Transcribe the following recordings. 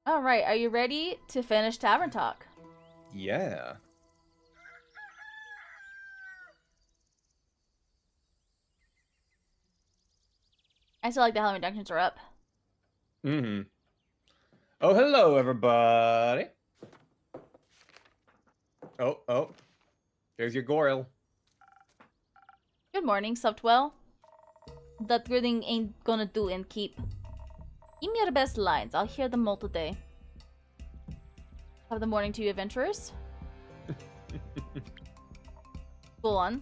Alright, are you ready to finish Tavern Talk? Yeah. I still like the Halloween Dungeons are up. Mm-hmm. Oh, hello, everybody. Oh. There's your Goril. Good morning, slept well? That grinning ain't gonna do and keep. Give me your best lines, I'll hear them all today. Have the morning to you, adventurers. Go on.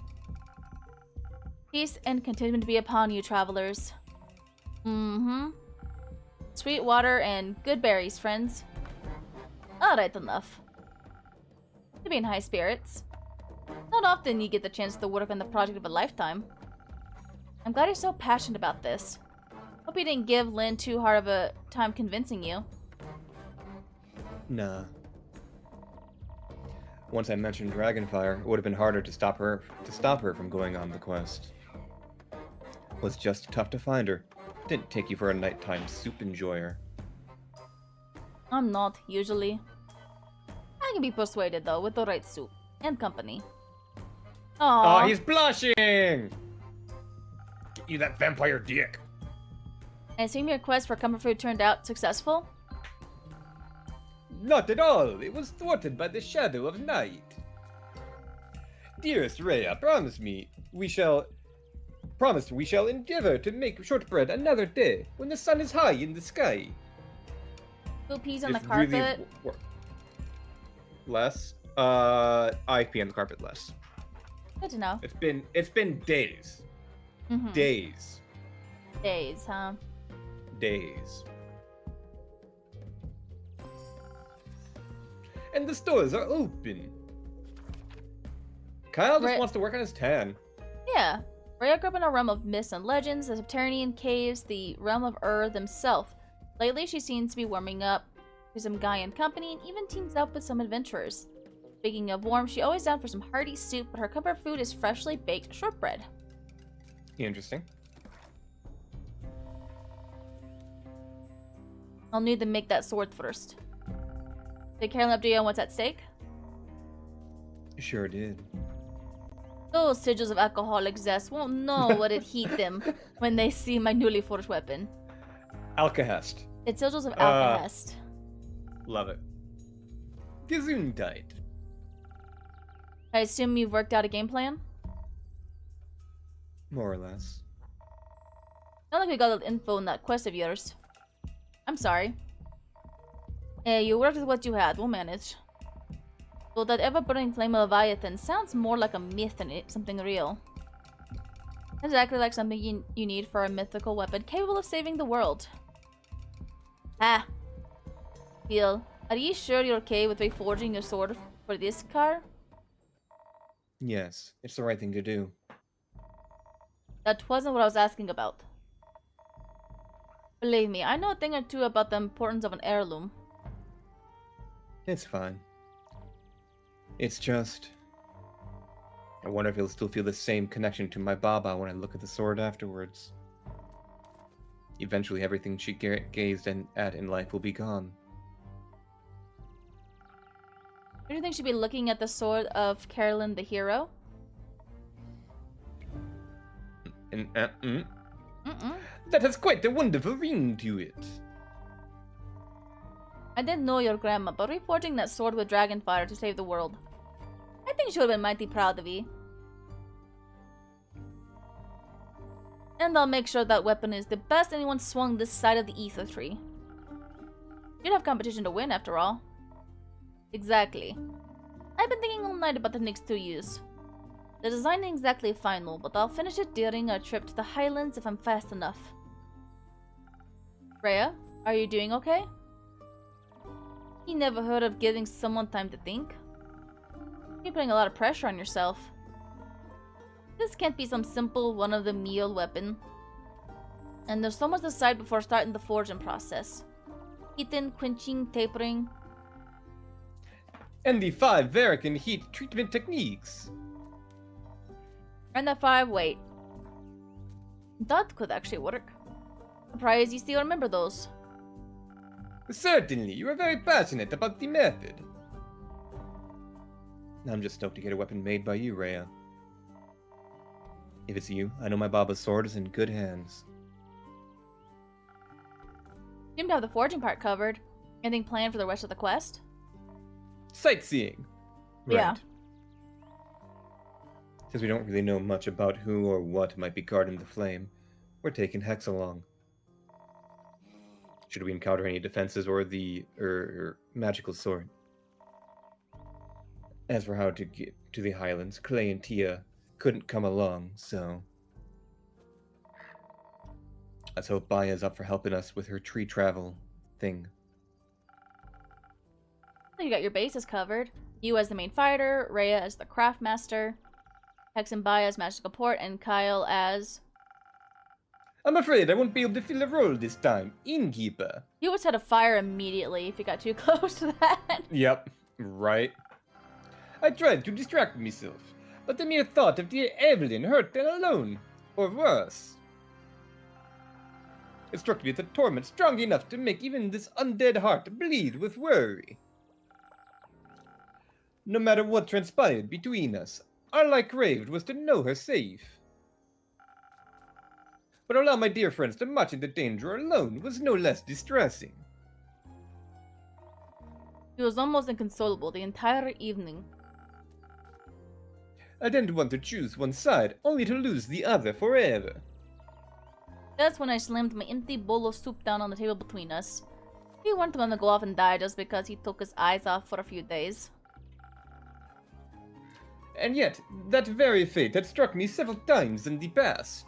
Peace and contentment be upon you, travelers. Mm-hmm. Sweet water and good berries, friends. Alright, enough. To be in high spirits. Not often you get the chance to work on the project of a lifetime. I'm glad you're so passionate about this. Hope you didn't give Lynn too hard of a time convincing you. Nah. Once I mentioned Dragonfire, it would have been harder to stop her from going on the quest. Was just tough to find her. Didn't take you for a nighttime soup enjoyer. I'm not, usually. I can be persuaded, though, with the right soup and company. Aww. Oh, he's blushing! Get you that vampire dick. I assume your quest for comfort food turned out successful? Not at all. It was thwarted by the shadow of night. Dearest Rhea, promise we shall endeavor to make shortbread another day when the sun is high in the sky. Who pees on the If carpet? Really less. I pee on the carpet less. Good to know. It's been days. Days. Days, huh? Days. And the stores are open. Kyle just wants to work on his tan. Yeah. Rhea grew up in a realm of myths and legends, the subterranean caves, the realm of himself. Lately, she seems to be warming up to some guy and company, and even teams up with some adventurers. Speaking of warm, she always down for some hearty soup, but her comfort food is freshly baked shortbread. Interesting. I'll need to make that sword first. Did Carolyn update you on what's at stake? Sure did. Those sigils of alcoholic zest won't know what it heat them when they see my newly forged weapon. Alkahest. It's sigils of Alkahest. Love it. Gesundheit. I assume you've worked out a game plan? More or less. Not like we got the info in that quest of yours. I'm sorry. You worked with what you had, we'll manage. Though that ever-burning flame of Leviathan sounds more like a myth than something real. Exactly like something you need for a mythical weapon capable of saving the world. Ah. Gil, are you sure you're okay with reforging your sword for this car? Yes, it's the right thing to do. That wasn't what I was asking about. Believe me, I know a thing or two about the importance of an heirloom. It's fine. It's just... I wonder if he'll still feel the same connection to my Baba when I look at the sword afterwards. Eventually everything she gazed at in life will be gone. Do you think she'd be looking at the sword of Carolyn the hero? That has quite a wonderful ring to it. I didn't know your grandma, but reforging that sword with Dragonfire to save the world. I think she would have been mighty proud of you. And I'll make sure that weapon is the best anyone swung this side of the ether tree. You'd have competition to win, after all. Exactly. I've been thinking all night about the next 2 use. The design ain't exactly final, but I'll finish it during our trip to the Highlands if I'm fast enough. Rhea, are you doing okay? You never heard of giving someone time to think? You're putting a lot of pressure on yourself. This can't be some simple one-of-the-meal weapon. And there's so much to decide before starting the forging process. Heating, quenching, tapering. And the 5 Verican heat treatment techniques. And the 5 wait. That could actually work. Surprised you still remember those. Certainly, you are very passionate about the method. I'm just stoked to get a weapon made by you, Rhea. If it's you, I know my Baba's sword is in good hands. Seem to have the forging part covered. Anything planned for the rest of the quest? Sightseeing. Yeah. Right. Since we don't really know much about who or what might be guarding the flame, we're taking Hex along. Should we encounter any defenses or the magical sword? As for how to get to the Highlands, Clay and Tia couldn't come along, so let's hope Baya's up for helping us with her tree travel thing. So you got your bases covered. You as the main fighter, Rhea as the craft master, Hex and Baya as magical support, and Kyle as... I'm afraid I won't be able to fill a role this time. Innkeeper. You always had to fire immediately if you got too close to that. Yep, right. I tried to distract myself, but the mere thought of dear Evelyn hurt and alone, or worse. It struck me that the torment strong enough to make even this undead heart bleed with worry. No matter what transpired between us, all I craved was to know her safe. But allow my dear friends to march into danger alone was no less distressing. He was almost inconsolable the entire evening. I didn't want to choose one side, only to lose the other forever. That's when I slammed my empty bowl of soup down on the table between us. We weren't gonna go off and die just because he took his eyes off for a few days. And yet, that very fate had struck me several times in the past.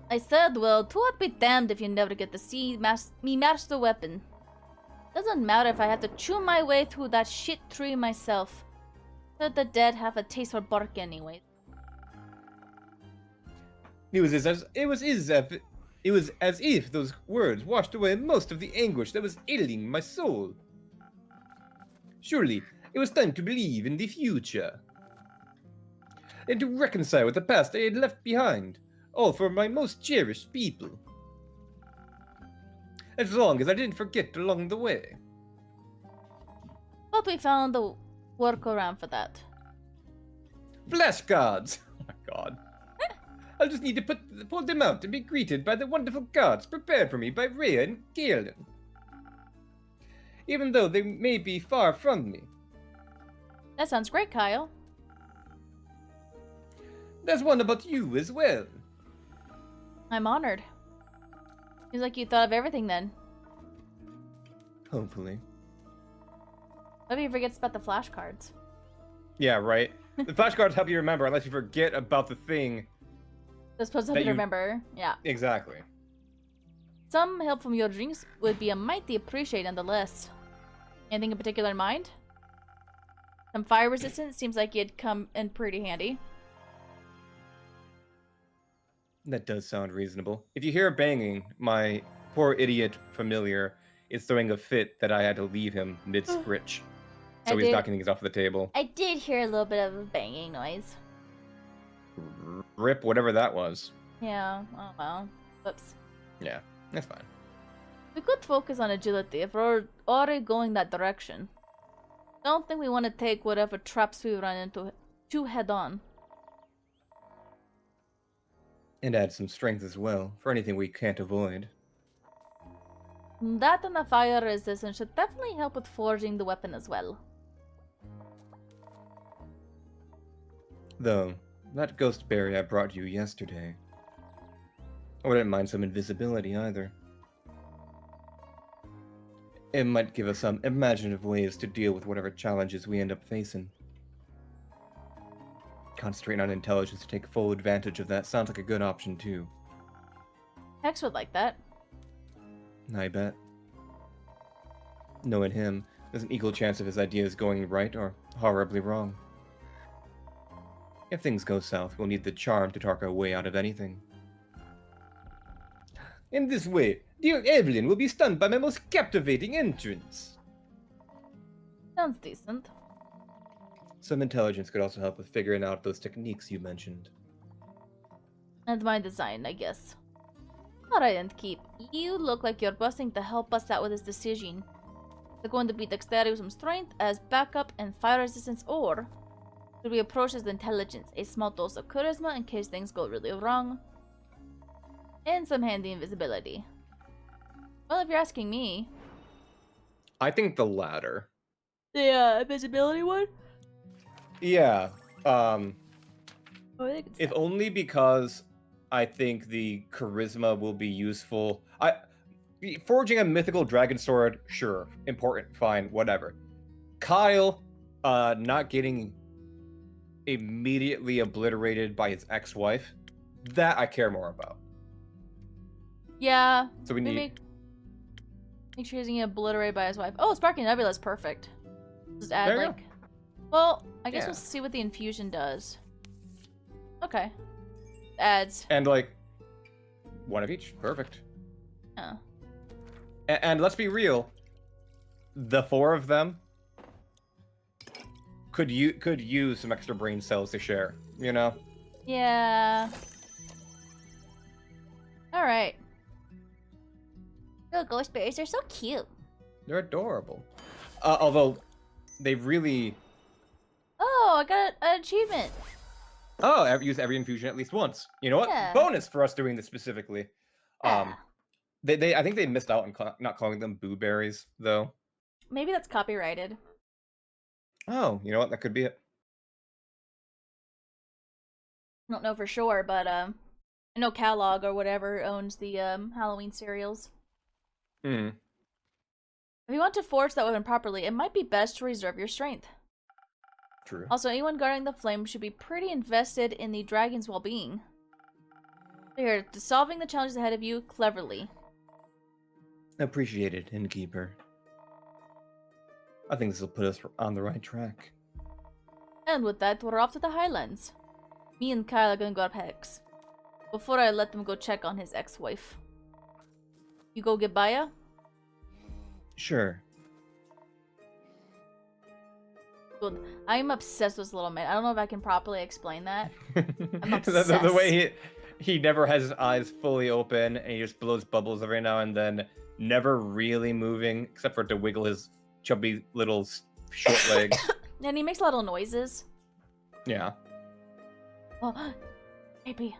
I said, well, to what be damned if you never get to see me master the weapon. Doesn't matter if I have to chew my way through that shit tree myself. Let the dead have a taste for bark anyway. It was as if those words washed away most of the anguish that was ailing my soul. Surely, it was time to believe in the future. And to reconcile with the past I had left behind, all for my most cherished people. As long as I didn't forget along the way. But we found a workaround for that. Flashcards! Oh my god. I'll just need to pull them out and be greeted by the wonderful cards prepared for me by Rhea and Galen. Even though they may be far from me. That sounds great, Kyle. There's one about you as well. I'm honored. Seems like you thought of everything then. Hopefully. Maybe he forgets about the flashcards. Yeah, right. The flashcards help you remember unless you forget about the thing. They're supposed to help you remember. Yeah. Exactly. Some help from your drinks would be a mighty appreciated nonetheless. Anything in particular in mind? Some fire resistance seems like it'd come in pretty handy. That does sound reasonable. If you hear banging, my poor idiot familiar is throwing a fit that I had to leave him mid-scritch. So he's knocking things off the table. I did hear a little bit of a banging noise. Rip, whatever that was. Yeah, oh well. Whoops. Yeah, that's fine. We could focus on agility if we're already going that direction. Don't think we want to take whatever traps we run into too head on. And add some strength as well, for anything we can't avoid. That and the fire resistance should definitely help with forging the weapon as well. Though, that ghost berry I brought you yesterday. I wouldn't mind some invisibility either. It might give us some imaginative ways to deal with whatever challenges we end up facing. Concentrating on intelligence to take full advantage of that sounds like a good option too. Hex would like that. I bet. Knowing him, there's an equal chance of his ideas going right or horribly wrong. If things go south, we'll need the charm to talk our way out of anything. In this way, dear Evelyn will be stunned by my most captivating entrance. Sounds decent. Some intelligence could also help with figuring out those techniques you mentioned. And my design, I guess. Alright, and keep. You look like you're busting to help us out with this decision. They're going to be dexterity with some strength as backup and fire resistance, or should we approach as intelligence, a small dose of charisma in case things go really wrong, and some handy invisibility? Well, if you're asking me. I think the latter. The invisibility one? Yeah. Oh, I think it's If that. only because I think the charisma will be useful. Forging a mythical dragon sword, sure, important, fine, whatever. Kyle, not getting immediately obliterated by his ex-wife, that I care more about. Yeah. So we need. Make sure he's getting obliterated by his wife. Oh, Sparking Nebula is perfect. Just add, There you like... Well, I guess Yeah. we'll see what the infusion does. Okay. Adds. And, like, one of each. Perfect. Oh. And let's be real. The four of them could use some extra brain cells to share, you know? Yeah. Alright. Oh, ghost berries are so cute. They're adorable. Although, they really... Oh, I got an achievement. Oh, use every infusion at least once. You know what? Yeah. Bonus for us doing this specifically. Ah. I think they missed out on not calling them boo berries, though. Maybe that's copyrighted. Oh, you know what? That could be it. I don't know for sure, but I know Kellogg or whatever owns the Halloween cereals. Hmm. If you want to forge that weapon properly, it might be best to reserve your strength. True. Also, anyone guarding the flame should be pretty invested in the dragon's well-being. Here, solving the challenges ahead of you cleverly. Appreciated, Innkeeper. I think this will put us on the right track. And with that, we're off to the Highlands. Me and Kyle are gonna go up Hex. Before I let them go check on his ex-wife. You go get Baya? Sure. Good. I'm obsessed with this little man. I don't know if I can properly explain that. I'm obsessed. the way he never has his eyes fully open, and he just blows bubbles every now and then, never really moving, except for to wiggle his chubby little short legs. And he makes a lot of noises. Yeah. Oh, maybe.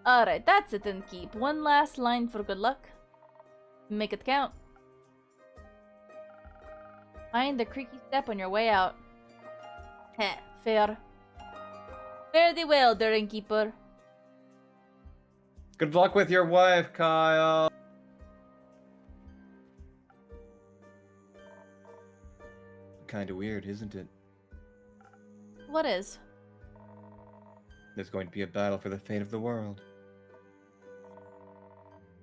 Alright, that's it then, keep. One last line for good luck. Make it count. Find the creaky step on your way out. Heh, fair. Fare thee well, dear innkeeper. Good luck with your wife, Kyle. Kinda weird, isn't it? What is? There's going to be a battle for the fate of the world.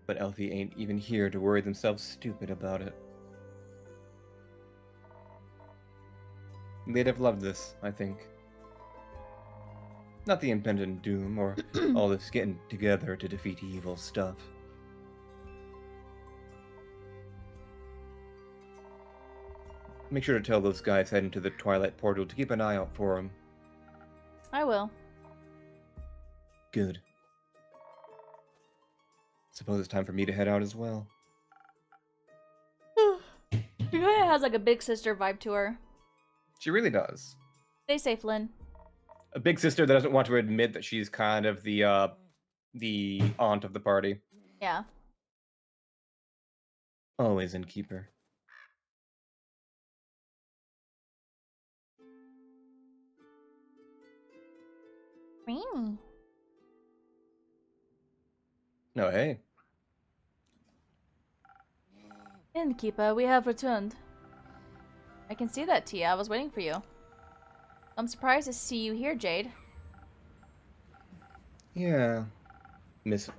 But Elfie ain't even here to worry themselves stupid about it. They'd have loved this, I think. Not the impending doom or all this getting together to defeat evil stuff. Make sure to tell those guys heading to the Twilight Portal to keep an eye out for them. I will. Good. Suppose it's time for me to head out as well. She kind of has like a big sister vibe to her. She really does. Stay safe, Lynn. A big sister that doesn't want to admit that she's kind of the aunt of the party. Yeah. Always Innkeeper. No, hey. Innkeeper, we have returned. I can see that, Tia. I was waiting for you. I'm surprised to see you here, Jade. Yeah. Miss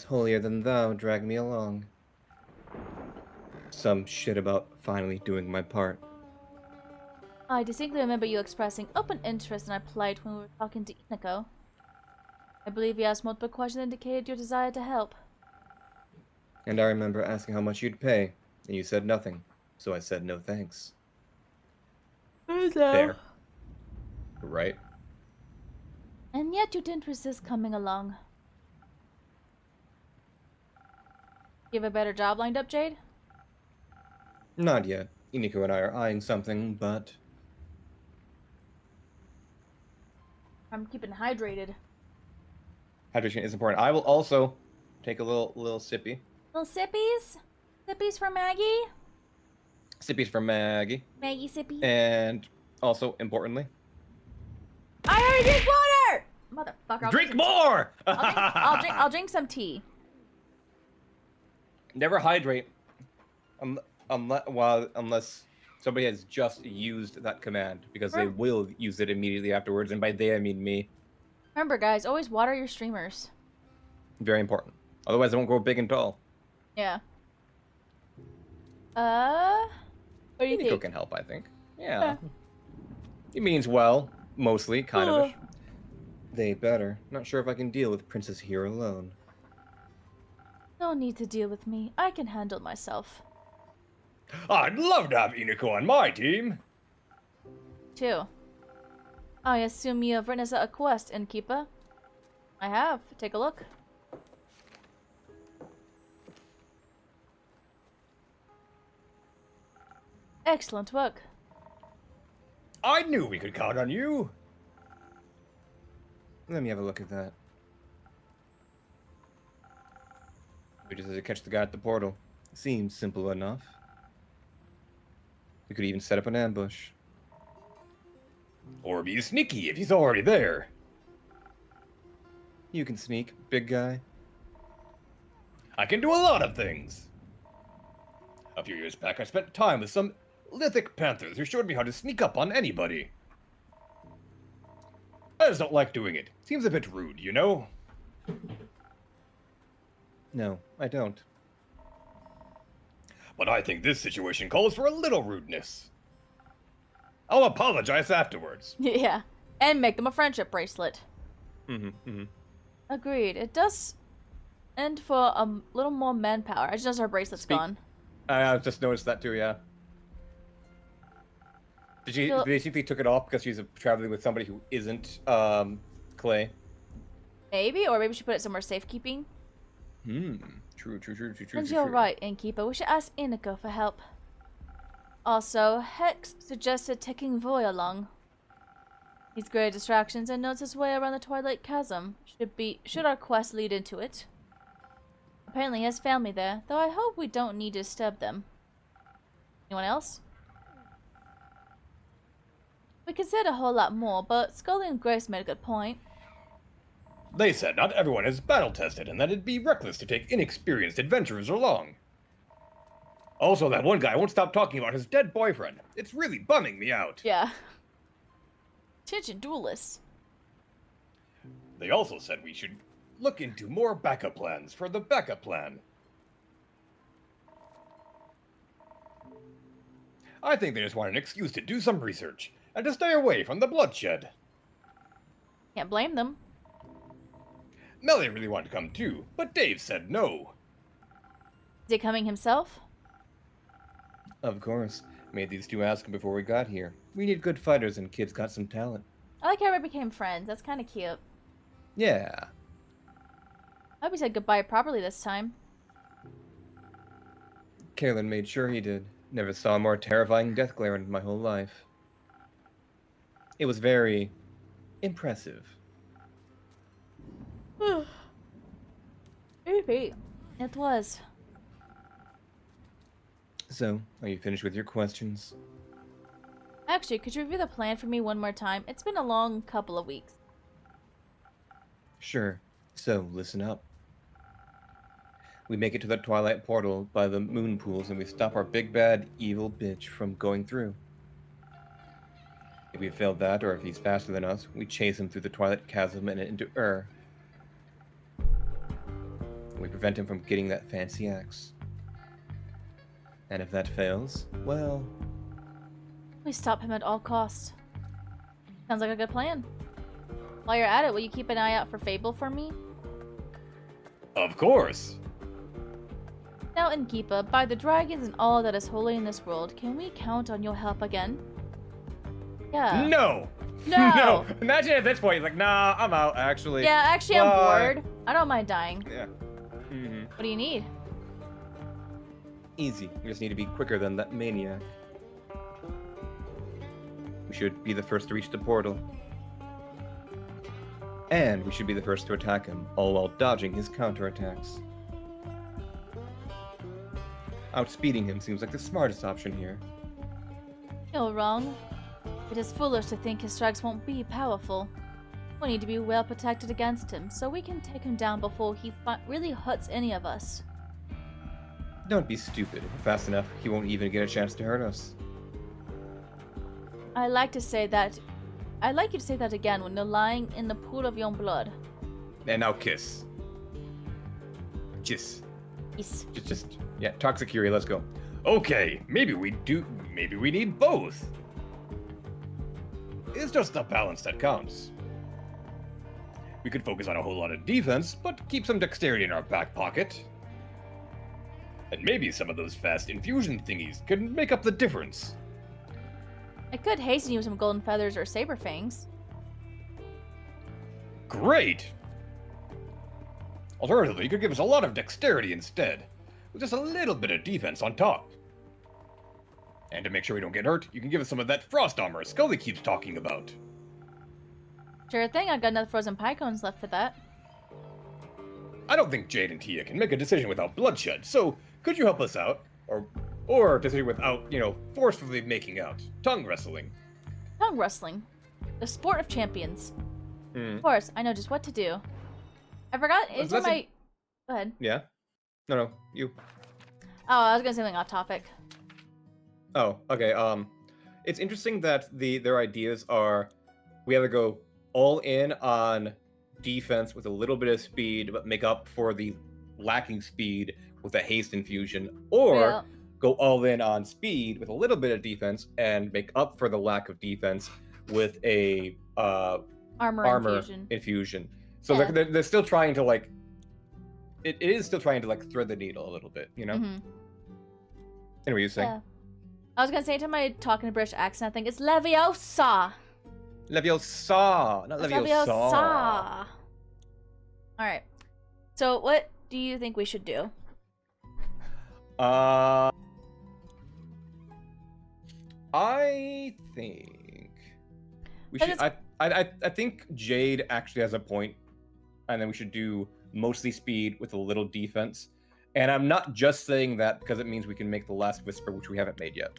Holier Than Thou dragged me along. Some shit about finally doing my part. I distinctly remember you expressing open interest in our plight when we were talking to Inako. I believe you asked multiple questions that indicated your desire to help. And I remember asking how much you'd pay, and you said nothing, so I said no thanks. Fair. Right? And yet you didn't resist coming along. You have a better job lined up, Jade? Not yet. Iniko and I are eyeing something, but I'm keeping hydrated. hydration is important. I will also take a little sippy. Little sippies? Sippies for Maggie? Sippies for Maggie. Maggie sippy. And also, importantly, I already drink water! Motherfucker. drink more! I'll drink some tea. Never hydrate unless somebody has just used that command, because they will use it immediately afterwards, and by they I mean me. Remember, guys, always water your streamers. Very important. Otherwise, they won't grow big and tall. Yeah. What do you Iniko think? can help, I think. Yeah. He means well, mostly, kind of. They better. Not sure if I can deal with Princess here alone. No need to deal with me. I can handle myself. I'd love to have Iniko on my team. Too. I assume you have written a quest, Innkeeper. I have. Take a look. Excellent work. I knew we could count on you. Let me have a look at that. We just had to catch the guy at the portal. Seems simple enough. We could even set up an ambush. Or be sneaky if he's already there. You can sneak, big guy. I can do a lot of things. A few years back, I spent time with some lithic panthers who showed me how to sneak up on anybody. I just don't like doing it. Seems a bit rude, you know? No, I don't. But I think this situation calls for a little rudeness. I'll apologize afterwards. Yeah. And make them a friendship bracelet. Mm-hmm. Agreed. It does end for a little more manpower. I just noticed our bracelet's gone. I just noticed that too, yeah. Did she basically took it off because she's traveling with somebody who isn't Clay? Maybe, or maybe she put it somewhere safekeeping. True. And you're right, Innkeeper. We should ask Iniko for help. Also, Hex suggested taking Voy along. He's great at distractions and knows his way around the Twilight Chasm. Should our quest lead into it? Apparently he has family there, though I hope we don't need to disturb them. Anyone else? We could say a whole lot more, but Scully and Grace made a good point. They said not everyone is battle-tested and that it'd be reckless to take inexperienced adventurers along. Also, that one guy won't stop talking about his dead boyfriend. It's really bumming me out. Yeah. Attention duelists. They also said we should look into more backup plans for the backup plan. I think they just want an excuse to do some research and to stay away from the bloodshed. Can't blame them. Melly really wanted to come too, but Dave said no. Is he coming himself? Of course. Made these two ask him before we got here. We need good fighters and kid's got some talent. I like how we became friends. That's kind of cute. Yeah. I hope he said goodbye properly this time. Kaelin made sure he did. Never saw a more terrifying death glare in my whole life. It was very impressive. Maybe. It was. So, are you finished with your questions? Actually, could you review the plan for me one more time? It's been a long couple of weeks. Sure. So, listen up. We make it to the Twilight Portal by the moon pools and we stop our big bad evil bitch from going through. If we failed that, or if he's faster than us, we chase him through the Twilight Chasm and into Ur. We prevent him from getting that fancy axe. And if that fails, well... We stop him at all costs. Sounds like a good plan. While you're at it, will you keep an eye out for Fable for me? Of course! Now, Innkeeper, by the dragons and all that is holy in this world, can we count on your help again? Yeah. No! No! No! Imagine at this point, he's like, nah, I'm out, actually. Yeah, actually, I'm bored. I don't mind dying. Yeah. What do you need? Easy. We just need to be quicker than that maniac. We should be the first to reach the portal. And we should be the first to attack him, all while dodging his counterattacks. Outspeeding him seems like the smartest option here. You're wrong. It is foolish to think his strikes won't be powerful. We need to be well protected against him, so we can take him down before he really hurts any of us. Don't be stupid. If we're fast enough, he won't even get a chance to hurt us. I'd like you to say that again when you're lying in the pool of your own blood. And now kiss. Kiss. Yes. Yeah, Toxic Fury, let's go. Okay, maybe we need both. It's just the balance that counts. We could focus on a whole lot of defense, but keep some dexterity in our back pocket. And maybe some of those fast infusion thingies can make up the difference. I could hasten you with some golden feathers or saber fangs. Great! Alternatively, you could give us a lot of dexterity instead, with just a little bit of defense on top. And to make sure we don't get hurt, you can give us some of that frost armor Scully keeps talking about. Sure thing, I've got enough frozen pie cones left for that. I don't think Jade and Tia can make a decision without bloodshed, so could you help us out? Or a decision without, forcefully making out. Tongue wrestling. Tongue wrestling. The sport of champions. Hmm. Of course, I know just what to do. I forgot, Go ahead. Yeah? No, you. Oh, I was gonna say something off topic. Oh, okay, it's interesting that their ideas are, we either go all in on defense with a little bit of speed, but make up for the lacking speed with a haste infusion, or go all in on speed with a little bit of defense and make up for the lack of defense with a armor infusion. So they're still trying to it is still trying to thread the needle a little bit, Mm-hmm. Anyway, you saying? Yeah. I was gonna say to my talking a British accent, I think it's Leviosa. Leviosa, not Leviosa. Alright. So what do you think we should do? I think we should. I think Jade actually has a point, and then we should do mostly speed with a little defense. And I'm not just saying that because it means we can make the last whisper, which we haven't made yet.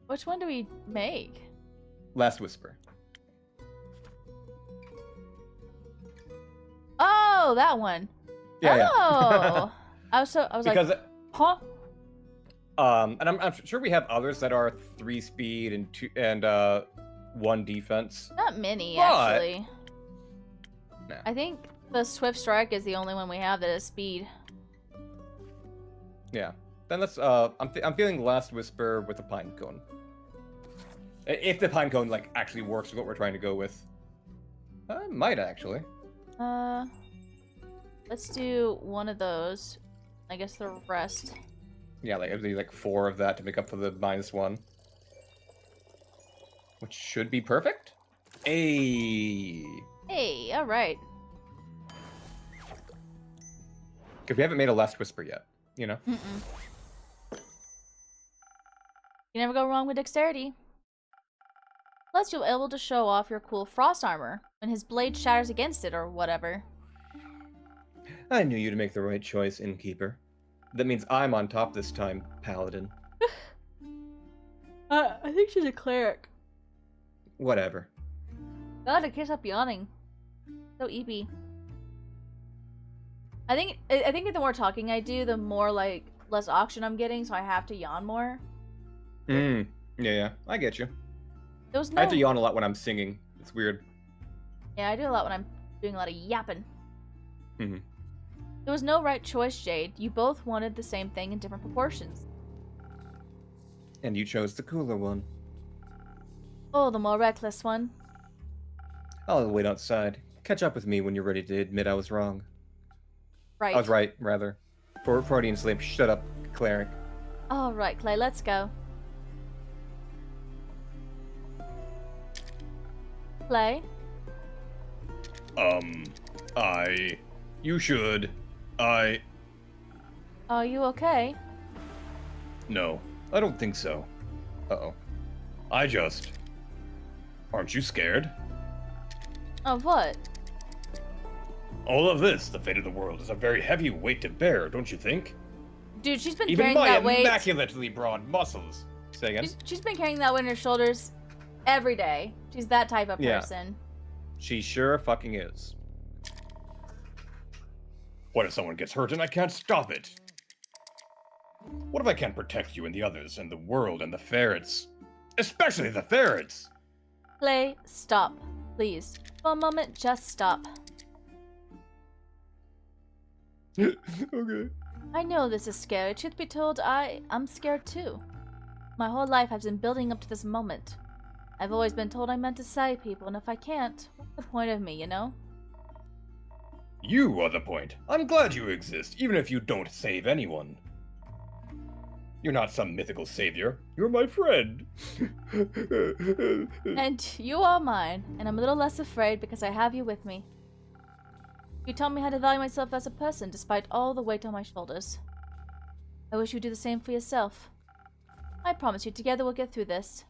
Which one do we make? Last whisper. Oh, that one. Yeah. Oh. I was because, like, huh? And I'm sure we have others that are 3 speed and 1 defense. Not many, but... actually. No. I think the Swift Strike is the only one we have that is speed. Yeah. Then let's I'm feeling Last Whisper with the Pine Cone. If the Pine Cone actually works with what we're trying to go with. It might actually. Let's do one of those. I guess the rest. Yeah, it'd be 4 of that to make up for the -1. Which should be perfect. Hey, alright. Because we haven't made a Last Whisper yet, Mm-mm. You never go wrong with dexterity. Plus, you'll be able to show off your cool frost armor when his blade shatters against it or whatever. I knew you'd make the right choice, Innkeeper. That means I'm on top this time, Paladin. I think she's a cleric. Whatever. God, I can't stop yawning. So eepy. I think the more talking I do, the more less oxygen I'm getting, so I have to yawn more. Yeah, I get you. There was I have to yawn a lot when I'm singing. It's weird. Yeah, I do a lot when I'm doing a lot of yapping. Mm-hmm. There was no right choice, Jade. You both wanted the same thing in different proportions. And you chose the cooler one. Oh, the more reckless one. I'll wait outside. Catch up with me when you're ready to admit I was wrong. Right. I was right, rather. Freudian slip. Shut up, cleric. All right, Clay, let's go. Clay? You should. Are you okay? No, I don't think so. Uh-oh. Aren't you scared? Of what? All of this, the fate of the world, is a very heavy weight to bear, don't you think? Dude, she's been Even carrying my that weight. immaculately broad muscles. Say again? She's been carrying that weight on her shoulders every day. She's that type of person. She sure fucking is. What if someone gets hurt and I can't stop it? What if I can't protect you and the others and the world and the ferrets? Especially the ferrets! Clay, stop. Please. For a moment, just stop. Okay. I know this is scary. Truth be told, I'm scared too. My whole life I've been building up to this moment. I've always been told I'm meant to save people, and if I can't, what's the point of me, you know? You are the point. I'm glad you exist, even if you don't save anyone. You're not some mythical savior. You're my friend. And you are mine, and I'm a little less afraid because I have you with me. You taught me how to value myself as a person, despite all the weight on my shoulders. I wish you'd do the same for yourself. I promise you, together we'll get through this.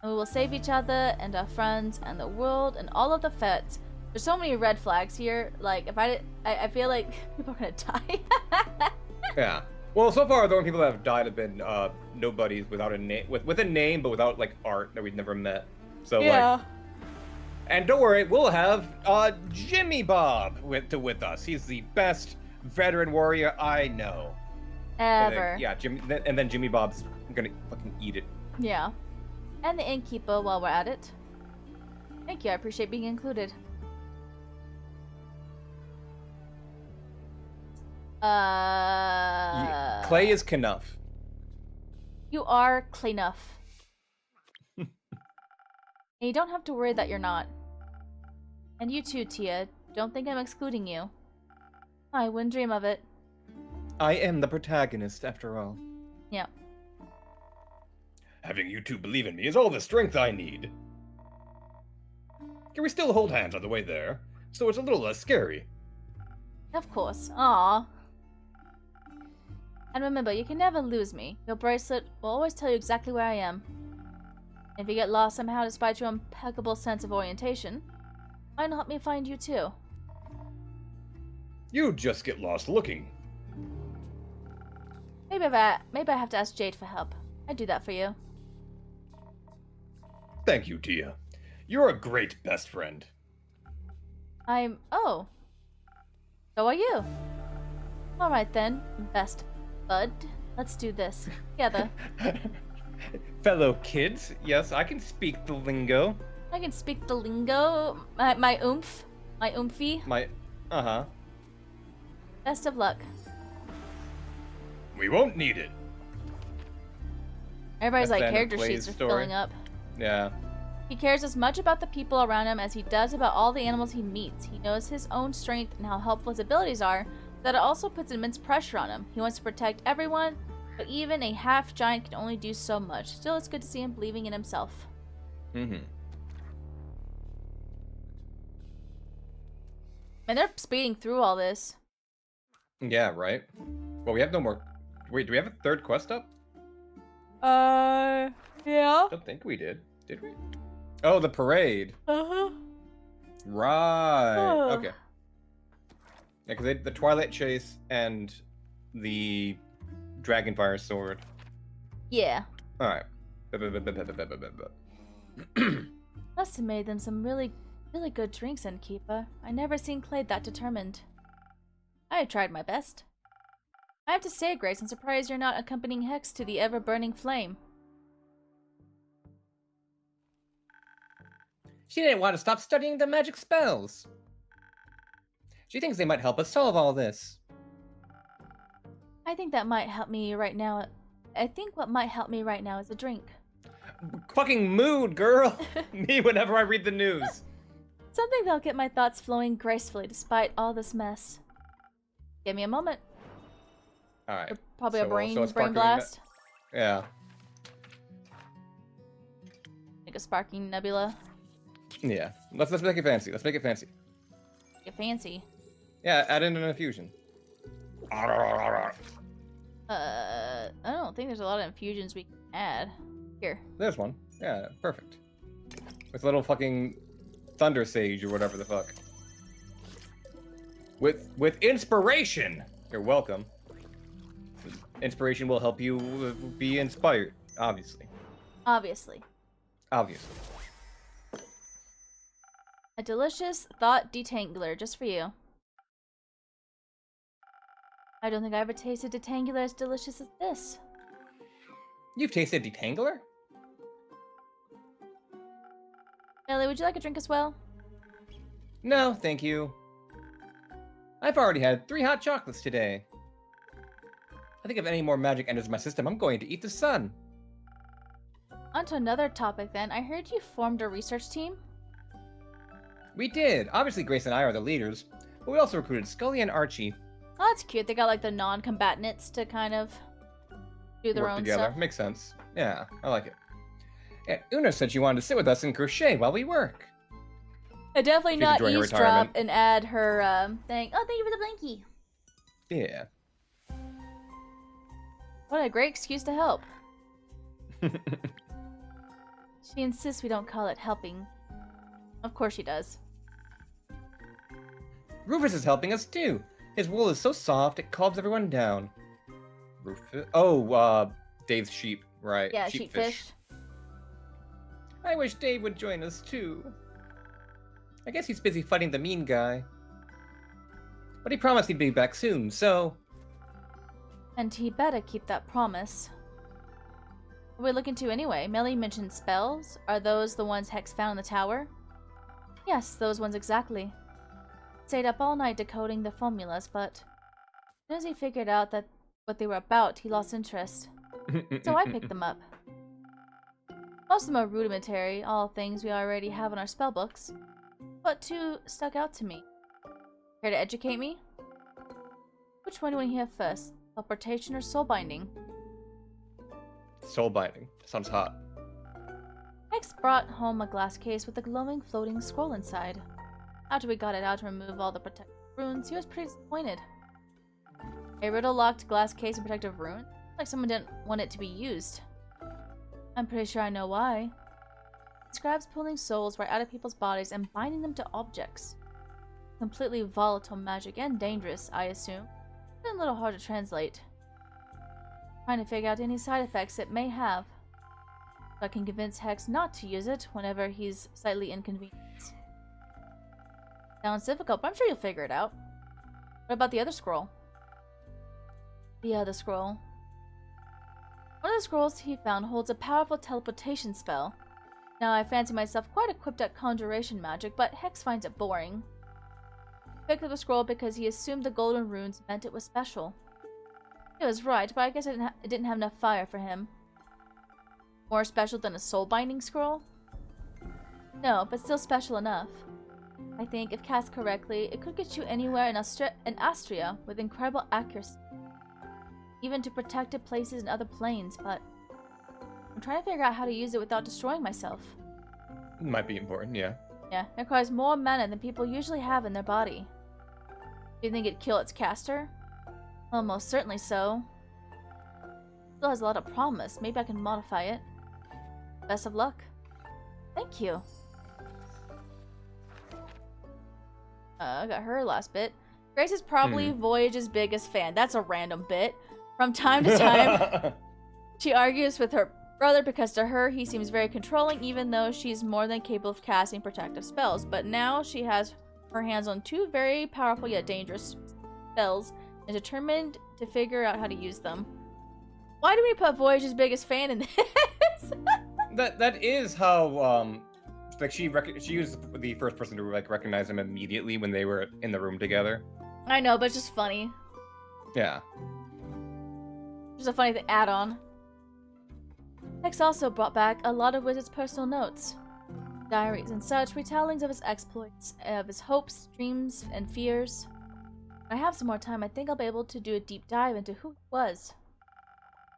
And we will save each other, and our friends, and the world, and all of the ferrets. There's so many red flags here. Like, if I feel like people are gonna die. Yeah. Well, so far the only people that have died have been nobodies without a name, with a name but without like art that we've never met. So yeah. like, and don't worry, we'll have Jimmy Bob with us. He's the best veteran warrior I know. Ever. And then Jimmy Bob's gonna fucking eat it. Yeah. And the innkeeper while we're at it. Thank you, I appreciate being included. Clay is Knuff. You are Claynuff. And you don't have to worry that you're not. And you too, Tia. Don't think I'm excluding you. I wouldn't dream of it. I am the protagonist, after all. Yeah. Having you two believe in me is all the strength I need. Can we still hold hands on the way there? So it's a little less scary. Of course. Aww. And remember, you can never lose me. Your bracelet will always tell you exactly where I am. If you get lost somehow despite your impeccable sense of orientation, why not help me find you too? You just get lost looking. Maybe I have to ask Jade for help. I'd do that for you. Thank you, Tia. You're a great best friend. Oh. So are you. Alright then, best bud. Let's do this. Together. Fellow kids, yes, I can speak the lingo. I can speak the lingo. My oomph. My oomphy. Uh-huh. Best of luck. We won't need it. Everybody's That's like, the end of character Clay's sheets are story. filling up. Yeah. He cares as much about the people around him as he does about all the animals he meets. He knows his own strength and how helpful his abilities are, that it also puts immense pressure on him. He wants to protect everyone, but even a half-giant can only do so much. Still, it's good to see him believing in himself. Mm-hmm. And they're speeding through all this. Yeah, right? Well, we have no more... Wait, do we have a third quest up? Yeah. I don't think we did. Did we? Oh, the parade. Uh-huh. Right. Oh. Okay. Yeah, because the Twilight Chase and the Dragonfire Sword. Yeah. Alright. Must have made them some really good drinks, Innkeeper. I never seen Clay that determined. I tried my best. I have to say, Grace, I'm surprised you're not accompanying Hex to the ever-burning flame. She didn't want to stop studying the magic spells. She thinks they might help us solve all this. I think that might help me right now. I think what might help me right now is a drink. Fucking mood, girl! Me whenever I read the news. Something that'll get my thoughts flowing gracefully despite all this mess. Give me a moment. Alright. Probably a brain sparkling blast. Yeah. Like a sparking nebula. Yeah. Let's make it fancy. Let's make it fancy. Get fancy. Yeah, add in an infusion. I don't think there's a lot of infusions we can add. Here. There's one. Yeah, perfect. With little fucking thunder sage or whatever the fuck. With inspiration. You're welcome. Inspiration will help you be inspired, obviously. Obviously. Obviously. A delicious thought detangler just for you. I don't think I ever tasted detangler as delicious as this. You've tasted detangler? Ellie, would you like a drink as well? No, thank you. I've already had 3 hot chocolates today. I think if any more magic enters my system, I'm going to eat the sun. On to another topic then. I heard you formed a research team? We did. Obviously, Grace and I are the leaders, but we also recruited Scully and Archie. Oh, that's cute. They got like the non-combatants to kind of do their Work own together. stuff. Makes sense. Yeah, I like it. Yeah, Una said she wanted to sit with us and crochet while we work. I definitely She's not enjoying her eavesdrop retirement. and add her thing. Oh, thank you for the blankie. Yeah. What a great excuse to help. She insists we don't call it helping. Of course she does. Rufus is helping us too. His wool is so soft it calms everyone down. Rufus? Oh, Dave's sheep, right? Yeah, Sheepfish. sheepfish. I wish Dave would join us too. I guess he's busy fighting the mean guy. But he promised he'd be back soon, so... And he better keep that promise. What are we looking to anyway? Melly mentioned spells. Are those the ones Hex found in the tower? Yes, those ones exactly. Stayed up all night decoding the formulas, but as soon as he figured out that what they were about, he lost interest. So I picked them up. Most of them are rudimentary, all things we already have in our spellbooks, but 2 stuck out to me. Care to educate me? Which one do we hear first? Teleportation or soul binding? Soul binding. Sounds hot. Hex brought home a glass case with a glowing floating scroll inside. After we got it out to remove all the protective runes, he was pretty disappointed. A riddle-locked glass case with protective runes? Like someone didn't want it to be used. I'm pretty sure I know why. It describes pulling souls right out of people's bodies and binding them to objects. Completely volatile magic and dangerous, I assume. Been a little hard to translate. Trying to figure out any side effects it may have. So I can convince Hex not to use it whenever he's slightly inconvenienced. Sounds difficult, but I'm sure you'll figure it out. What about the other scroll? The other scroll. One of the scrolls he found holds a powerful teleportation spell. Now, I fancy myself quite equipped at conjuration magic, but Hex finds it boring. He picked up the scroll because he assumed the golden runes meant it was special. He was right, but I guess it didn't have enough fire for him. More special than a soul-binding scroll? No, but still special enough. I think, if cast correctly, it could get you anywhere in Astria with incredible accuracy. Even to protected places in other planes, but I'm trying to figure out how to use it without destroying myself. Might be important, yeah. Yeah, it requires more mana than people usually have in their body. Do you think it'd kill its caster? Well, most certainly so. Still has a lot of promise. Maybe I can modify it. Best of luck. Thank you. I got her last bit. Grace is probably Voyage's biggest fan. That's a random bit. From time to time, she argues with her brother because to her, he seems very controlling, even though she's more than capable of casting protective spells. But now she has her hands on 2 very powerful yet dangerous spells and determined to figure out how to use them. Why do we put Voyage's biggest fan in this? that is how like she was the first person to like recognize him immediately when they were in the room together. I know, but it's just funny. Yeah. Just a funny add-on. Hex also brought back a lot of Wizard's personal notes. Diaries and such, retellings of his exploits, of his hopes, dreams, and fears. When I have some more time, I think I'll be able to do a deep dive into who he was.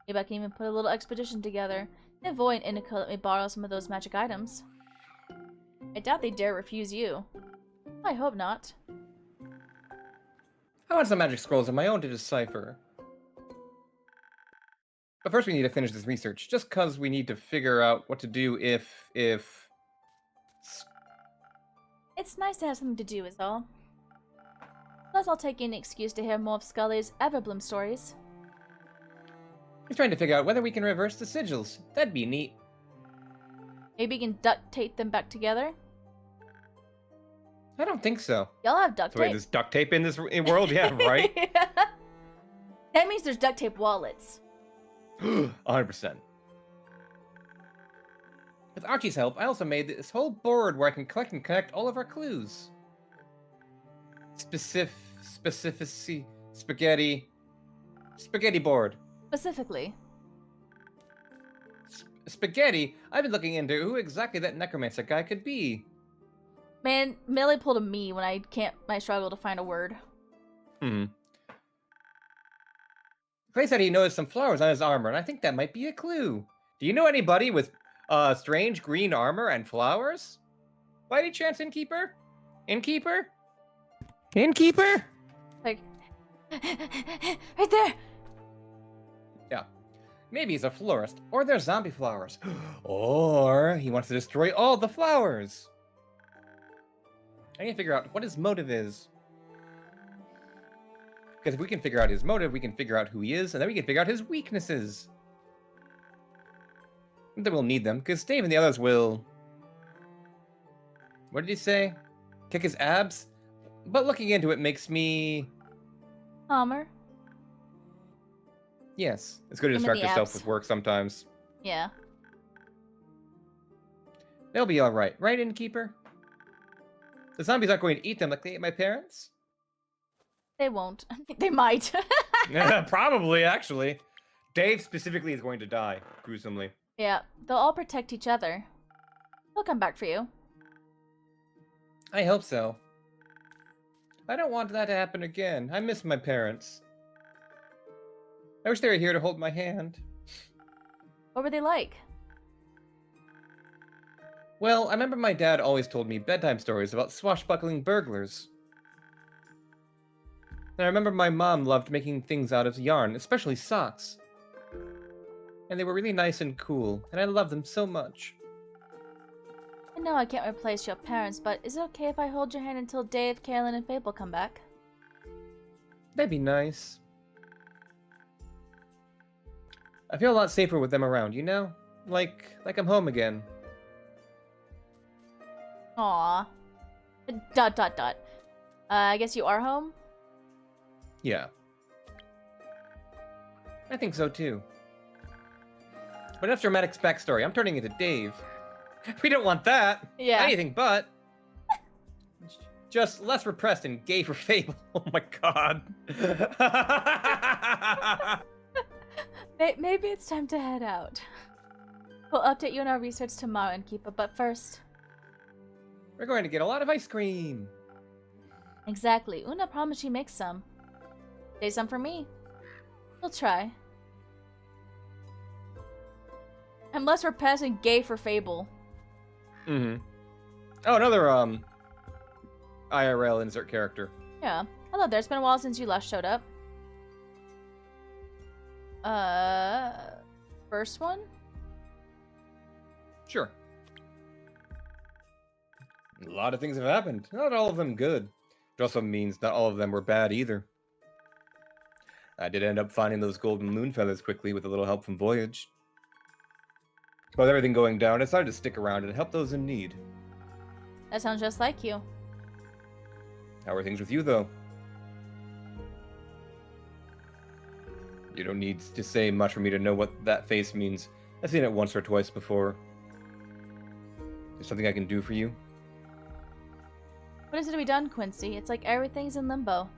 Maybe I can even put a little expedition together. If Voy and Indica let me borrow some of those magic items. I doubt they dare refuse you. I hope not. I want some magic scrolls of my own to decipher. But first we need to finish this research, just because we need to figure out what to do if... It's nice to have something to do, is all. Plus, I'll take any excuse to hear more of Scully's Everbloom stories. He's trying to figure out whether we can reverse the sigils. That'd be neat. Maybe you can duct tape them back together? I don't think so. Y'all have duct So wait, tape? there's duct tape in this world? Yeah, right? That means there's duct tape wallets. 100%. With Archie's help, I also made this whole board where I can collect and connect all of our clues. Specificity, spaghetti board. Specifically. Spaghetti? I've been looking into who exactly that necromancer guy could be. Man, Millie pulled a me when I struggle to find a word. Clay said he noticed some flowers on his armor, and I think that might be a clue. Do you know anybody with strange green armor and flowers? By any chance, Innkeeper? Innkeeper? Innkeeper? Like, right there! Yeah. Maybe he's a florist, or they're zombie flowers. Or he wants to destroy all the flowers. I need to figure out what his motive is. Because if we can figure out his motive, we can figure out who he is, and then we can figure out his weaknesses. And then we'll need them, because Dave and the others will... What did he say? Kick his abs? But looking into it makes me... Homer? Yes. It's good to Him and distract the yourself abs. with work sometimes. Yeah. They'll be alright, right, Innkeeper? The zombies aren't going to eat them like they ate my parents? They won't. They might. Probably, actually. Dave specifically is going to die, gruesomely. Yeah, they'll all protect each other. They'll come back for you. I hope so. I don't want that to happen again. I miss my parents. I wish they were here to hold my hand. What were they like? Well, I remember my dad always told me bedtime stories about swashbuckling burglars. And I remember my mom loved making things out of yarn, especially socks. And they were really nice and cool, and I loved them so much. I know I can't replace your parents, but is it okay if I hold your hand until Dave, Carolyn, and Fable come back? That'd be nice. I feel a lot safer with them around, you know? Like I'm home again. Aww. Dot dot dot. I guess you are home? Yeah. I think so too. But enough dramatic backstory. I'm turning into Dave. We don't want that. Yeah. Anything but. Just less repressed and gay for Fable. Oh my god. Maybe it's time to head out. We'll update you on our research tomorrow, Innkeeper, but first... We're going to get a lot of ice cream. Exactly. Una promised she makes some. Save some for me. We'll try. I'm less repressed and gay for Fable. Mm-hmm. Oh, another, IRL insert character. Yeah. Hello there. It's been a while since you last showed up. First one? Sure. A lot of things have happened. Not all of them good. It also means not all of them were bad either. I did end up finding those golden moon feathers quickly with a little help from Voyage. With everything going down, I decided to stick around and help those in need. That sounds just like you. How are things with you, though? You don't need to say much for me to know what that face means. I've seen it once or twice before. Is there something I can do for you? What is to be done, Quincy? It's like everything's in limbo.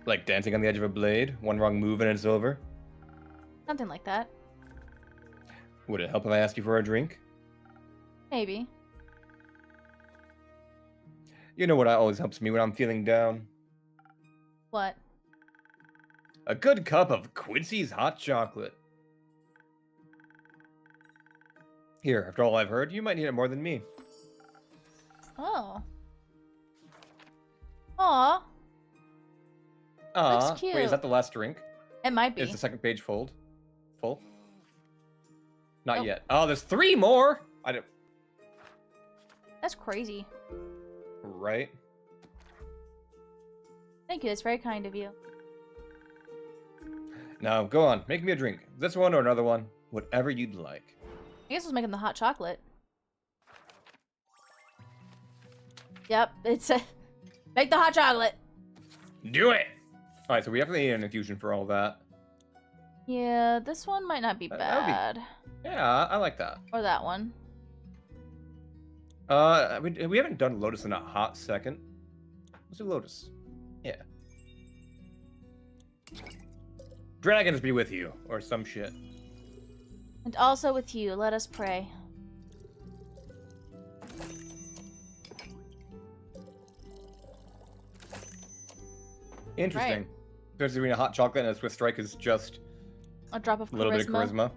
Like dancing on the edge of a blade? One wrong move and it's over? Something like that. Would it help if I asked you for a drink? Maybe. You know what always helps me when I'm feeling down? What? A good cup of Quincy's hot chocolate. Here, after all I've heard, you might need it more than me. Oh. Aw. Looks cute. Wait, is that the last drink? It might be. Is the second page full? Not Nope. yet. Oh, there's 3 more. I don't. That's crazy. Right. Thank you. That's very kind of you. Now go on, make me a drink. This one or another one, whatever you'd like. I guess I was making the hot chocolate. Yep, it's a make the hot chocolate. Do it. All right, so we definitely need an infusion for all that. Yeah, this one might not be That would be- bad. Yeah, I like that. Or that one. We haven't done Lotus in a hot second. Let's do Lotus. Yeah. Dragons be with you, or some shit. And also with you, let us pray. Interesting. Especially between a hot chocolate and a Swiss strike is just A drop of a little bit of charisma.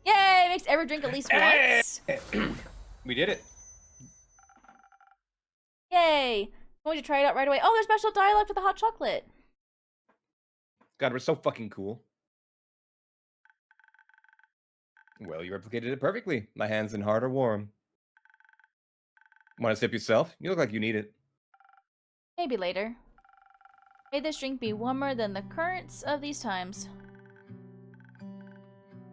Yay! Makes every drink at least Hey! once. We did it. Yay! Going to try it out right away. Oh, there's special dialogue for the hot chocolate. God, we're so fucking cool. Well, you replicated it perfectly. My hands and heart are warm. Want to sip yourself? You look like you need it. Maybe later. May this drink be warmer than the currents of these times.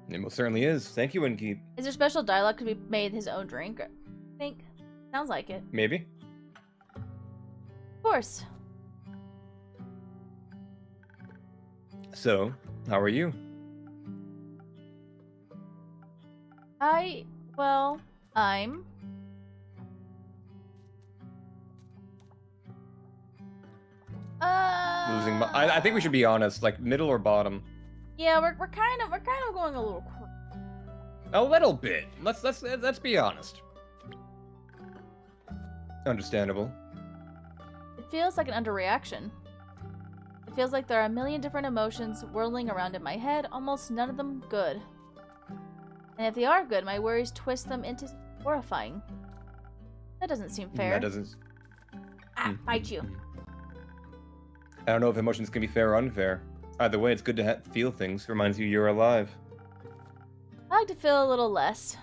It most certainly is. Thank you, Inkeep. Is there special dialogue could be made his own drink? I think. Sounds like it. Maybe. Of course. So, how are you? I'm... Losing my... I think we should be honest, like middle or bottom. Yeah, we're kind of going a little A little bit. Let's be honest. Understandable. It feels like an underreaction. It feels like there are a million different emotions whirling around in my head, almost none of them good. And if they are good, my worries twist them into horrifying. That doesn't seem fair. That doesn't... Ah, bite you. I don't know if emotions can be fair or unfair. Either way, it's good to feel things. Reminds you you're alive. I like to feel a little less.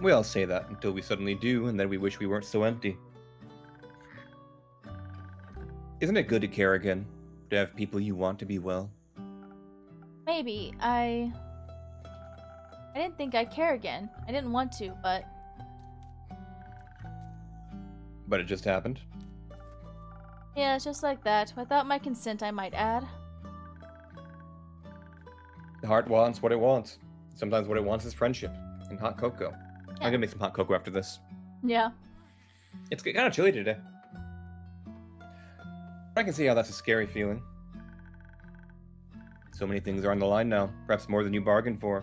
We all say that until we suddenly do, and then we wish we weren't so empty. Isn't it good to care again? To have people you want to be well? Maybe. I didn't think I'd care again. I didn't want to, but... But it just happened? Yeah, it's just like that. Without my consent, I might add. The heart wants what it wants. Sometimes what it wants is friendship and hot cocoa. Yeah. I'm gonna make some hot cocoa after this. Yeah. It's kind of chilly today. I can see how that's a scary feeling. So many things are on the line now, perhaps more than you bargained for.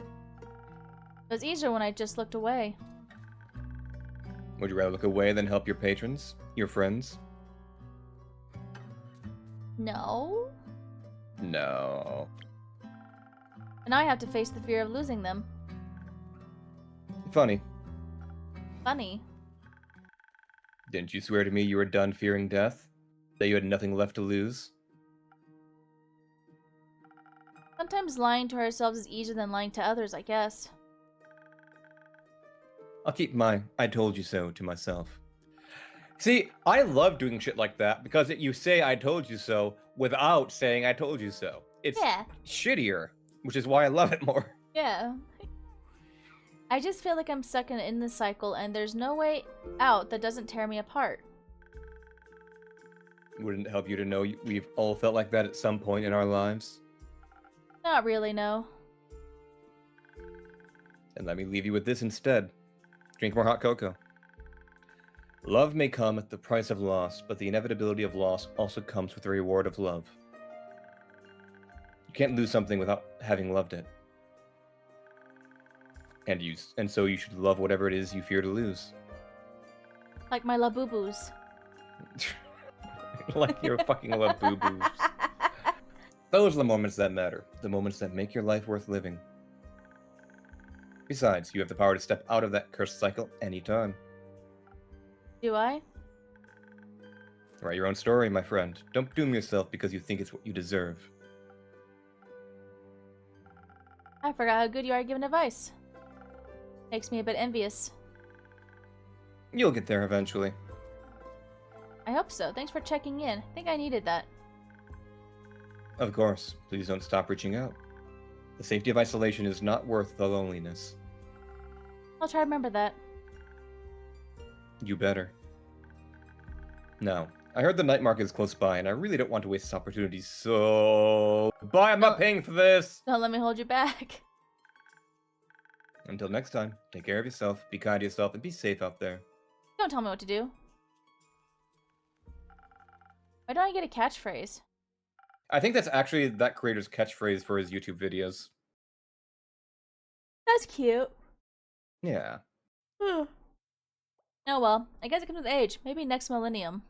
It was easier when I just looked away. Would you rather look away than help your patrons, your friends? No. No. And now I have to face the fear of losing them. Funny. Funny. Didn't you swear to me you were done fearing death? That you had nothing left to lose? Sometimes lying to ourselves is easier than lying to others, I guess. I'll keep my "I told you so" to myself. See, I love doing shit like that because you say "I told you so" without saying "I told you so." It's Yeah. shittier, which is why I love it more. Yeah. I just feel like I'm stuck in this cycle and there's no way out that doesn't tear me apart. Wouldn't it help you to know we've all felt like that at some point in our lives? Not really, no. And let me leave you with this instead. Drink more hot cocoa. Love may come at the price of loss, but the inevitability of loss also comes with the reward of love. You can't lose something without having loved it. And so you should love whatever it is you fear to lose. Like my labubus. Like your fucking love boo-boos. Those are the moments that matter. The moments that make your life worth living. Besides, you have the power to step out of that cursed cycle anytime. Do I? Write your own story, my friend. Don't doom yourself because you think it's what you deserve. I forgot how good you are at giving advice. Makes me a bit envious. You'll get there eventually. I hope so. Thanks for checking in. I think I needed that. Of course, please don't stop reaching out. The safety of isolation is not worth the loneliness. I'll try to remember that. You better. Now, I heard the night market is close by, and I really don't want to waste this opportunity, so... Bye, I'm not paying for this! Don't let me hold you back. Until next time, take care of yourself, be kind to yourself, and be safe out there. Don't tell me what to do. Why don't I get a catchphrase? I think that's actually that creator's catchphrase for his YouTube videos. That's cute. Yeah. Oh well, I guess it comes with age. Maybe next millennium.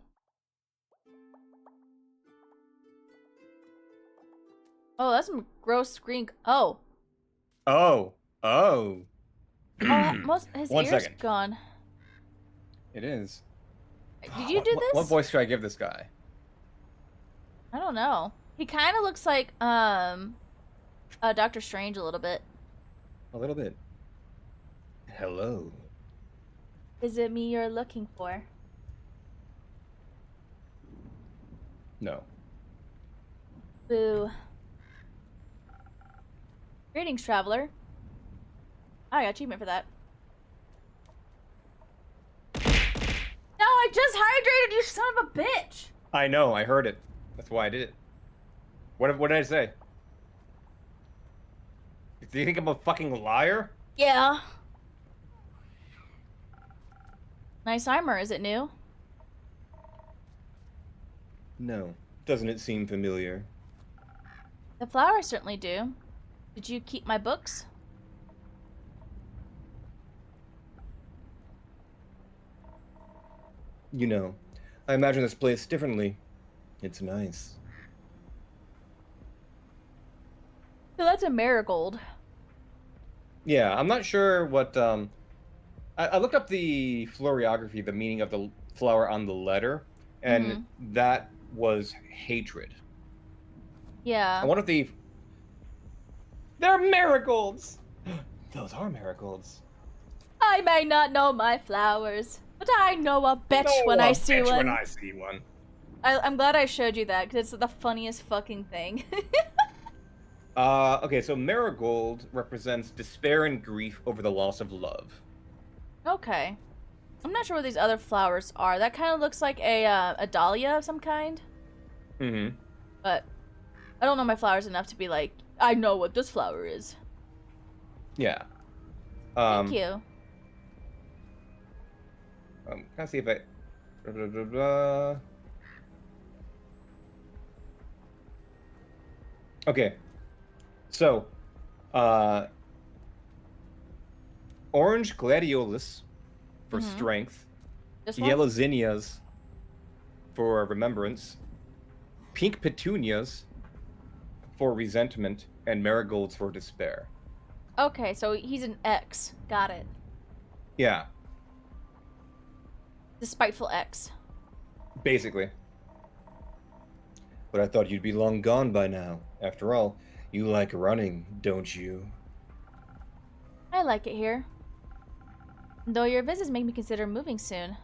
Oh, that's some gross screen. Oh. Oh. Oh. Most his One ear's second. gone. It is. Did you do this? What voice should I give this guy? I don't know. He kind of looks like Doctor Strange a little bit. A little bit. Hello. Is it me you're looking for? No. Boo. Greetings, traveler. I got achievement for that. No, I just hydrated, you son of a bitch! I know, I heard it. That's why I did it. What did I say? Do you think I'm a fucking liar? Yeah. Nice armor, is it new? No. Doesn't it seem familiar? The flowers certainly do. Did you keep my books? You know, I imagine this place differently. It's nice. So that's a marigold. Yeah, I'm not sure what, I looked up the floriography, the meaning of the flower on the letter, and that was hatred. Yeah. I wonder if they're marigolds! Those are marigolds. I may not know my flowers, but I know a bitch when I see one. When I see one. I'm glad I showed you that, because it's the funniest fucking thing. Okay, so marigold represents despair and grief over the loss of love. Okay. I'm not sure what these other flowers are. That kind of looks like a dahlia of some kind. Mm-hmm. But I don't know my flowers enough to be like, I know what this flower is. Yeah. Thank you. Can I see if I... Blah, blah, blah, blah. Okay. So, orange gladiolus for strength, This one? yellow zinnias for remembrance, pink petunias for resentment, and marigolds for despair. Okay, so he's an X. Got it. Yeah, The spiteful X. basically. But I thought you'd be long gone by now. After all, you like running, don't you? I like it here. Though your visits make me consider moving soon.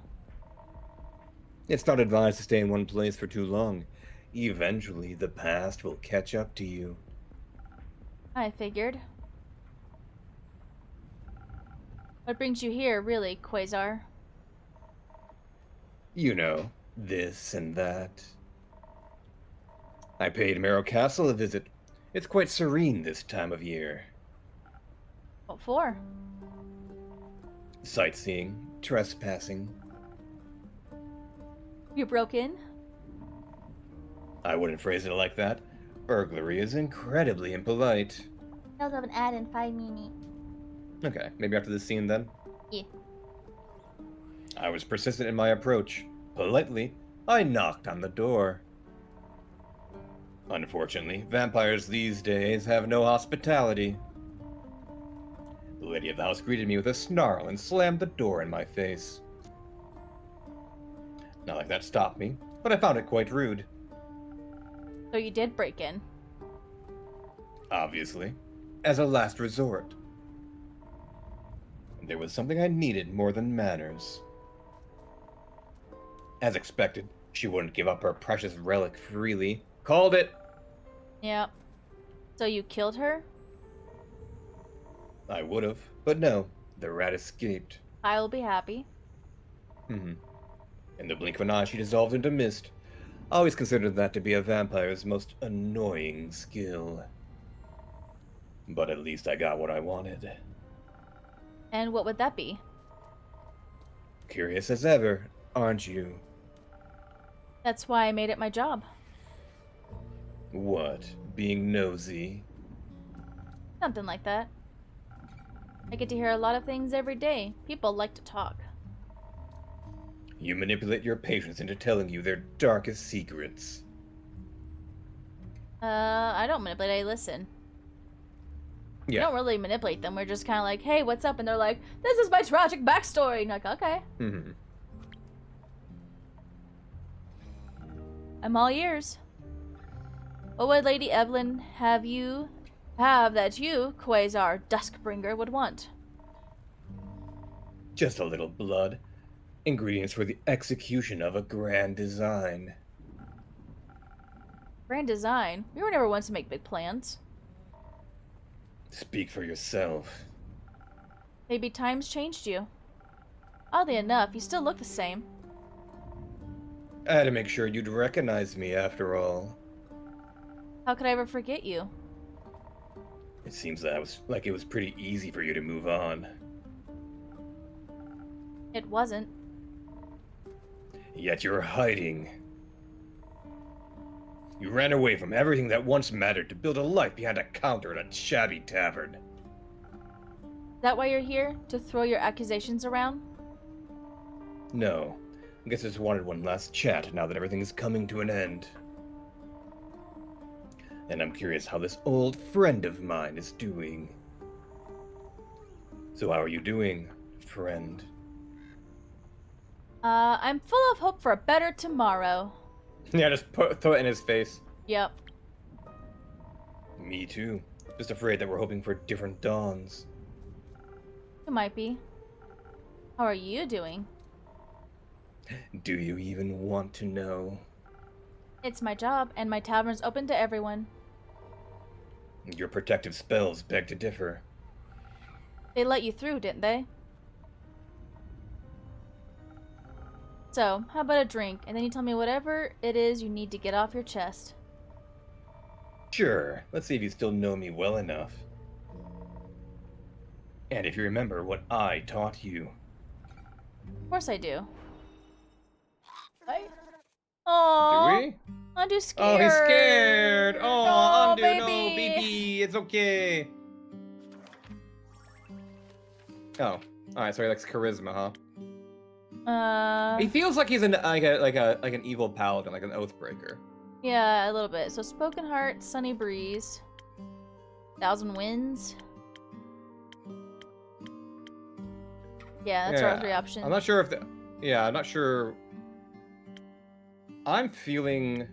It's not advised to stay in one place for too long. Eventually, the past will catch up to you. I figured. What brings you here, really, Quasar? You know, this and that. I paid Marrow Castle a visit. It's quite serene this time of year. What for? Sightseeing, trespassing. You broke in? I wouldn't phrase it like that. Burglary is incredibly impolite. I'll have an ad in 5 minutes. Okay, maybe after this scene then? Yeah. I was persistent in my approach. Politely, I knocked on the door. Unfortunately, vampires these days have no hospitality. The lady of the house greeted me with a snarl and slammed the door in my face. Not like that stopped me. but I found it quite rude. So you did break in. Obviously, as a last resort. There was something I needed more than manners. As expected, she wouldn't give up her precious relic freely. Called it! Yep. So you killed her? I would've, but no, the rat escaped. I'll be happy. In the blink of an eye, she dissolved into mist. I always considered that to be a vampire's most annoying skill. But at least I got what I wanted. And what would that be? Curious as ever, aren't you? That's why I made it my job. What, being nosy? Something like that. I get to hear a lot of things every day. People like to talk. You manipulate your patients into telling you their darkest secrets. I don't manipulate, I listen. We Yeah. don't really manipulate them. We're just kind of like, hey, what's up? And they're like, this is my tragic backstory. And you're like, okay. I'm all ears. What would Lady Evelyn have that you, Quasar Duskbringer, would want? Just a little blood. Ingredients for the execution of a grand design. Grand design? We were never ones to make big plans. Speak for yourself. Maybe times changed you. Oddly enough, you still look the same. I had to make sure you'd recognize me after all. How could I ever forget you? It seems that it was pretty easy for you to move on. It wasn't. Yet you're hiding. You ran away from everything that once mattered to build a life behind a counter at a shabby tavern. Is that why you're here? To throw your accusations around? No. I guess I just wanted one last chat now that everything is coming to an end. And I'm curious how this old friend of mine is doing. So how are you doing, friend? I'm full of hope for a better tomorrow. Yeah, just throw it in his face. Yep. Me too. Just afraid that we're hoping for different dawns. You might be. How are you doing? Do you even want to know? It's my job, and my tavern's open to everyone. Your protective spells beg to differ. They let you through, didn't they? So, how about a drink, and then you tell me whatever it is you need to get off your chest. Sure, let's see if you still know me well enough. And if you remember what I taught you. Of course I do. Right? Aww. Do we? I'm too Oh, scared. he's scared! Oh, No, undo, baby. no, baby, it's okay. Oh, alright, so he likes charisma, huh? He feels like he's like an evil paladin, like an oathbreaker. Yeah, a little bit. So, Spoken Heart, Sunny Breeze, Thousand Winds. Yeah, that's our three options. I'm not sure if I'm not sure. I'm feeling...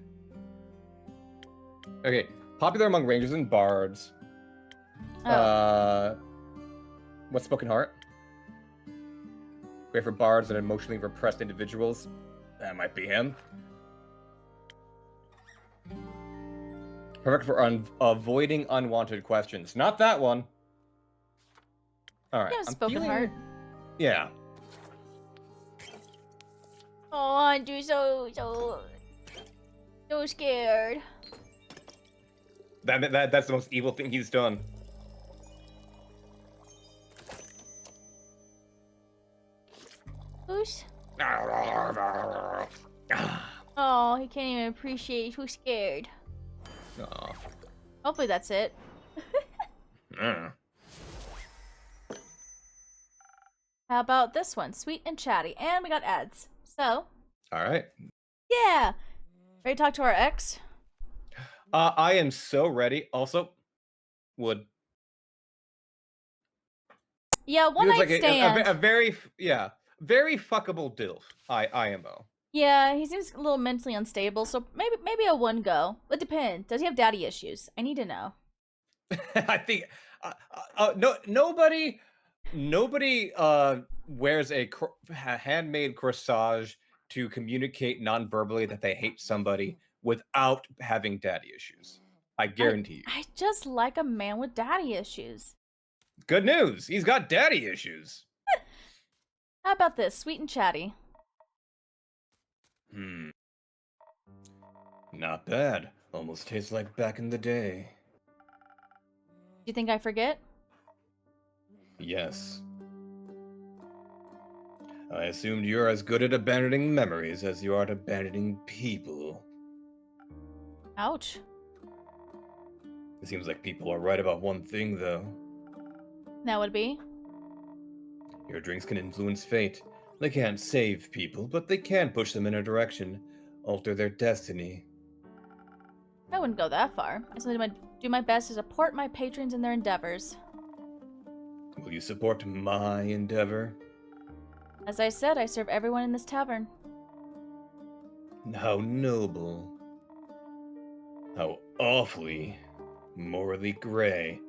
Okay, popular among rangers and bards. Oh. What's Spoken Heart? Great for bards and emotionally repressed individuals. That might be him. Perfect for avoiding unwanted questions. Not that one. All right. Yeah, Spoken Heart. Yeah. Oh, I'm just so scared. That's the most evil thing he's done. Who's? Oh, he can't even appreciate who's scared. Aw. Hopefully that's it. How about this one? Sweet and chatty. And we got ads. So. Alright. Yeah. Ready to talk to our ex? I am so ready. Also, wood. Yeah, one night stand. A very, very fuckable dilf. IMO. Yeah, he seems a little mentally unstable, so maybe a one go. It depends. Does he have daddy issues? I need to know. I think no nobody wears a handmade corsage to communicate non-verbally that they hate somebody without having daddy issues. I guarantee you. I just like a man with daddy issues. Good news, he's got daddy issues. How about this? Sweet and chatty. Not bad. Almost tastes like back in the day. Do you think I forget? Yes. I assumed you're as good at abandoning memories as you are at abandoning people. Ouch. It seems like people are right about one thing, though. That would be? Your drinks can influence fate. They can't save people, but they can push them in a direction, alter their destiny. I wouldn't go that far. I simply do my best to support my patrons in their endeavors. Will you support my endeavor? As I said, I serve everyone in this tavern. How noble. How awfully morally gray.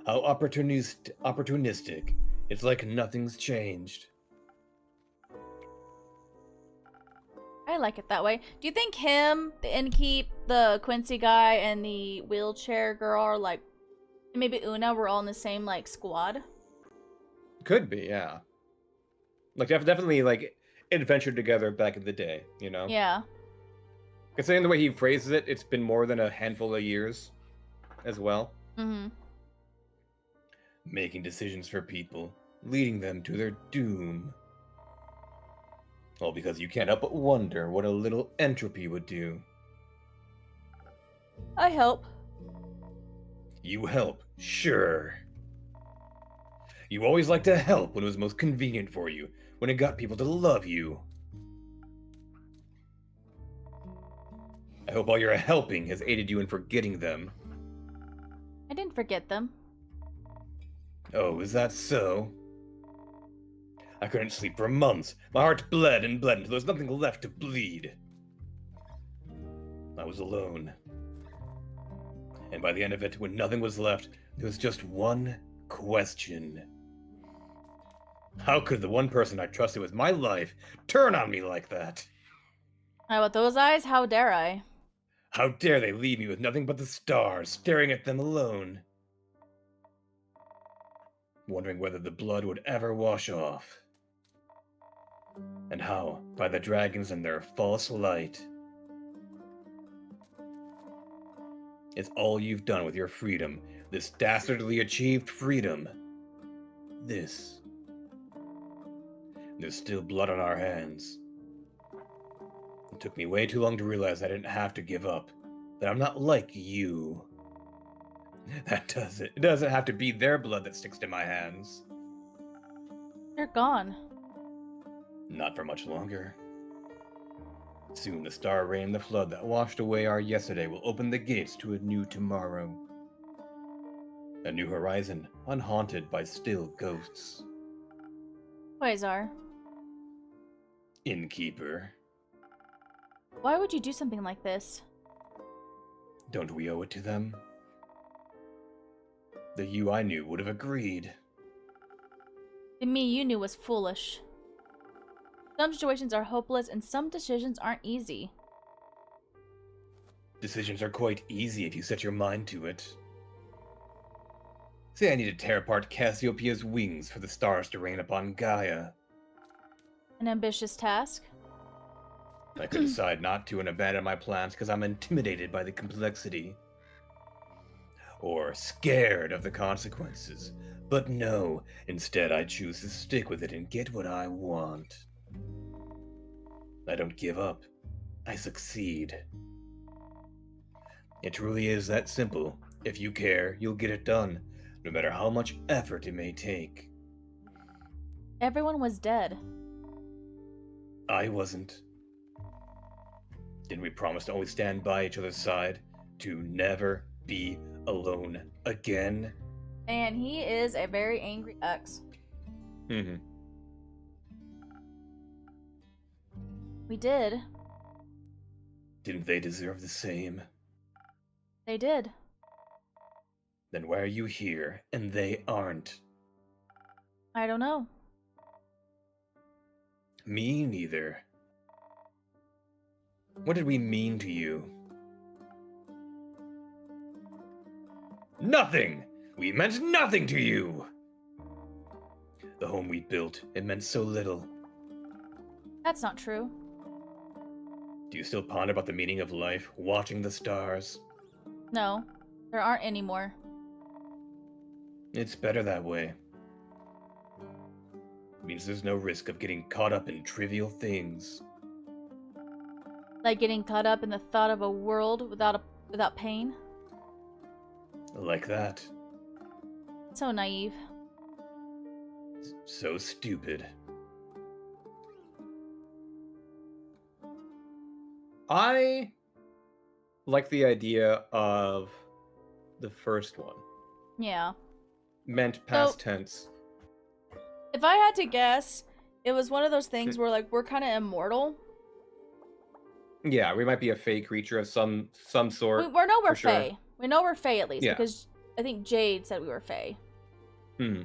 How opportunistic. It's like nothing's changed. I like it that way. Do you think him, the innkeep, the Quincy guy, and the wheelchair girl are like, maybe Una were all in the same like squad? Could be, yeah. Like definitely like adventured together back in the day, you know? Yeah. Considering the way he phrases it, it's been more than a handful of years as well. Mm-hmm. Making decisions for people, leading them to their doom. All because you can't help but wonder what a little entropy would do. I help. You help, sure. You always like to help when it was most convenient for you, when it got people to love you. I hope all your helping has aided you in forgetting them. I didn't forget them. Oh, is that so? I couldn't sleep for months. My heart bled and bled until there was nothing left to bleed. I was alone. And by the end of it, when nothing was left, there was just one question. How could the one person I trusted with my life turn on me like that? With those eyes, how dare I? How dare they leave me with nothing but the stars, staring at them alone? Wondering whether the blood would ever wash off. And how, by the dragons and their false light, it's all you've done with your freedom, this dastardly achieved freedom. This. There's still blood on our hands. It took me way too long to realize I didn't have to give up, that I'm not like you. It doesn't have to be their blood that sticks to my hands. They're gone. Not for much longer. Soon the star rain and the flood that washed away our yesterday will open the gates to a new tomorrow. A new horizon, unhaunted by still ghosts. Quasar, Innkeeper, why would you do something like this? don't we owe it to them? The you I knew would have agreed. The me you knew was foolish. Some situations are hopeless and some decisions aren't easy. Decisions are quite easy if you set your mind to it. Say I need to tear apart Cassiopeia's wings for the stars to rain upon Gaia. An ambitious task? I could decide not to and abandon my plans because I'm intimidated by the complexity. Or scared of the consequences. But no, instead I choose to stick with it and get what I want. I don't give up. I succeed. It truly is that simple. If you care, you'll get it done, no matter how much effort it may take. Everyone was dead. I wasn't. Didn't we promise to always stand by each other's side? To never be alone again? And he is a very angry ex. We did. Didn't they deserve the same? They did. Then why are you here and they aren't? I don't know. Me neither. What did we mean to you? Nothing! We meant nothing to you! The home we built, it meant so little. That's not true. Do you still ponder about the meaning of life, watching the stars? No, there aren't any more. It's better that way. It means there's no risk of getting caught up in trivial things. Like getting caught up in the thought of a world without pain. Like that. So naive. So stupid. I like the idea of the first one. Yeah. Meant past tense. If I had to guess, it was one of those things where, like, we're kind of immortal. Yeah, we might be a fey creature of some sort. We know we're for sure. fey. We know we're fey at least, Yeah. because I think Jade said we were fey. Hmm.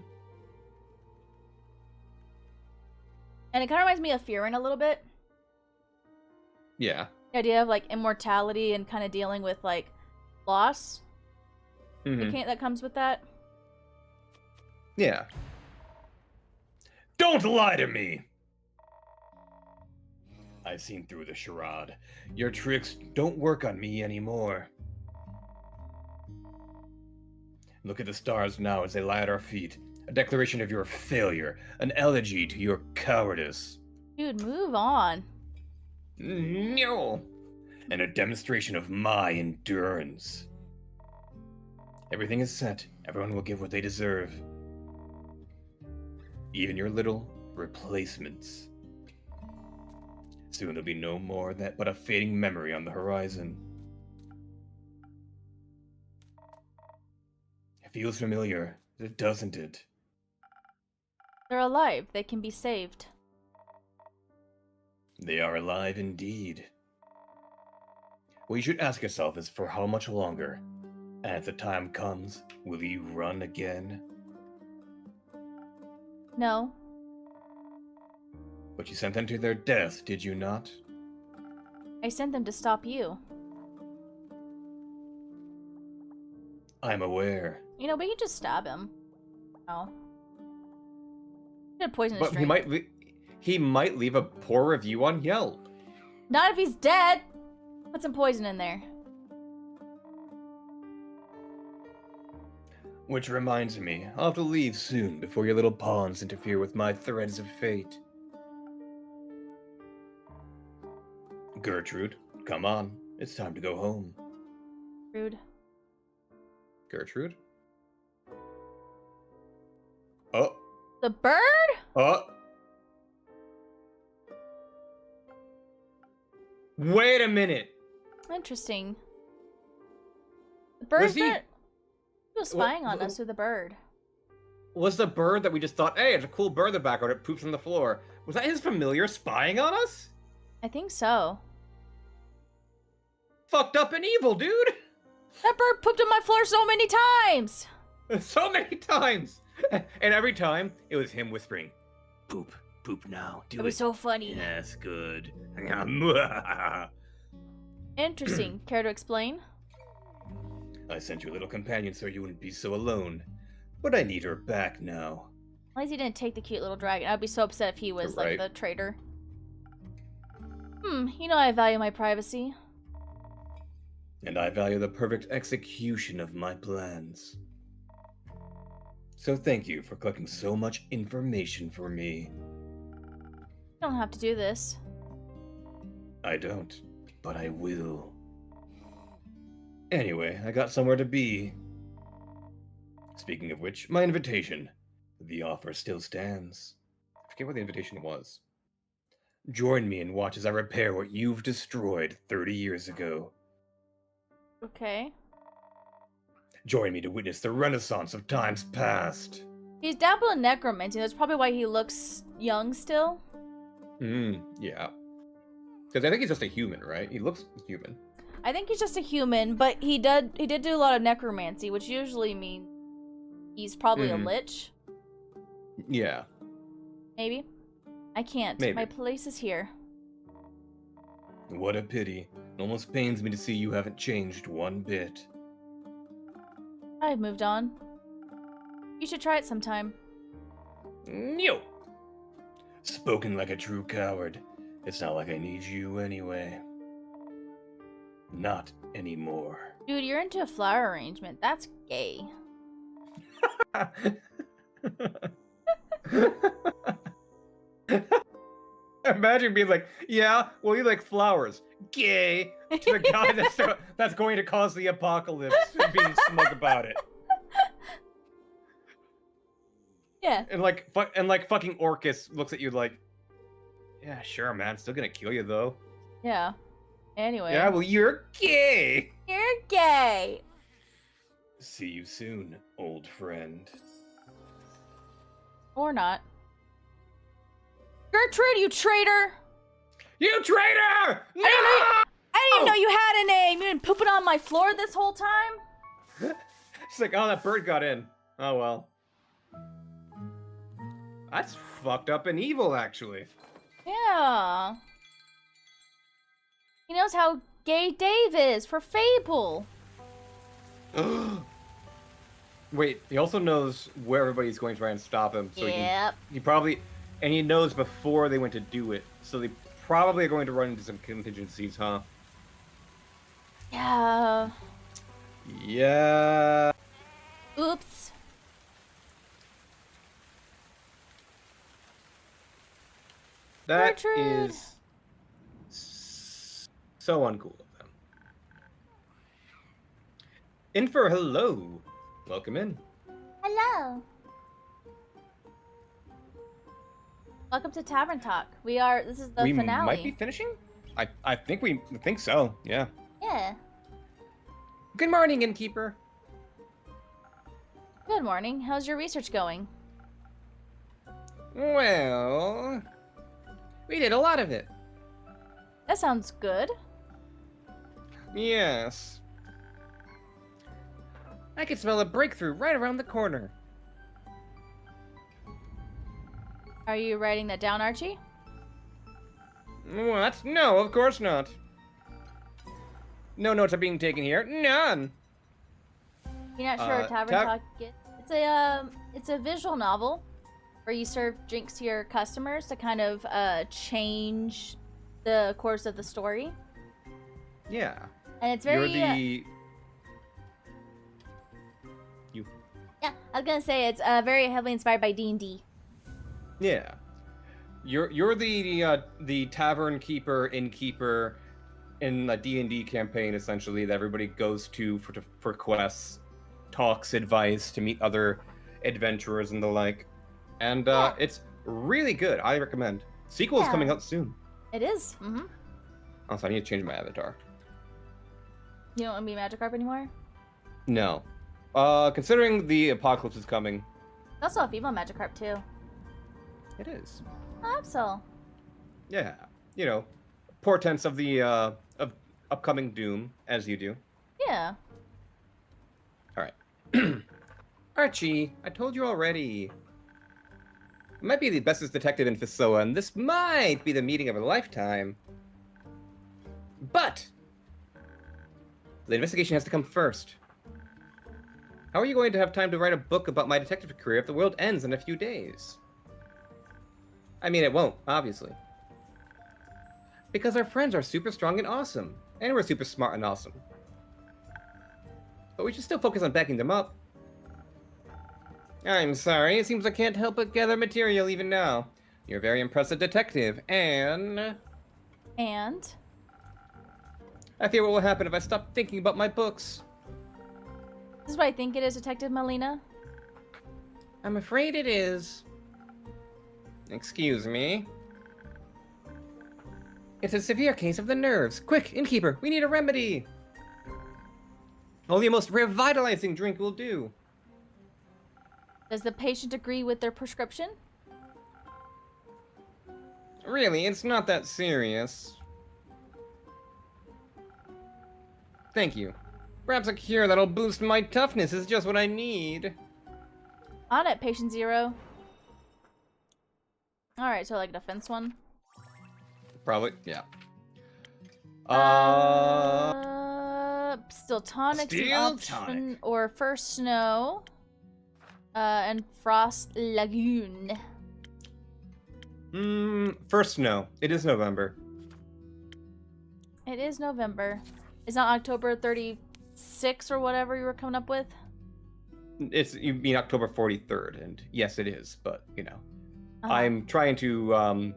And it kind of reminds me of Fearin a little bit. Yeah. The idea of, like, immortality and kind of dealing with, like, loss. Mm-hmm. That comes with that. Yeah. Don't lie to me! I've seen through the charade. Your tricks don't work on me anymore. Look at the stars now as they lie at our feet. A declaration of your failure. An elegy to your cowardice. Dude, move on. No. And a demonstration of my endurance. Everything is set. Everyone will give what they deserve. Even your little replacements. Soon there'll be no more that but a fading memory on the horizon. It feels familiar, doesn't it? They're alive. They can be saved. They are alive indeed. What you should ask yourself is for how much longer? And if the time comes, will you run again? No. But you sent them to their death, did you not? I sent them to stop you. I'm aware. You know, we can just stab him. Oh. Could poison his But drink. he might leave a poor review on Yelp. Not if he's dead. Put some poison in there. Which reminds me, I'll have to leave soon before your little pawns interfere with my threads of fate. Gertrude, come on. It's time to go home. Rude. Gertrude? Oh. The bird? Oh. Wait a minute. Interesting. The bird's not... He was spying on us with the bird. Was the bird that we just thought, hey, it's a cool bird in the background, it poops on the floor. Was that his familiar spying on us? I think so. Fucked up and evil, dude! That bird pooped on my floor so many times! So many times! And every time, it was him whispering, poop, poop now, do it. It was so funny. Yes, good. Interesting. Care to explain? I sent you a little companion so you wouldn't be so alone. But I need her back now. At least he didn't take the cute little dragon. I'd be so upset if he was, You're like, right. the traitor. You know I value my privacy. And I value the perfect execution of my plans. So thank you for collecting so much information for me. You don't have to do this. I don't, but I will. Anyway, I got somewhere to be. Speaking of which, my invitation. The offer still stands. I forget what the invitation was. Join me and watch as I repair what you've destroyed 30 years ago. Okay. Join me to witness the renaissance of times past. He's dabbled in necromancy. That's probably why he looks young still. Yeah. Because I think he's just a human, right? He looks human. I think he's just a human, but he did do a lot of necromancy, which usually means he's probably a lich. Yeah. Maybe. I can't. Maybe. My place is here. What a pity. It almost pains me to see you haven't changed one bit. I've moved on. You should try it sometime. No. Spoken like a true coward. It's not like I need you anyway. Not anymore. Dude, you're into a flower arrangement. That's gay. Imagine being like, yeah, well, you like flowers. Gay. To the guy that's going to cause the apocalypse, being smug about it. Yeah. And fucking Orcus looks at you like, yeah, sure, man. Still gonna kill you though. Yeah. Anyway. Yeah, well, you're gay. You're gay. See you soon, old friend. Or not. Gertrude, you traitor! You traitor! No! I didn't even know you had a name. You've been pooping on my floor this whole time? It's like, oh, that bird got in. Oh, well. That's fucked up and evil, actually. Yeah. He knows how gay Dave is for Fable. Wait, he also knows where everybody's going to try and stop him. So Yep. he probably... And he knows before they went to do it. So they probably are going to run into some contingencies, huh? Yeah. Yeah. Oops. That Gertrude. is so uncool of them. Infer, hello. Welcome in. Hello. Welcome to Tavern Talk. This is the finale. We might be finishing? I think so, yeah. Yeah. Good morning, Innkeeper. Good morning. How's your research going? Well, we did a lot of it. That sounds good. Yes. I could smell a breakthrough right around the corner. Are you writing that down, Archie? What? No, of course not. No notes are being taken here. None. You're not sure what Tavern Talk is? It's a visual novel where you serve drinks to your customers to kind of change the course of the story. Yeah. And it's very... You. Yeah, I was gonna say it's very heavily inspired by D&D. Yeah. You're the tavern keeper, innkeeper in a D&D campaign, essentially, that everybody goes to for quests, talks, advice, to meet other adventurers and the like. And it's really good. I recommend. Sequel is coming out soon. It is. Mm-hmm. Also, I need to change my avatar. You don't want to be Magikarp anymore? No. Considering the apocalypse is coming. It's also a female Magikarp, too. It is. Oh, Absol. Yeah. You know, portents of the of upcoming doom, as you do. Yeah. Alright. Archie, I told you already. I might be the bestest detective in Fisoa, and this might be the meeting of a lifetime. But the investigation has to come first. How are you going to have time to write a book about my detective career if the world ends in a few days? I mean, it won't, obviously. Because our friends are super strong and awesome, and we're super smart and awesome. But we should still focus on backing them up. I'm sorry, it seems I can't help but gather material even now. You're a very impressive detective, and... And? I fear what will happen if I stop thinking about my books. This is what I think it is, Detective Melina. I'm afraid it is. Excuse me. It's a severe case of the nerves. Quick, innkeeper, we need a remedy. Only a most revitalizing drink will do. Does the patient agree with their prescription? Really, it's not that serious. Thank you. Perhaps a cure that'll boost my toughness is just what I need. On it, patient 0. Alright, so like a defense one. Probably, yeah. Still tonic's an Steel option, tonic. or first snow. And Frost Lagoon. First snow. It is November. It is November. It's not October 36 or whatever you were coming up with? You mean October 43rd, and yes, it is, but, you know. Uh-huh. I'm trying to,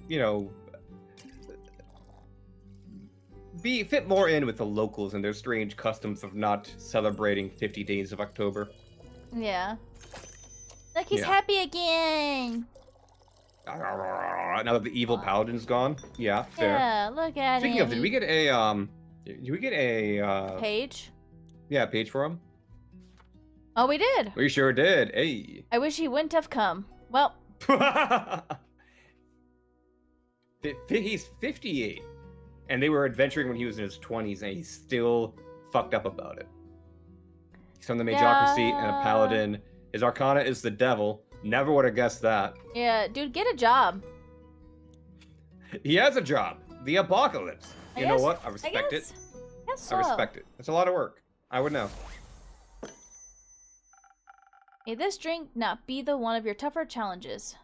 you know, fit more in with the locals and their strange customs of not celebrating 50 days of October. Yeah. Look, he's Yeah. happy again! Now that the evil paladin's gone. Yeah, fair. Yeah, look at Speaking him. of, did we get a, Page? yeah, page for him? Oh, we did! We sure did. Hey. I wish he wouldn't have come. Well, He's 58. And they were adventuring when he was in his 20s, and he's still fucked up about it. He's from the Majocracy and a paladin. His arcana is the devil. Never would have guessed that. yeah, dude, get a job. He has a job. The apocalypse. You know what? I respect it. Guess so. I respect it. It's a lot of work. I would know. May this drink not be the one of your tougher challenges.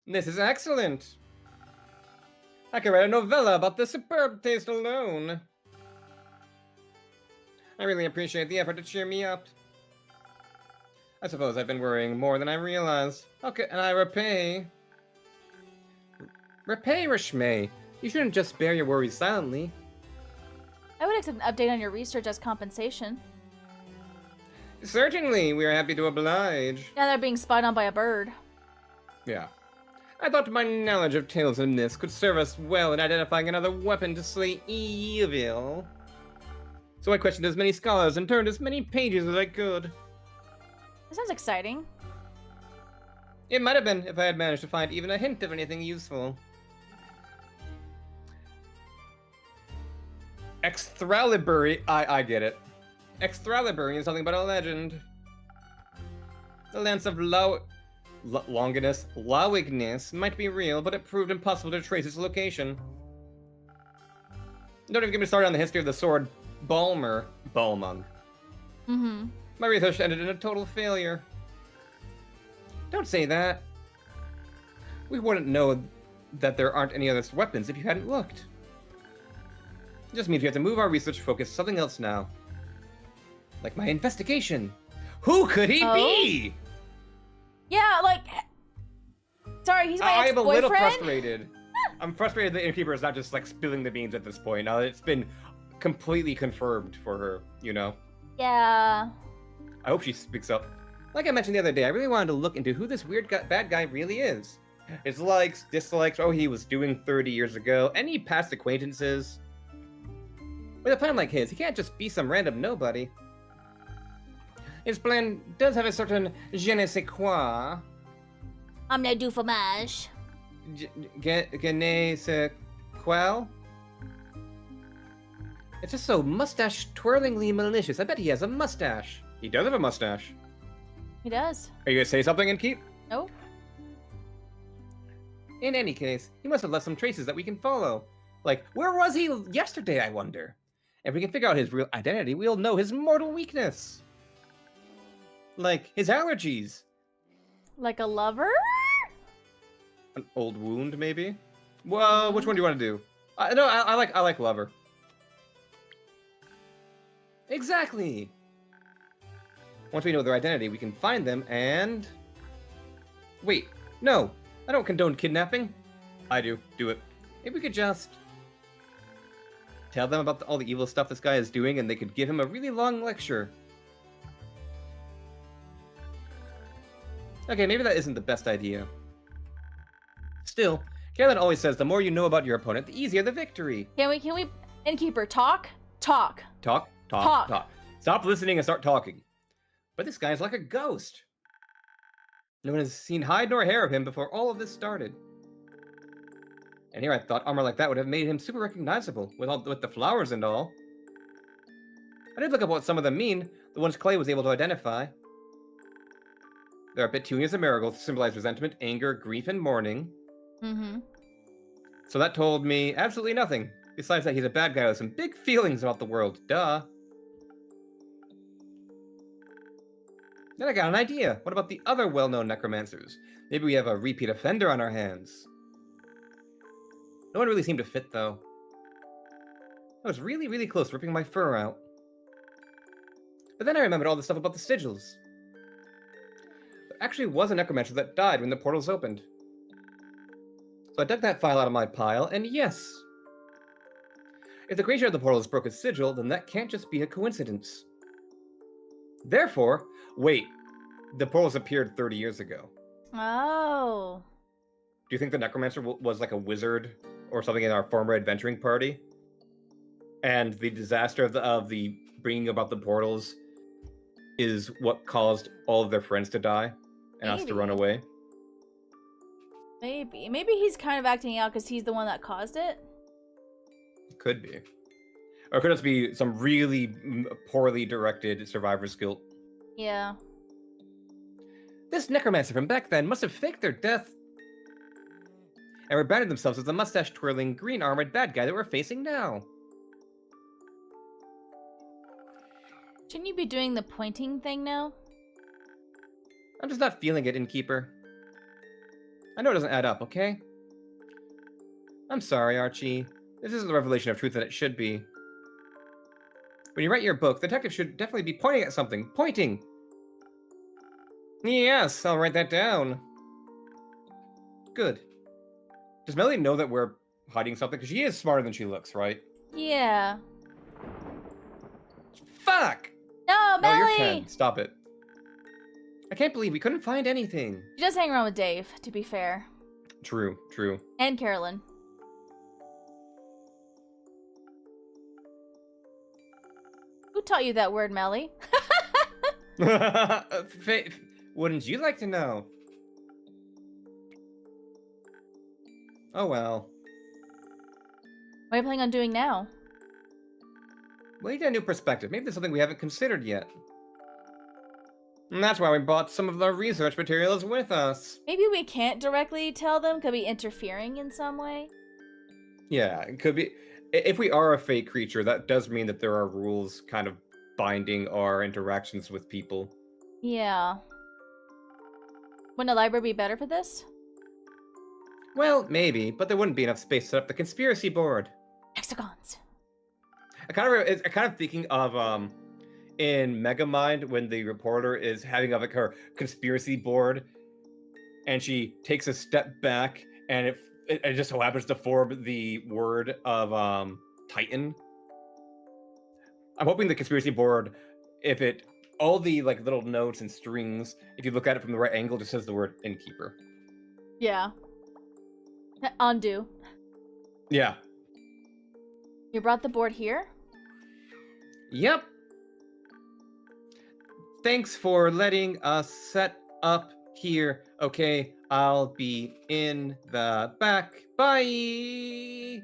This is excellent. I could write a novella about this superb taste alone. I really appreciate the effort to cheer me up. I suppose I've been worrying more than I realized. Okay, and I repay. Repay, Rishmay. You shouldn't just bear your worries silently. I would accept an update on your research as compensation. Certainly, we are happy to oblige. Now they're being spied on by a bird. Yeah. I thought my knowledge of tales and myths could serve us well in identifying another weapon to slay evil. So I questioned as many scholars and turned as many pages as I could. This sounds exciting. It might have been if I had managed to find even a hint of anything useful. Excalibur, I get it. Excalibur is something but a legend. The lance of Longinus, Lowignus might be real, but it proved impossible to trace its location. Don't even get me started on the history of the sword Balmung. Mm-hmm. My research ended in a total failure. Don't say that. We wouldn't know that there aren't any other weapons if you hadn't looked. It just means we have to move our research focus to something else now. Like my investigation. Who could he be? Yeah, like... Sorry, he's my I am a little ex-boyfriend? frustrated. I'm frustrated the innkeeper is not just like spilling the beans at this point. Now that it's been completely confirmed for her, you know? Yeah. I hope she speaks up. Like I mentioned the other day, I really wanted to look into who this weird bad guy really is. His likes, dislikes, what he was doing 30 years ago, any past acquaintances. With a plan like his, he can't just be some random nobody. His plan does have a certain je ne sais quoi. I'm du fromage. Je ne sais quoi? It's just so mustache-twirlingly malicious. I bet he has a mustache. He does have a mustache. He does. Are you gonna say something, Innkeep? Nope. In any case, he must have left some traces that we can follow. Like, where was he yesterday, I wonder? If we can figure out his real identity, we'll know his mortal weakness. Like, his allergies. Like a lover? An old wound, maybe? Well, which one do you want to do? No, I like lover. Exactly! Once we know their identity, we can find them and... Wait, no! I don't condone kidnapping. I do. Do it. Maybe we could just... tell them about all the evil stuff this guy is doing and they could give him a really long lecture. Okay, maybe that isn't the best idea. Still, Carolyn always says the more you know about your opponent, the easier the victory. Can we, Innkeeper, talk? Talk. Talk. Stop listening and start talking. But this guy's like a ghost. No one has seen hide nor hair of him before all of this started. And here I thought armor like that would have made him super recognizable, with the flowers and all. I did look up what some of them mean, the ones Clay was able to identify. There are petunias and marigolds to symbolize resentment, anger, grief, and mourning. Mm-hmm. So that told me absolutely nothing, besides that he's a bad guy with some big feelings about the world, duh. Then I got an idea. What about the other well-known necromancers? Maybe we have a repeat offender on our hands. No one really seemed to fit, though. I was really, really close to ripping my fur out. But then I remembered all the stuff about the sigils. There actually was a necromancer that died when the portals opened. So I dug that file out of my pile, and yes! If the creature of the portals broke his sigil, then that can't just be a coincidence. Therefore, wait, the portals appeared 30 years ago. Oh. Do you think the necromancer was like a wizard or something in our former adventuring party? And the disaster of the bringing about the portals is what caused all of their friends to die and us to run away? Maybe. Maybe he's kind of acting out because he's the one that caused it. Could be. Or could it be some really poorly directed survivor's guilt? Yeah. This necromancer from back then must have faked their death and rebranded themselves as the mustache-twirling, green-armored bad guy that we're facing now. Shouldn't you be doing the pointing thing now? I'm just not feeling it, Innkeeper. I know it doesn't add up, okay? I'm sorry, Archie. This isn't the revelation of truth that it should be. When you write your book, the detective should definitely be pointing at something. Pointing! Yes, I'll write that down. Good. Does Melly know that we're hiding something? Because she is smarter than she looks, right? Yeah. Fuck! No, No, you're Melly! 10. Stop it. I can't believe we couldn't find anything. She does hang around with Dave, to be fair. True, true. And Carolyn. Who taught you that word, Melly? Wouldn't you like to know? Oh well. What are you planning on doing now? We need a new perspective. Maybe there's something we haven't considered yet. And that's why we brought some of the research materials with us. Maybe we can't directly tell them. Could be interfering in some way. Yeah, it could be. If we are a fake creature, that does mean that there are rules kind of binding our interactions with people. Yeah. Wouldn't a library be better for this? Well, maybe, but there wouldn't be enough space to set up the conspiracy board. Hexagons. I kind of thinking of in Megamind when the reporter is having like her conspiracy board, and she takes a step back, and it just so happens to form the word of Titan. I'm hoping the conspiracy board, all the like little notes and strings, if you look at it from the right angle, just says the word innkeeper. Yeah. Undo. Yeah. You brought the board here? Yep. Thanks for letting us set up here. Okay, I'll be in the back. Bye!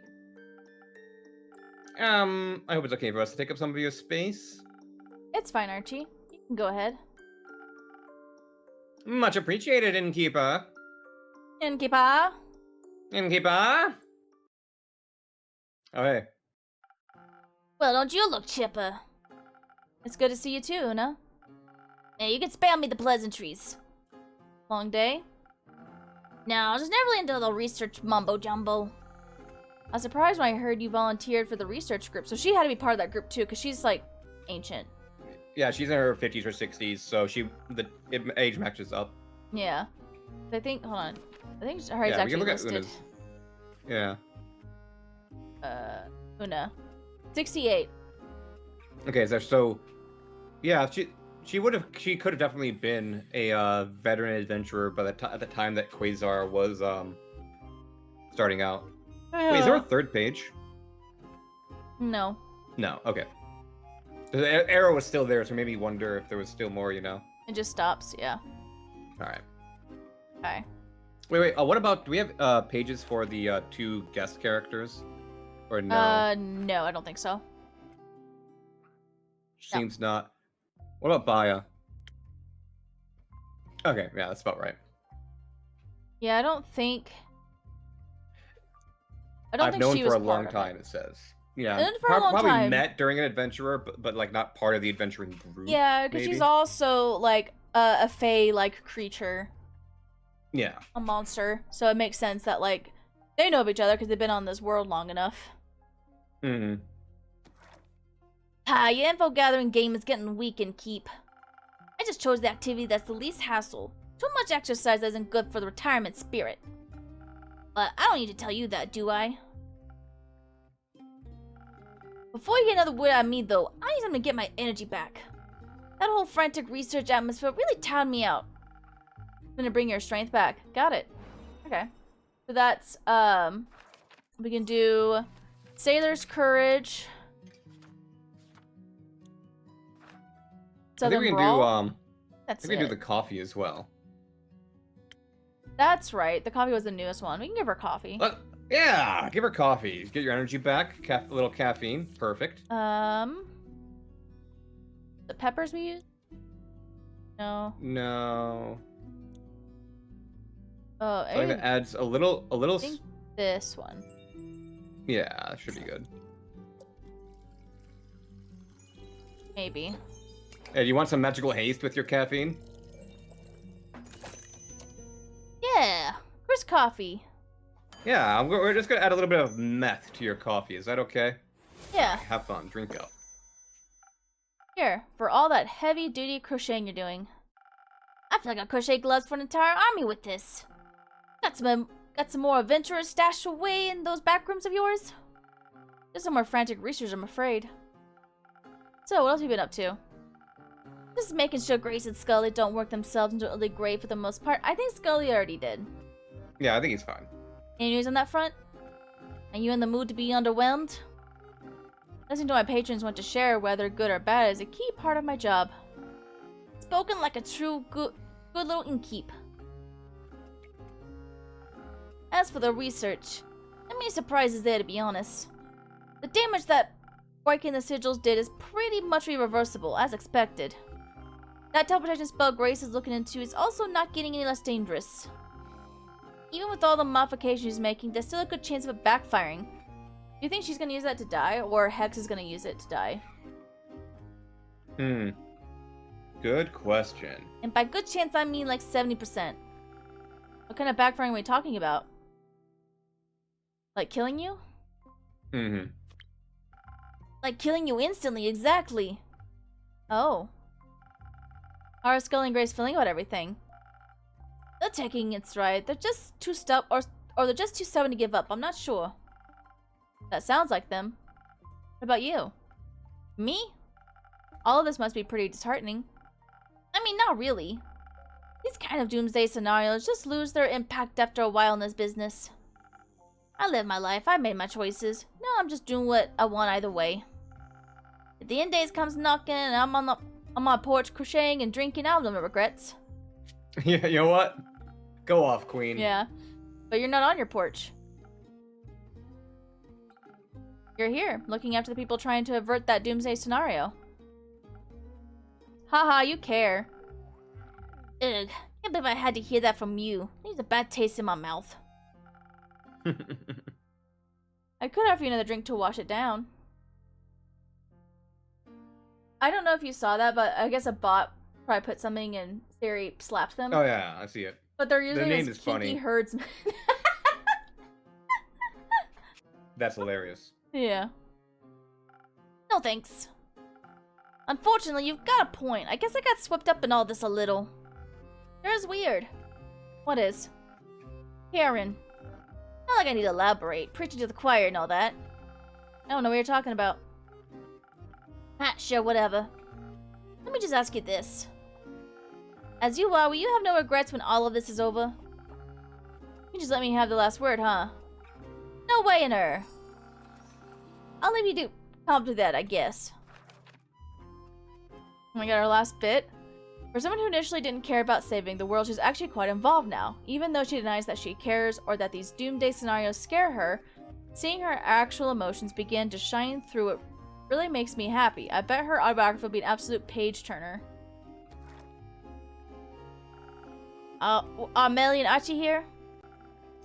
I hope it's okay for us to take up some of your space. It's fine, Archie. You can go ahead. Much appreciated, Innkeeper. Innkeeper. Innkeeper? Oh, hey. Well, don't you look chipper. It's good to see you too, Una. Hey, you can spam me the pleasantries. Long day? No, I was just never really into the research mumbo-jumbo. I was surprised when I heard you volunteered for the research group, so she had to be part of that group too, because she's, like, ancient. Yeah, she's in her 50s or 60s, so the age matches up. Yeah. I think, hold on. I think her age Yeah, we actually can look listed. at Una's. Yeah. Una. 68. Okay, so yeah, she could have definitely been a veteran adventurer at the time that Quasar was starting out. Wait, is there a third page? No. No. Okay. The arrow was still there, so maybe wonder if there was still more. You know. It just stops. Yeah. All right. Okay. Wait. What about? Do we have pages for the 2 guest characters, or no? No, I don't think so. Seems not. What about Baya? Okay, yeah, that's about right. Yeah, I don't think I've known she for was a long part of time. it. It says. Yeah, Known for a long probably time. met during an adventurer, but like not part of the adventuring group. Yeah, because she's also like a fae-like creature. Yeah. A monster. So it makes sense that like they know of each other because they've been on this world long enough. Mm-hmm. Your info gathering game is getting weak in Keep. I just chose the activity that's the least hassle. Too much exercise isn't good for the retirement spirit. But I don't need to tell you that, do I? Before you get another word out of me, though, I need something to get my energy back. That whole frantic research atmosphere really tired me out. I'm gonna bring your strength back. Got it. Okay. So that's, we can do Sailor's Courage. I think we can do, That's we can do the coffee as well. That's right. The coffee was the newest one. We can give her coffee. Yeah, give her coffee. Get your energy back. A little caffeine. Perfect. The peppers we use? No. No. Oh, I think that adds a little. I think this one. Yeah, that should be good. Maybe. Hey, do you want some magical haste with your caffeine? Yeah. Where's coffee? Yeah, we're just gonna add a little bit of meth to your coffee. Is that okay? Yeah. Have fun. Drink up. Here, for all that heavy-duty crocheting you're doing. I feel like I crochet gloves for an entire army with this. Got some more adventurers stashed away in those back rooms of yours? Just some more frantic research, I'm afraid. So, what else have you been up to? Just making sure Grace and Scarlet don't work themselves into early grave for the most part. I think Scarlet already did. Yeah, I think he's fine. Any news on that front? Are you in the mood to be underwhelmed? Listening to my patrons want to share, whether good or bad, is a key part of my job. Spoken like a true good little innkeep. As for the research, not many surprises there, to be honest. The damage that breaking the sigils did is pretty much irreversible, as expected. That teleportation spell Grace is looking into is also not getting any less dangerous. Even with all the modifications she's making, there's still a good chance of it backfiring. Do you think she's gonna use that to die, or Hex is gonna use it to die? Good question. And by good chance, I mean like 70%. What kind of backfiring are we talking about? Like killing you? Like killing you instantly, exactly. Oh. How are Scully and Grace feeling about everything? They're taking it stride. They're just too or they're just too stubborn to give up. I'm not sure. That sounds like them. What about you? Me? All of this must be pretty disheartening. I mean, not really. These kind of doomsday scenarios just lose their impact after a while in this business. I live my life. I made my choices. Now I'm just doing what I want either way. If the end days comes knocking and I'm on my porch crocheting and drinking, I'll have no regrets. Yeah, you know what? Go off, Queen. Yeah, but you're not on your porch. You're here, looking after the people trying to avert that doomsday scenario. Haha, you care. Ugh, can't believe I had to hear that from you. It leaves a bad taste in my mouth. I could offer you another drink to wash it down. I don't know if you saw that, but I guess a bot probably put something and Siri slapped them. Oh yeah, I see it. But they're using the name this is funny. kinky herdsman. That's hilarious. Yeah. No thanks. Unfortunately, you've got a point. I guess I got swept up in all this a little. Sure is weird. What is? Karen. Not like I need to elaborate. Preaching to the choir and all that. I don't know what you're talking about. Sure, whatever. Let me just ask you this. As you are, will you have no regrets when all of this is over? You just let me have the last word, huh? No way in her. I'll leave you to come to that, I guess. Oh my god, our last bit. For someone who initially didn't care about saving the world, she's actually quite involved now. Even though she denies that she cares or that these doomsday scenarios scare her, seeing her actual emotions begin to shine through it really makes me happy. I bet her autobiography will be an absolute page-turner. Are Melly and Archie here?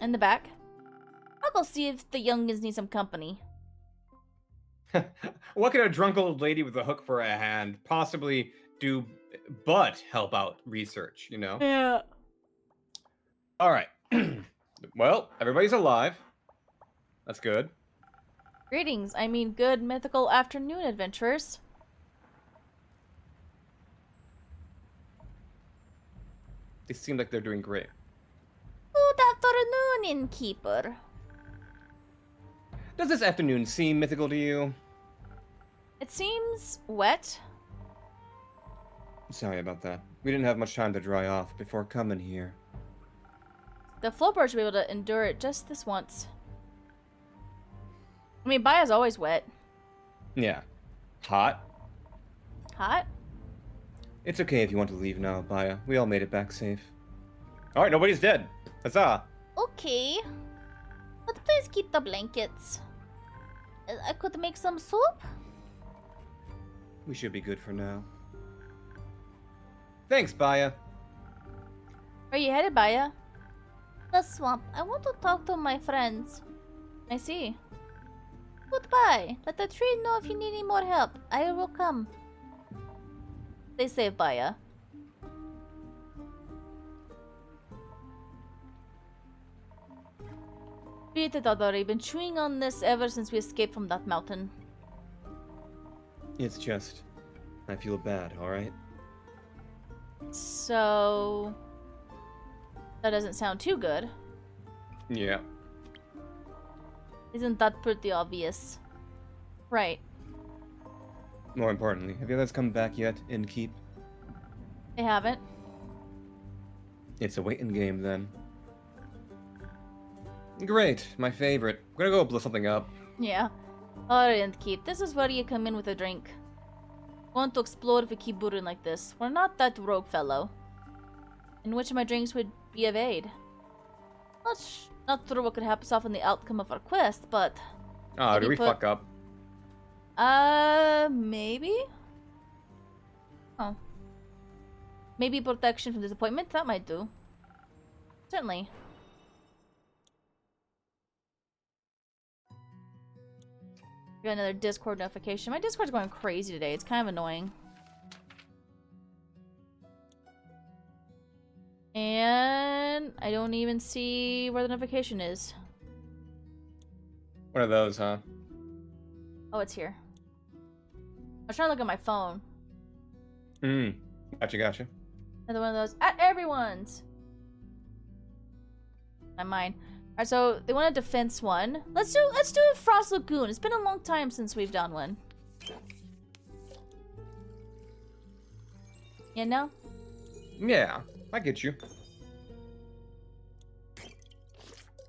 In the back? I'll go see if the youngins need some company. What could a drunk old lady with a hook for a hand possibly do but help out research, you know? Yeah. All right. Well, everybody's alive. That's good. Greetings, I mean good mythical afternoon, adventurers. They seem like they're doing great. Good afternoon, innkeeper. Does this afternoon seem mythical to you? It seems wet. Sorry about that. We didn't have much time to dry off before coming here. The floorboards should be able to endure it just this once. I mean, Baya's always wet. Yeah. Hot? Hot? It's okay if you want to leave now, Baya. We all made it back safe. Alright, nobody's dead. Huzzah! Okay. But please keep the blankets. I could make some soup? We should be good for now. Thanks, Baya. Where are you headed, Baya? The swamp. I want to talk to my friends. I see. Goodbye. Let the tree know if you need any more help. I will come. Stay safe, Baya. Beat it, I've been chewing on this ever since we escaped from that mountain. It's just... I feel bad, alright? So... that doesn't sound too good. Yeah. Isn't that pretty obvious? Right. More importantly, have you guys come back yet, Innkeep? They haven't. It's a waiting game, then. Great, my favorite. I'm gonna go blow something up. Yeah. Alright, keep. This is where you come in with a drink. Want to explore if we keep brewing like this. We're not that rogue fellow. And which of my drinks would be of aid? Not sure what could help us off in the outcome of our quest, but... Ah, did we fuck up? Maybe? Oh. Maybe protection from disappointment? That might do. Certainly. Got another Discord notification. My Discord's going crazy today. It's kind of annoying. And I don't even see where the notification is. One of those, huh? Oh, it's here. I was trying to look at my phone. Gotcha. Another one of those. At everyone's! Not mine. Alright, so they want a defense one. Let's do a Frost Lagoon. It's been a long time since we've done one. You know? Yeah, I get you.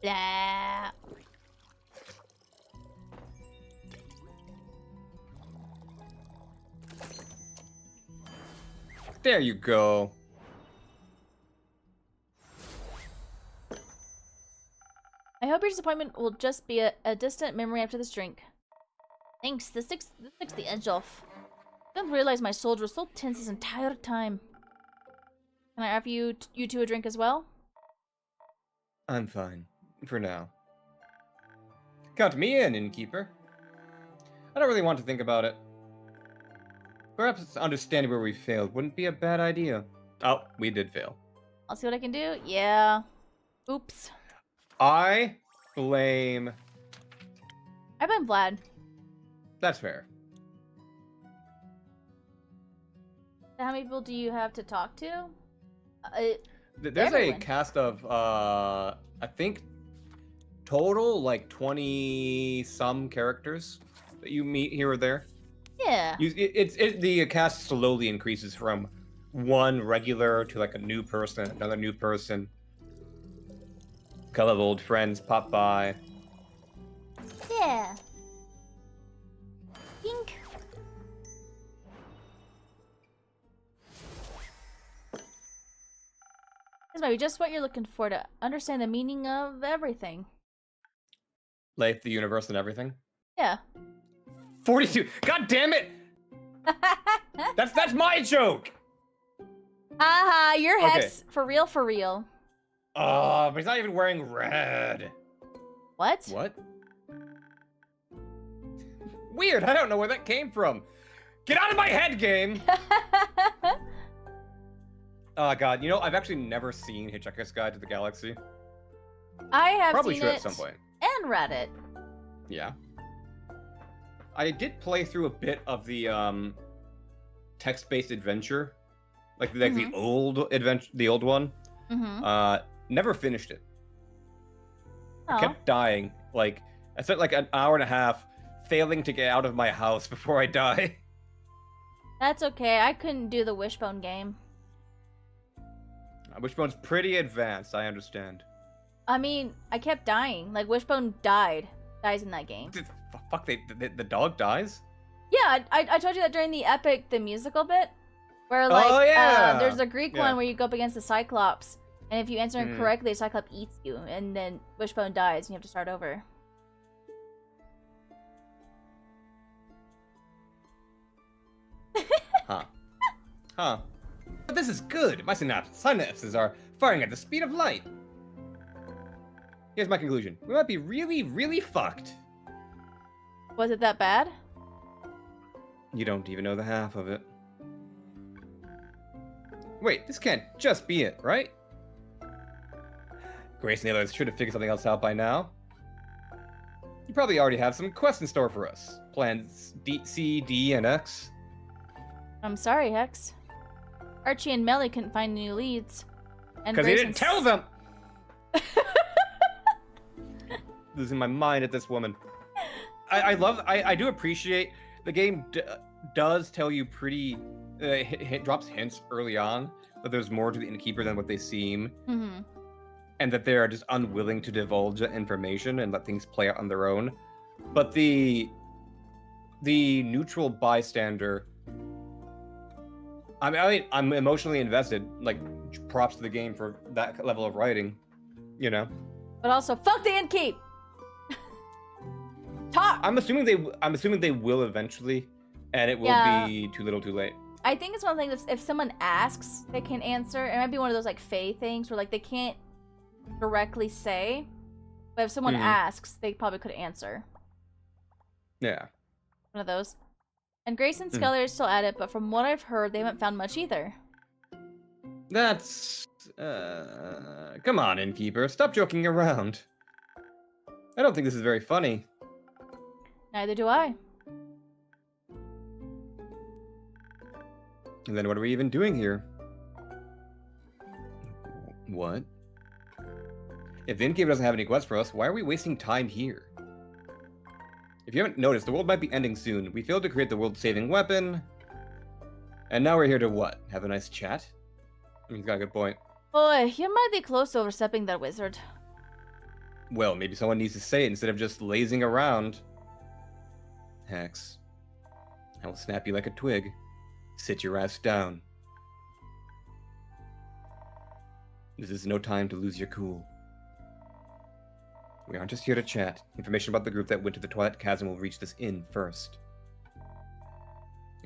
Blah. There you go. I hope your disappointment will just be a distant memory after this drink. Thanks, this takes the edge off. I didn't realize my soldier was so tense this entire time. Can I offer you two a drink as well? I'm fine. For now. Count me in, Innkeeper. I don't really want to think about it. Perhaps understanding where we failed wouldn't be a bad idea. Oh, we did fail. I'll see what I can do. Yeah. Oops. I blame... I blame Vlad. That's fair. How many people do you have to talk to? There's everyone. a cast of, I think, total, like, 20-some characters that you meet here or there. Yeah. The cast slowly increases from one regular to, like, a new person, another new person. A couple of old friends pop by. Yeah. Pink. This might be just what you're looking for to understand the meaning of everything. Life, the universe, and everything. Yeah. 42. God damn it! That's my joke. Haha, you're Okay. Hex. For real, for real. But he's not even wearing red. What? What? Weird. I don't know where that came from. Get out of my head, game. Oh god, you know, I've actually never seen Hitchhiker's Guide to the Galaxy. I have Probably seen should it at some point. and read it. Yeah. I did play through a bit of the text-based adventure, like the old adventure, the old one. Never finished it. I kept dying. Like I spent like an hour and a half failing to get out of my house before I die. That's okay. I couldn't do the Wishbone game. Wishbone's pretty advanced, I understand. I mean, I kept dying. Like, Wishbone dies in that game. Fuck, the dog dies? Yeah, I told you that during the Epic, the musical bit. Where, like, there's a Greek one where you go up against the Cyclops. And if you answer incorrectly, the Cyclops eats you. And then Wishbone dies, and you have to start over. Huh. But this is good. My synapses are firing at the speed of light. Here's my conclusion. We might be really, really fucked. Was it that bad? You don't even know the half of it. Wait, this can't just be it, right? Grace and the others should have figured something else out by now. You probably already have some quests in store for us. Plans C, D, and X. I'm sorry, Hex. Archie and Melly couldn't find new leads. Because he didn't tell them! Losing my mind at this woman. I do appreciate the game does tell you pretty, drops hints early on that there's more to the Innkeeper than what they seem. And that they are just unwilling to divulge that information and let things play out on their own. But the neutral bystander, I mean, I'm emotionally invested. Like, props to the game for that level of writing, you know. But also, fuck the Innkeep. Talk. I'm assuming they will eventually, and it will be too little, too late. I think it's one of the things. If someone asks, they can answer. It might be one of those like Fae things where like they can't directly say, but if someone asks, they probably could answer. Yeah. One of those. And Grace and Scarlet are still at it, but from what I've heard, they haven't found much either. That's... come on, Innkeeper. Stop joking around. I don't think this is very funny. Neither do I. And then what are we even doing here? What? If the Innkeeper doesn't have any quests for us, why are we wasting time here? If you haven't noticed, the world might be ending soon. We failed to create the world-saving weapon. And now we're here to what? Have a nice chat? I mean, he's got a good point. Boy, you might be close to overstepping that wizard. Well, maybe someone needs to say it instead of just lazing around. Hex. I will snap you like a twig. Sit your ass down. This is no time to lose your cool. We aren't just here to chat. Information about the group that went to the Twilight Chasm will reach this inn first.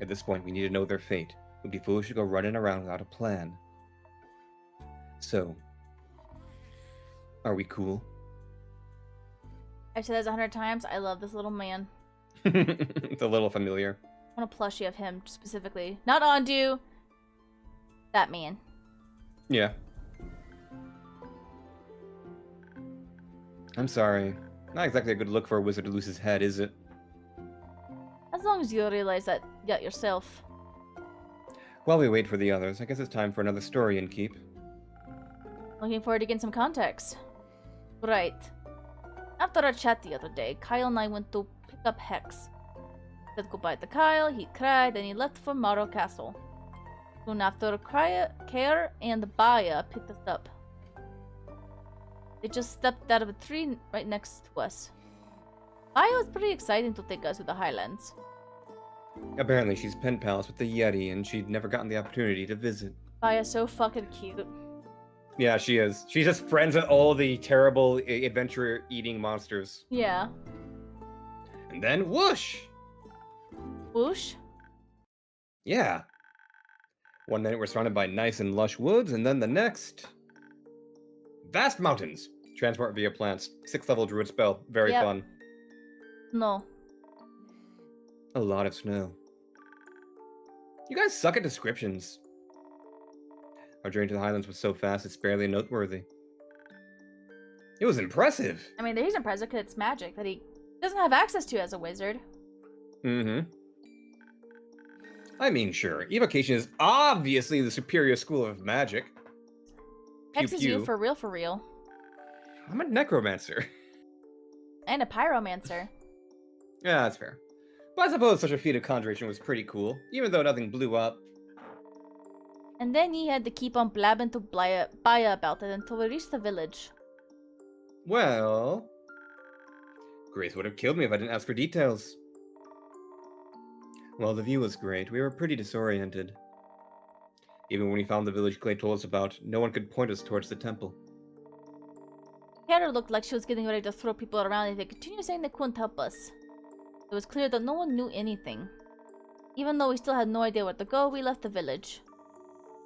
At this point, we need to know their fate. It would be foolish to go running around without a plan. So, are we cool? I've said this 100 times. I love this little man. It's a little familiar. I want a plushie of him specifically. Not Ondu. That man. Yeah. I'm sorry. Not exactly a good look for a wizard to lose his head, is it? As long as you realize that yourself. While we wait for the others, I guess it's time for another story, Innkeep. Looking forward to getting some context. Right. After our chat the other day, Kyle and I went to pick up Hex. Said goodbye to Kyle, he cried, and he left for Morrow Castle. Soon after, Care and Baya picked us up. They just stepped out of a tree right next to us. Baya was pretty excited to take us to the Highlands. Apparently she's pen pals with the Yeti, and she'd never gotten the opportunity to visit. Baya's so fucking cute. Yeah, she is. She's just friends with all the terrible adventure-eating monsters. Yeah. And then whoosh! Whoosh? Yeah. One minute we're surrounded by nice and lush woods, and then the next... vast mountains. Transport via plants. 6th level druid spell. Very Yep. fun. No. A lot of snow. You guys suck at descriptions. Our journey to the Highlands was so fast, it's barely noteworthy. It was impressive. I mean, he's impressive because it's magic that he doesn't have access to as a wizard. Mm-hmm. I mean, sure. Evocation is obviously the superior school of magic. Hex is you for real. I'm a necromancer. And a pyromancer. Yeah, that's fair. But I suppose such a feat of conjuration was pretty cool, even though nothing blew up. And then he had to keep on blabbing to Baya about it until we reached the village. Well... Grace would have killed me if I didn't ask for details. Well, the view was great. We were pretty disoriented. Even when we found the village Clay told us about, no one could point us towards the temple. Hera looked like she was getting ready to throw people around if they continued saying they couldn't help us. It was clear that no one knew anything. Even though we still had no idea where to go, we left the village.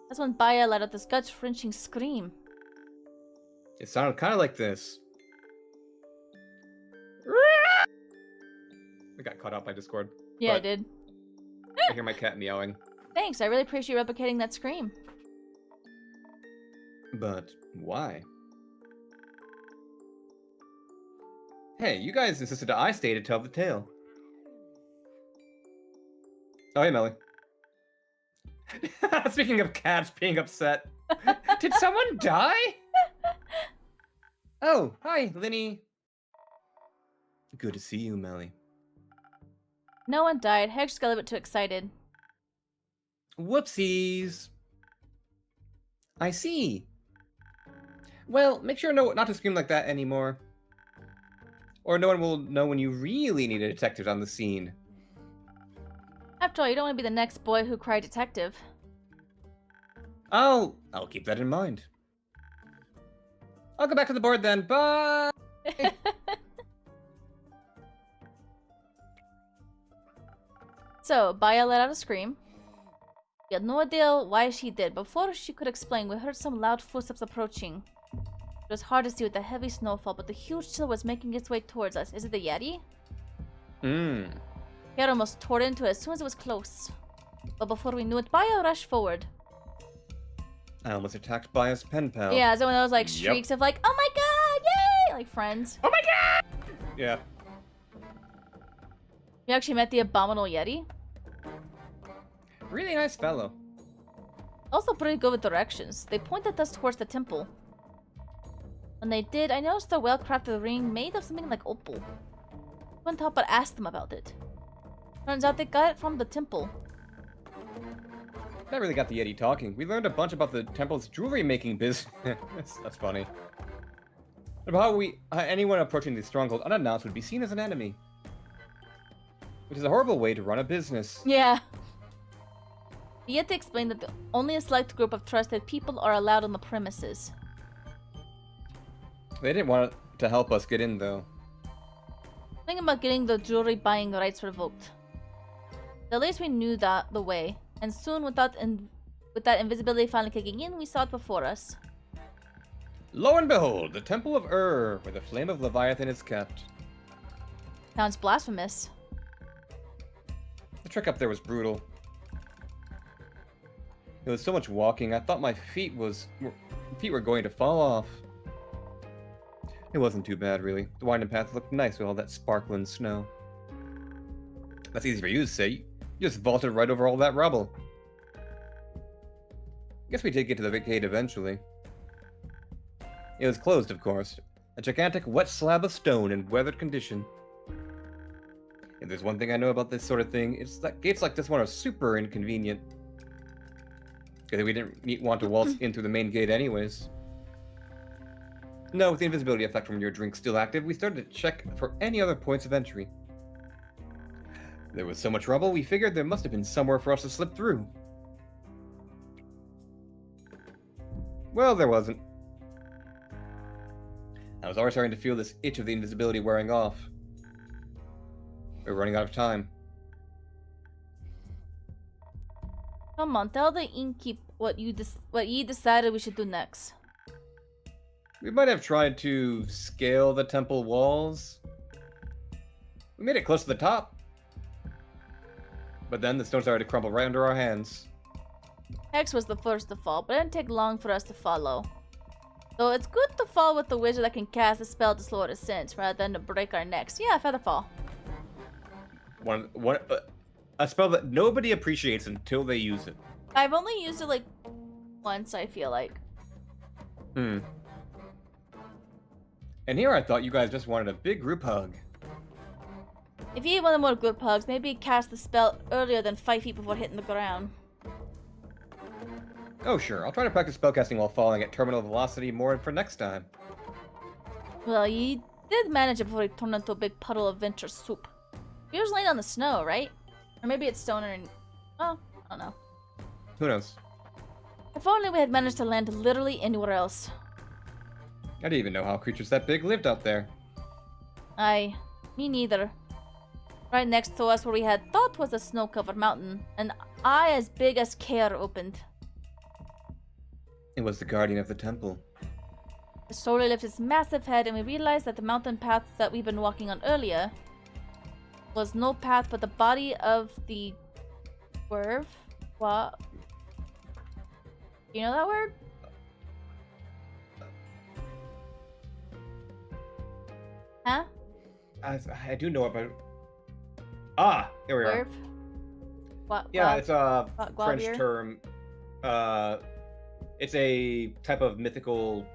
That's when Baya let out this gut-wrenching scream. It sounded kind of like this. I got caught out by Discord. Yeah, I did. I hear my cat meowing. Thanks, I really appreciate you replicating that scream. But why? Hey, you guys insisted that I stay to tell the tale. Oh, hey, Melly. Speaking of cats being upset. Did someone die? Oh, hi, Linny. Good to see you, Melly. No one died. Hedge got a bit too excited. Whoopsies. I see. Well, make sure not to scream like that anymore. Or no one will know when you really need a detective on the scene. After all, you don't want to be the next boy who cried detective. I'll keep that in mind. I'll go back to the board then. Bye! So, Baya let out a scream. We had no idea why she did. Before she could explain, we heard some loud footsteps approaching. It was hard to see with the heavy snowfall, but the huge chill was making its way towards us. Is it the Yeti? Hera almost tore into it as soon as it was close. But before we knew it, Baya rushed forward. I almost attacked by his pen pal. Yeah, so one of those like shrieks of like, oh my god, yay! Like friends. Oh my god! Yeah. You actually met the abominable Yeti? Really nice fellow. Also pretty good with directions. They pointed us towards the temple. When they did, I noticed a well-crafted ring made of something like opal. Couldn't help but ask them about it. Turns out they got it from the temple. That really got the Yeti talking. We learned a bunch about the temple's jewelry-making business. That's funny. About how anyone approaching the stronghold unannounced would be seen as an enemy. Which is a horrible way to run a business. Yeah. The Yeti explained that only a select group of trusted people are allowed on the premises. They didn't want to help us get in, though. Thinking about getting the jewelry buying rights revoked. At least we knew the way, and soon with that invisibility finally kicking in, we saw it before us. Lo and behold, the Temple of where the flame of Leviathan is kept. Sounds blasphemous. The trek up there was brutal. It was so much walking, I thought my feet were going to fall off. It wasn't too bad, really. The winding path looked nice with all that sparkling snow. That's easy for you to say. You just vaulted right over all that rubble. Guess we did get to the gate eventually. It was closed, of course. A gigantic wet slab of stone in weathered condition. If there's one thing I know about this sort of thing, it's that gates like this one are super inconvenient. Because we didn't want to waltz in through the main gate anyways. No, with the invisibility effect from your drink still active, we started to check for any other points of entry. There was so much rubble, we figured there must have been somewhere for us to slip through. Well, there wasn't. I was already starting to feel this itch of the invisibility wearing off. We're running out of time. Come on, tell the innkeep what ye decided we should do next. We might have tried to scale the temple walls. We made it close to the top. But then the stone started to crumble right under our hands. Hex was the first to fall, but it didn't take long for us to follow. So it's good to fall with the wizard that can cast a spell to slow our descent, rather than to break our necks. Yeah, feather fall. A spell that nobody appreciates until they use it. I've only used it like once, I feel like. And here I thought you guys just wanted a big group hug. If you wanted more group hugs, maybe cast the spell earlier than 5 feet before hitting the ground. Oh sure, I'll try to practice spellcasting while falling at terminal velocity more for next time. Well, you did manage it before it turned into a big puddle of winter soup. Yours laying on the snow, right? Or maybe it's stoner and... Oh, I don't know. Who knows? If only we had managed to land literally anywhere else. I didn't even know how creatures that big lived out there. Me neither. Right next to us where we had thought was a snow-covered mountain, an eye as big as Care opened. It was the guardian of the temple. It slowly lifted its massive head and we realized that the mountain path that we've been walking on earlier was no path but the body of the dwarf. What? You know that word? Huh? I do know about... Ah, here we are. Dwarf? What? Yeah, it's a French Guavier? term. It's a type of mythical,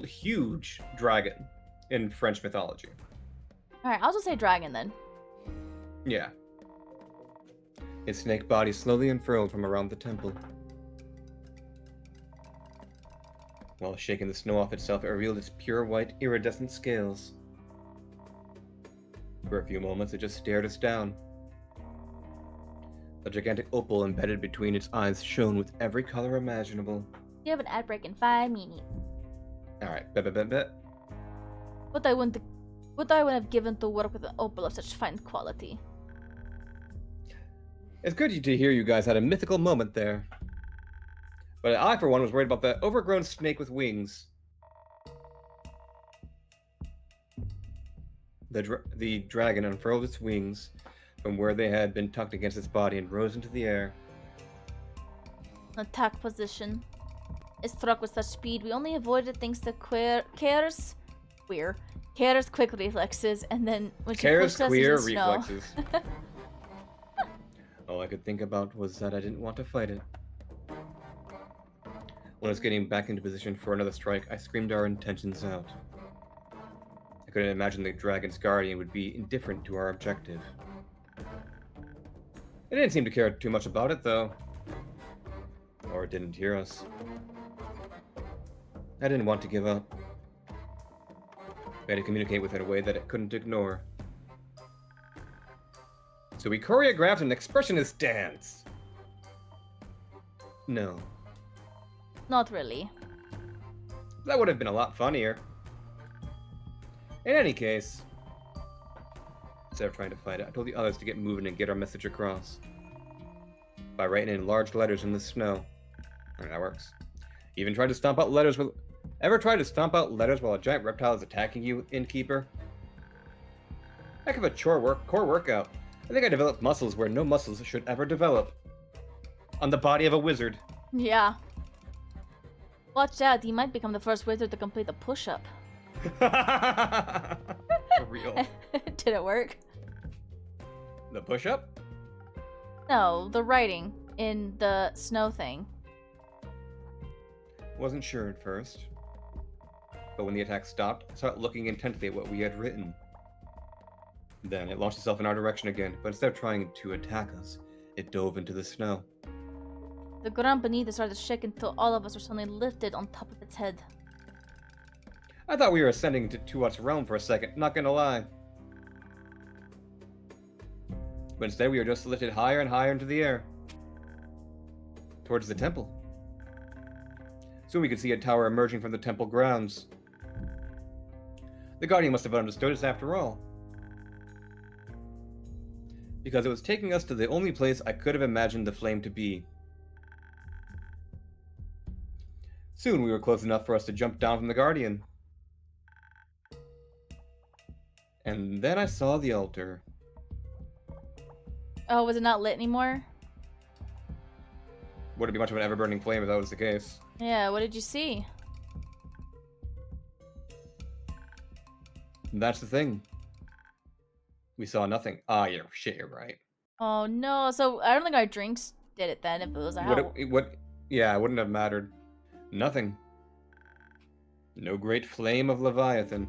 huge dragon in French mythology. Alright, I'll just say dragon then. Yeah. Its snake body slowly unfurled from around the temple. While shaking the snow off itself, it revealed its pure white, iridescent scales. For a few moments, it just stared us down. A gigantic opal embedded between its eyes shone with every color imaginable. You have an ad break in 5 minutes. Alright, bet. What I wouldn't have given to work with an opal of such fine quality. It's good to hear you guys had a mythical moment there. But I, for one, was worried about that overgrown snake with wings. The dragon unfurled its wings from where they had been tucked against its body and rose into the air. Attack position. It struck with such speed, we only avoided thanks to Care's quick reflexes, and then when she pushed us into the snow. Reflexes. All I could think about was that I didn't want to fight it. When I was getting back into position for another strike, I screamed our intentions out. I couldn't imagine the dragon's guardian would be indifferent to our objective. It didn't seem to care too much about it, though. Or it didn't hear us. I didn't want to give up. We had to communicate with it in a way that it couldn't ignore. So we choreographed an expressionist dance. No. Not really. That would have been a lot funnier. In any case, instead of trying to fight it, I told the others to get moving and get our message across. By writing in large letters in the snow. I mean, that works. Even tried to stomp out letters with... Ever tried to stomp out letters while a giant reptile is attacking you, innkeeper? Heck of a core workout. I think I developed muscles where no muscles should ever develop. On the body of a wizard. Yeah. Watch out, he might become the first wizard to complete a push-up. For real. Did it work? The push-up? No, the writing in the snow thing. Wasn't sure at first. But when the attack stopped, I saw it looking intently at what we had written. Then it launched itself in our direction again, but instead of trying to attack us, it dove into the snow. The ground beneath it started to shake until all of us were suddenly lifted on top of its head. I thought we were ascending to Tuat's realm for a second, not gonna lie. But instead we were just lifted higher and higher into the air. Towards the temple. Soon we could see a tower emerging from the temple grounds. The Guardian must have understood us after all. Because it was taking us to the only place I could have imagined the flame to be. Soon we were close enough for us to jump down from the Guardian. And then I saw the altar. Oh, was it not lit anymore? Wouldn't be much of an ever-burning flame if that was the case. Yeah, what did you see? And that's the thing. We saw nothing. Ah, yeah, shit, you're right. Oh no, so I don't think our drinks did it then if it was out. Yeah, it wouldn't have mattered. Nothing. No great flame of Leviathan.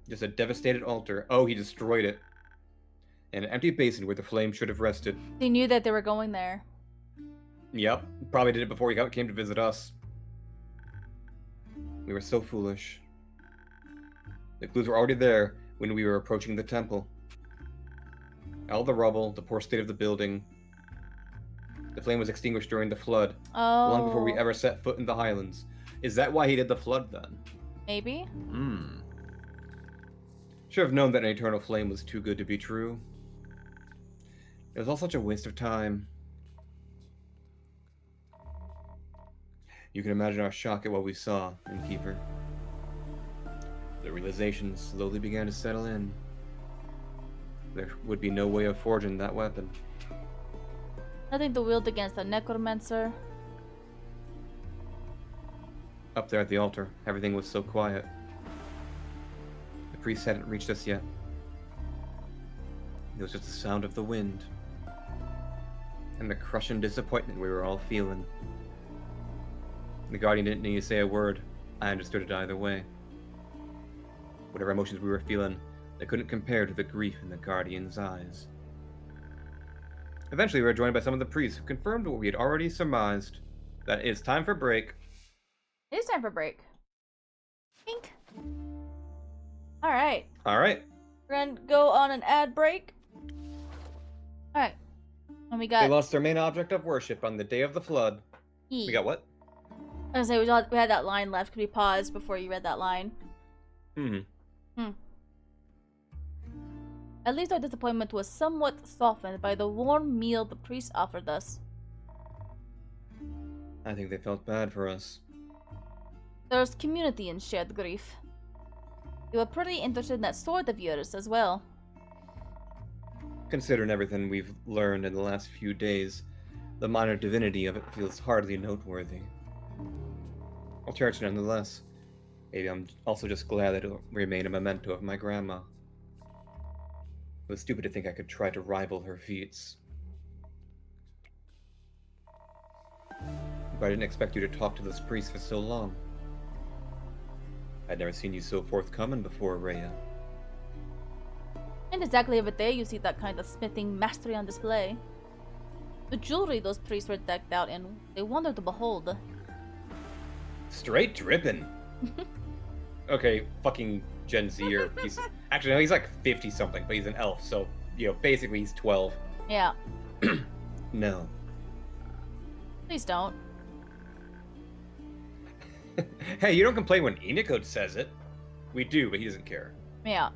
Just a devastated altar. Oh, he destroyed it. And an empty basin where the flame should have rested. They knew that they were going there. Yep, probably did it before he came to visit us. We were so foolish. The clues were already there when we were approaching the temple. All the rubble, the poor state of the building. The flame was extinguished during the flood, long before we ever set foot in the Highlands. Is that why he did the flood then? Maybe. Should have known that an eternal flame was too good to be true. It was all such a waste of time. You can imagine our shock at what we saw, Innkeeper. The realization slowly began to settle in. There would be no way of forging that weapon. Nothing to wield against a necromancer. Up there at the altar, everything was so quiet. The priest hadn't reached us yet. It was just the sound of the wind. And the crushing disappointment we were all feeling. The Guardian didn't need to say a word. I understood it either way. Whatever emotions we were feeling, they couldn't compare to the grief in the Guardian's eyes. Eventually, we were joined by some of the priests who confirmed what we had already surmised. That it's time for break. It is time for break. Pink. Alright. Alright. We're gonna go on an ad break. Alright. And we got... They lost their main object of worship on the day of the flood. We got what? I was gonna say, we had that line left. Could we pause before you read that line? At least our disappointment was somewhat softened by the warm meal the priest offered us. I think they felt bad for us. There's community in shared grief. You were pretty interested in that sword of yours as well. Considering everything we've learned in the last few days, the minor divinity of it feels hardly noteworthy. I'll cherish it nonetheless. Maybe I'm also just glad that it'll remain a memento of my grandma. It was stupid to think I could try to rival her feats. But I didn't expect you to talk to this priest for so long. I'd never seen you so forthcoming before, Rhea. And exactly every day you see that kind of smithing mastery on display. The jewelry those priests were decked out in, they wonder to behold. Straight dripping. Okay, fucking Gen Z or piece. Actually, no, he's like 50 something, but he's an elf, so you know, basically he's 12. Yeah. No. Please don't. Hey, you don't complain when Enochode says it. We do, but he doesn't care. Yeah.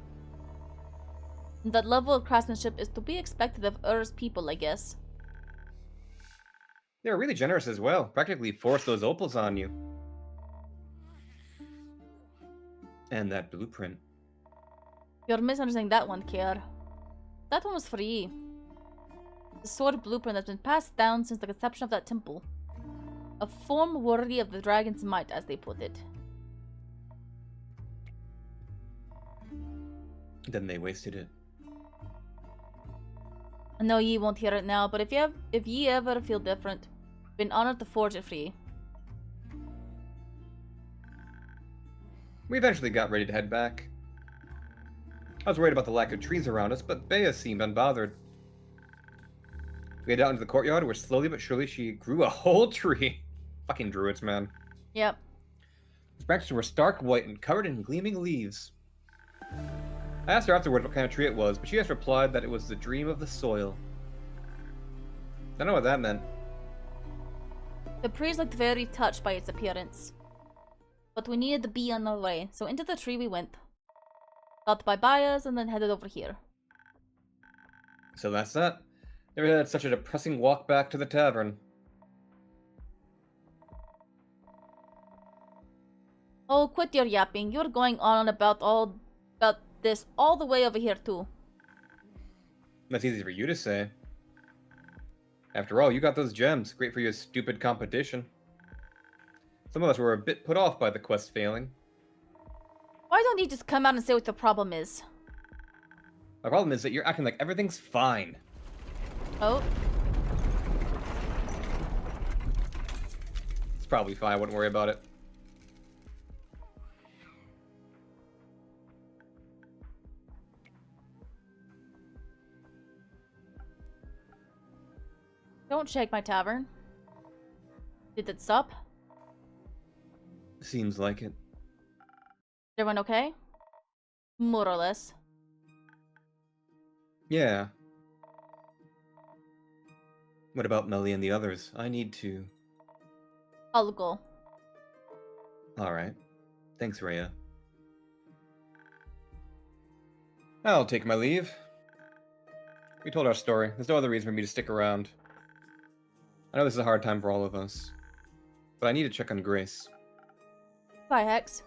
That level of craftsmanship is to be expected of Ur's people, I guess. They were really generous as well. Practically forced those opals on you. And that blueprint. You're misunderstanding that one, Kier. That one was free. The sword blueprint has been passed down since the conception of that temple. A form worthy of the dragon's might, as they put it. Then they wasted it. I know ye won't hear it now, but if ye ever feel different, been honored to forge it free. We eventually got ready to head back. I was worried about the lack of trees around us, but Bea seemed unbothered. We headed out into the courtyard where slowly but surely she grew a whole tree. Fucking druids, man. Yep. Its branches were stark white and covered in gleaming leaves. I asked her afterwards what kind of tree it was, but she just replied that it was the dream of the soil. I don't know what that meant. The priest looked very touched by its appearance. But we needed to be on our way, so into the tree we went, Stopped by Bias and then headed over here. So that's that. Never had such a depressing walk back to the tavern. Oh, quit your yapping. You're going on about this all the way over here too. That's easy for you to say. After all, you got those gems. Great for your stupid competition. Some of us were a bit put off by the quest failing. Why don't you just come out and say what the problem is? My problem is that you're acting like everything's fine. Oh. It's probably fine, I wouldn't worry about it. Don't shake my tavern. Did it stop? Seems like it. Is everyone okay? More or less. Yeah. What about Melly and the others? I need to... I'll go. Alright. Thanks, Rhea. I'll take my leave. We told our story. There's no other reason for me to stick around. I know this is a hard time for all of us. But I need to check on Grace. Bye, Hex.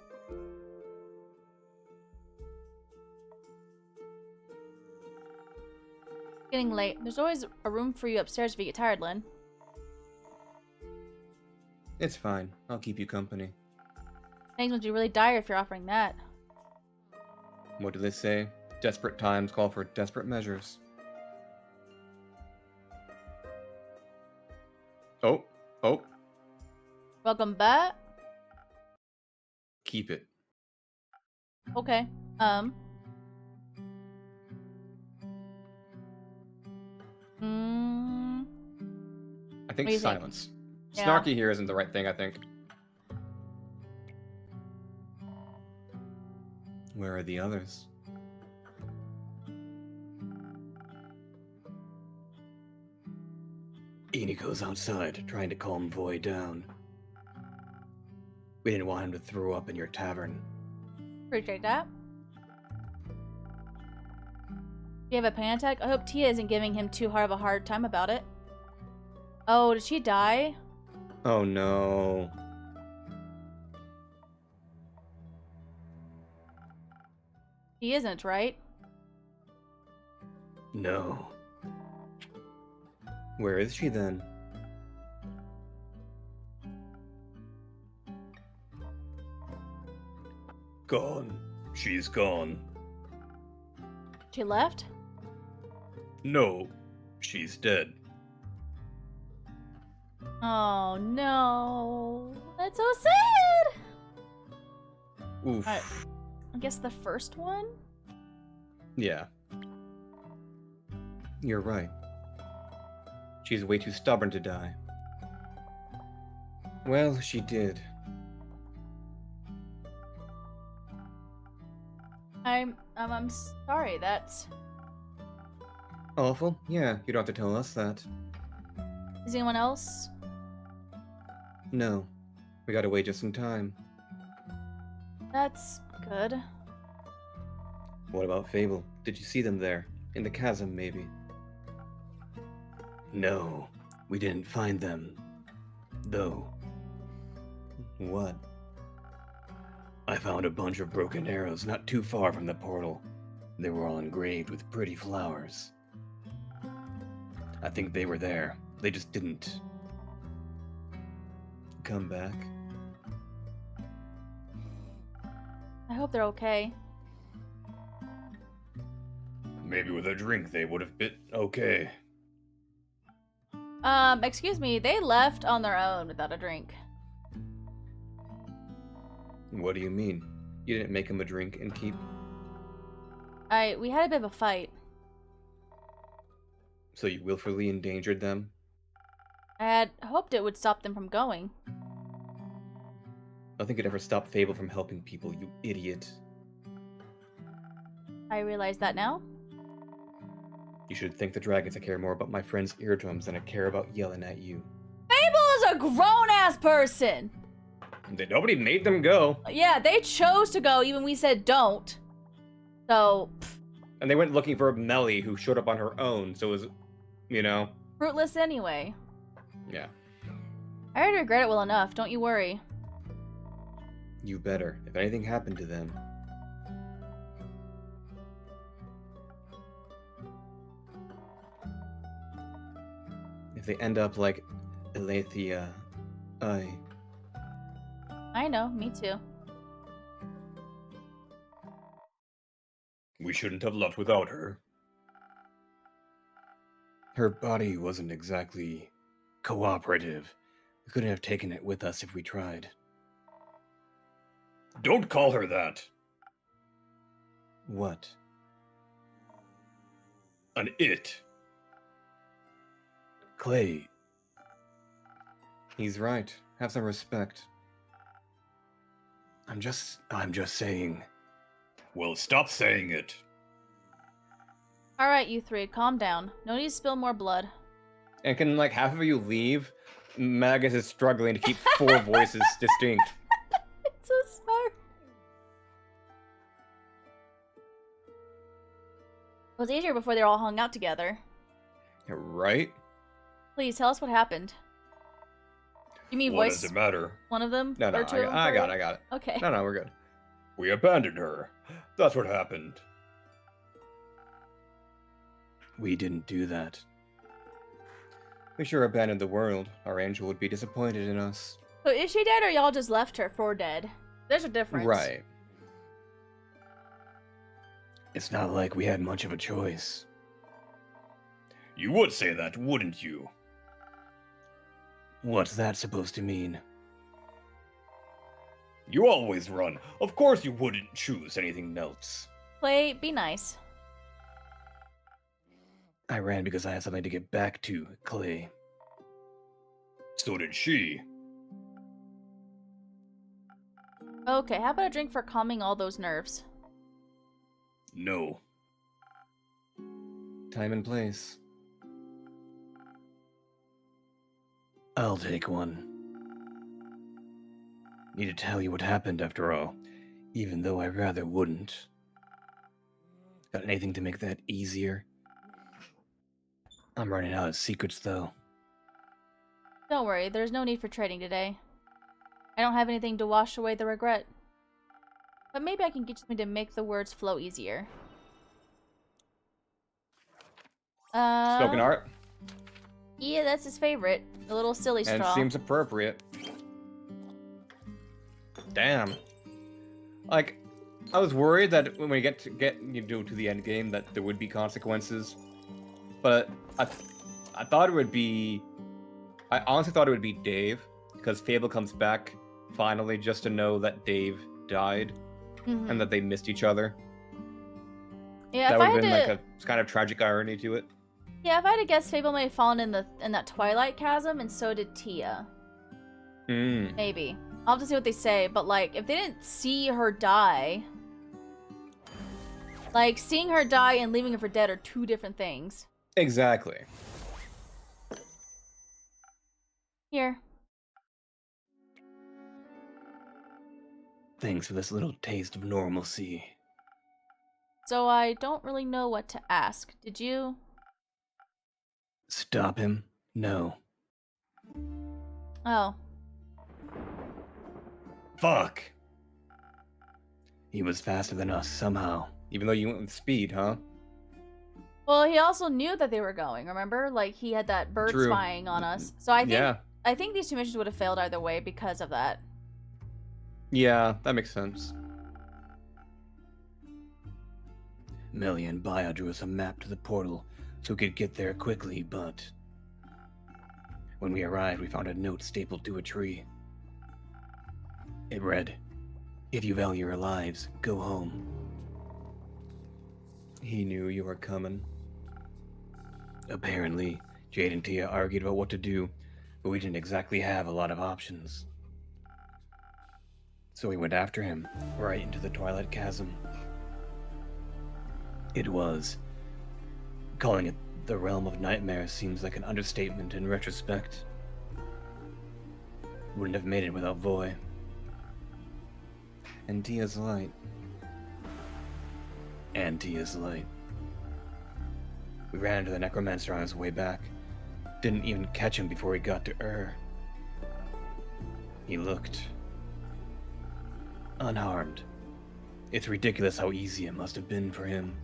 Getting late. There's always a room for you upstairs if you get tired, Lynn. It's fine. I'll keep you company. Things must be really dire if you're offering that. What do they say? Desperate times call for desperate measures. Oh. Welcome back. Keep it. Okay. I think What do you silence. think? Snarky here isn't the right thing, I think. Where are the others? Inigo's outside, trying to calm Void down. We didn't want him to throw up in your tavern. Appreciate that. Do you have a panic attack? I hope Tia isn't giving him too hard of a hard time about it. Oh, did she die? Oh no. She isn't, right? No. Where is she then? Gone. She's gone. She left? No, she's dead. Oh no. That's so sad! Oof. Alright. I guess the first one? Yeah. You're right. She's way too stubborn to die. Well, she did. I'm sorry, that's... Awful? Yeah, you don't have to tell us that. Is anyone else? No. We gotta wait just some time. That's good. What about Fable? Did you see them there? In the chasm, maybe? No. We didn't find them. Though. What? I found a bunch of broken arrows not too far from the portal. They were all engraved with pretty flowers. I think they were there. They just didn't come back. I hope they're okay. Maybe with a drink they would have been okay. Excuse me, they left on their own without a drink. What do you mean? You didn't make him a drink and keep... We had a bit of a fight. So you willfully endangered them? I had hoped it would stop them from going. Nothing could ever stop Fable from helping people, you idiot. I realize that now. You should thank the dragons I care more about my friend's eardrums than I care about yelling at you. Fable is a grown-ass person! Nobody made them go. Yeah, they chose to go, even we said don't. So, And they went looking for Melly, who showed up on her own, so it was, fruitless anyway. Yeah. I already regret it well enough, don't you worry. You better, if anything happened to them. If they end up like Elathia, I know, me too. We shouldn't have left without her. Her body wasn't exactly cooperative. We couldn't have taken it with us if we tried. Don't call her that! What? An it. Clay. He's right. Have some respect. I'm just saying. Well, stop saying it. Alright, you three, calm down. No need to spill more blood. And can, like, half of you leave? Magus is struggling to keep 4 voices distinct. It's so smart. It was easier before they were all hung out together. Right? Please, tell us what happened. You mean What voice does it matter? one of them? No, Or two of them I for got you? it, I got it. Okay. No, we're good. We abandoned her. That's what happened. We didn't do that. We sure abandoned the world. Our angel would be disappointed in us. So is she dead or y'all just left her for dead? There's a difference. Right. It's not like we had much of a choice. You would say that, wouldn't you? What's that supposed to mean? You always run. Of course you wouldn't choose anything else. Clay, be nice. I ran because I had something to get back to, Clay. So did she. Okay, how about a drink for calming all those nerves? No. Time and place. I'll take one. Need to tell you what happened after all, even though I rather wouldn't. Got anything to make that easier? I'm running out of secrets, though. Don't worry, there's no need for trading today. I don't have anything to wash away the regret. But maybe I can get something to make the words flow easier. Spoken art? Yeah, that's his favorite. The little silly straw. And it seems appropriate. Damn. Like, I was worried that when we get to the end game that there would be consequences. But I thought it would be... I honestly thought it would be Dave, because Fable comes back finally just to know that Dave died and that they missed each other. Yeah, that if would I have had been to... like a kind of tragic irony to it. Yeah, if I had to guess, Fable may have fallen in that Twilight chasm, and so did Tia. Maybe. I'll have to see what they say, but like, if they didn't see her die... Like, seeing her die and leaving her for dead are two different things. Exactly. Here. Thanks for this little taste of normalcy. So I don't really know what to ask. Did you? Stop him? No. Oh. Fuck! He was faster than us somehow. Even though you went with speed, huh? Well, he also knew that they were going, remember? Like, he had that bird True. spying on us. So I think these two missions would have failed either way because of that. Yeah, that makes sense. Millie and Baya drew us a map to the portal so we could get there quickly, but... when we arrived, we found a note stapled to a tree. It read, "If you value your lives, go home." He knew you were coming. Apparently, Jade and Tia argued about what to do, but we didn't exactly have a lot of options. So we went after him, right into the Twilight Chasm. It was... calling it the realm of nightmares seems like an understatement in retrospect. Wouldn't have made it without Voy. And Tia's light. And Tia's light. We ran into the necromancer on his way back. Didn't even catch him before he got to Ur. He looked unharmed. It's ridiculous how easy it must have been for him.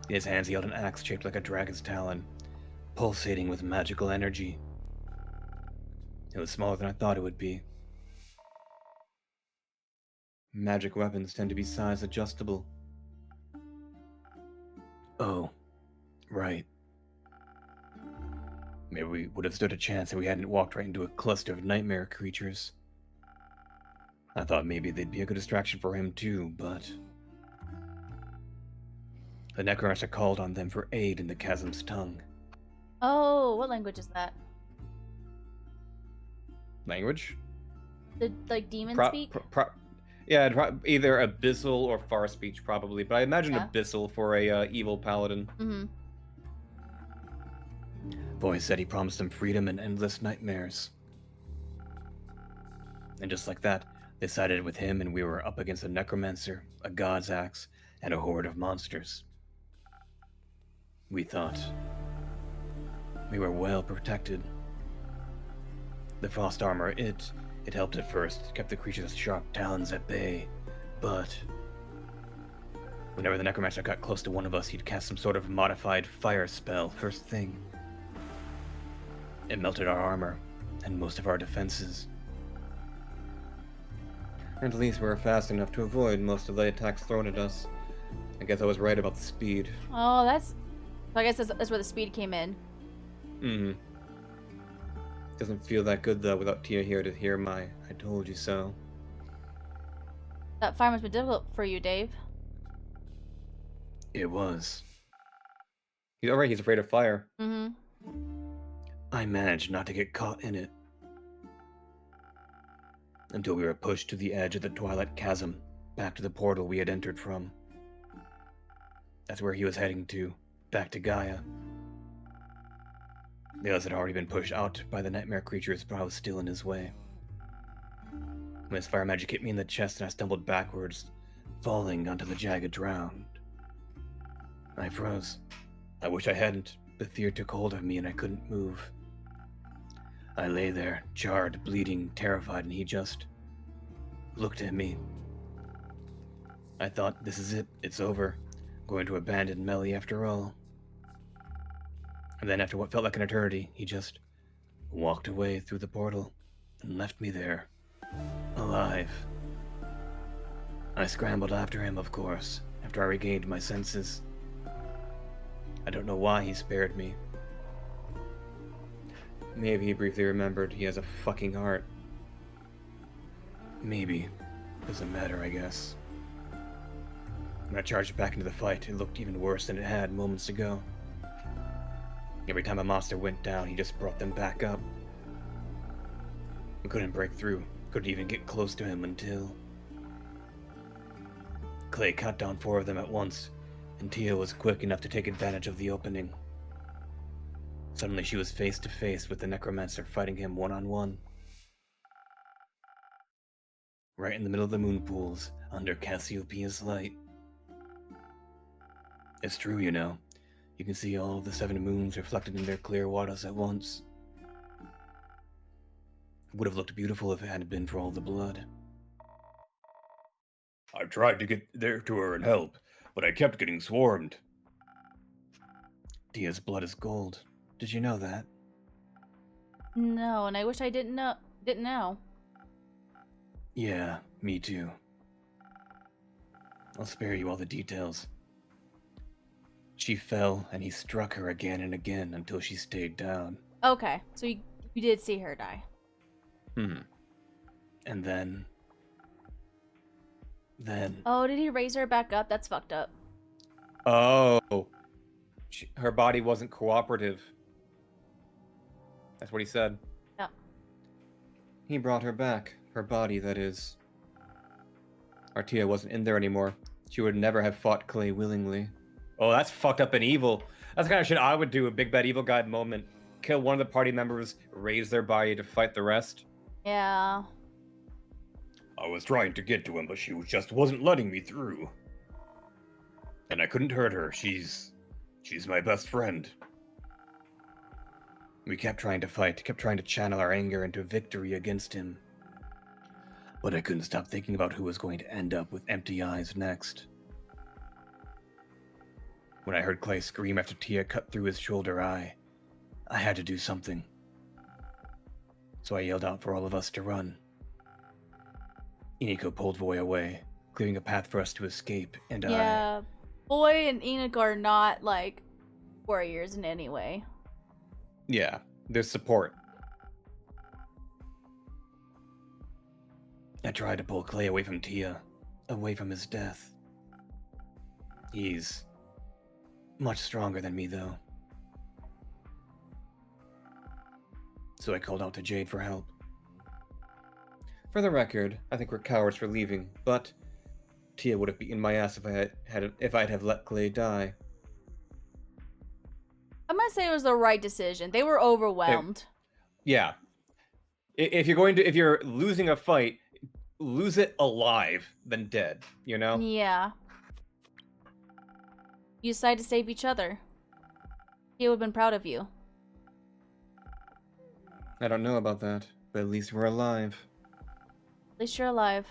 In his hands he held an axe shaped like a dragon's talon, pulsating with magical energy. It was smaller than I thought it would be. Magic weapons tend to be size adjustable. Oh, right. Maybe we would have stood a chance if we hadn't walked right into a cluster of nightmare creatures. I thought maybe they'd be a good distraction for him too, but... The necromancer called on them for aid in the chasm's tongue. Oh, what language is that? Language? The, like, demon speak? Yeah, either abyssal or far speech, probably. But I imagine Yeah. abyssal for a evil paladin. Mm-hmm. Voice said he promised them freedom and endless nightmares. And just like that, they sided with him and we were up against a necromancer, a god's axe, and a horde of monsters. We thought we were well protected. The frost armor, it helped at first, kept the creature's sharp talons at bay, but whenever the necromancer got close to one of us, he'd cast some sort of modified fire spell first thing. It melted our armor and most of our defenses. At least we were fast enough to avoid most of the attacks thrown at us. I guess I was right about the speed. Oh, that's... I guess that's where the speed came in. Mm-hmm. Doesn't feel that good, though, without Tia here to hear my I told you so. That fire must be difficult for you, Dave. It was. He's alright, he's afraid of fire. Mm-hmm. I managed not to get caught in it. Until we were pushed to the edge of the Twilight Chasm, back to the portal we had entered from. That's where he was heading to, back to Gaia. The others had already been pushed out by the nightmare creatures, but I was still in his way. When his fire magic hit me in the chest and I stumbled backwards, falling onto the jagged ground. I froze. I wish I hadn't, but fear took hold of me and I couldn't move. I lay there, jarred, bleeding, terrified, and he just looked at me. I thought, this is it, it's over. Going to abandon Melly after all. And then after what felt like an eternity, he just walked away through the portal and left me there, alive. I scrambled after him, of course, after I regained my senses. I don't know why he spared me. Maybe he briefly remembered he has a fucking heart. Maybe. Doesn't matter, I guess. When I charged back into the fight, it looked even worse than it had moments ago. Every time a monster went down, he just brought them back up. We couldn't break through, couldn't even get close to him until... Clay cut down 4 of them at once, and Tia was quick enough to take advantage of the opening. Suddenly she was face to face with the necromancer fighting him one-on-one. Right in the middle of the moon pools, under Cassiopeia's light. It's true, you know. You can see all of the 7 moons reflected in their clear waters at once. It would have looked beautiful if it hadn't been for all the blood. I tried to get there to her and help, but I kept getting swarmed. Tia's blood is gold. Did you know that? No, and I wish I didn't know. Yeah, me too. I'll spare you all the details. She fell, and he struck her again and again until she stayed down. Okay, so you did see her die. And then... Oh, did he raise her back up? That's fucked up. Oh. Her body wasn't cooperative. That's what he said. Yeah. He brought her back. Her body, that is. Artia wasn't in there anymore. She would never have fought Clay willingly. Oh, that's fucked up and evil. That's the kind of shit I would do, a big bad evil guy moment. Kill one of the party members, raise their body to fight the rest. Yeah. I was trying to get to him, but she just wasn't letting me through. And I couldn't hurt her. She's my best friend. We kept trying to fight, kept trying to channel our anger into victory against him. But I couldn't stop thinking about who was going to end up with empty eyes next. When I heard Clay scream after Tia cut through his shoulder eye, I had to do something. So I yelled out for all of us to run. Iniko pulled Voy away, clearing a path for us to escape, and Yeah, Voy and Enoch are not, like, warriors in any way. Yeah, there's support. I tried to pull Clay away from Tia, away from his death. He's much stronger than me, though. So I called out to Jade for help. For the record, I think we're cowards for leaving, but Tia would have beaten my ass if I'd have let Clay die. I'm gonna say it was the right decision. They were overwhelmed. Yeah. If you're losing a fight, lose it alive than dead, you know? Yeah. You decided to save each other. He would have been proud of you. I don't know about that, but at least we're alive. At least you're alive.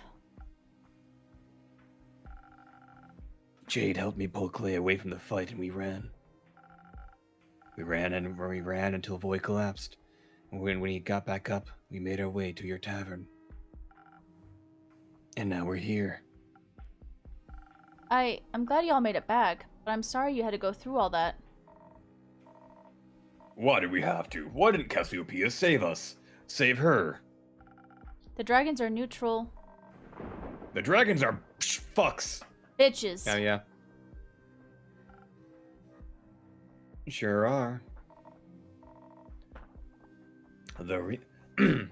Jade helped me pull Clay away from the fight and we ran. We ran until Voy collapsed. And when he got back up, we made our way to your tavern. And now we're here. I'm glad y'all made it back, but I'm sorry you had to go through all that. Why did we have to? Why didn't Cassiopeia save us? Save her. The dragons are neutral. The dragons are fucks. Bitches. Oh, yeah. Sure are.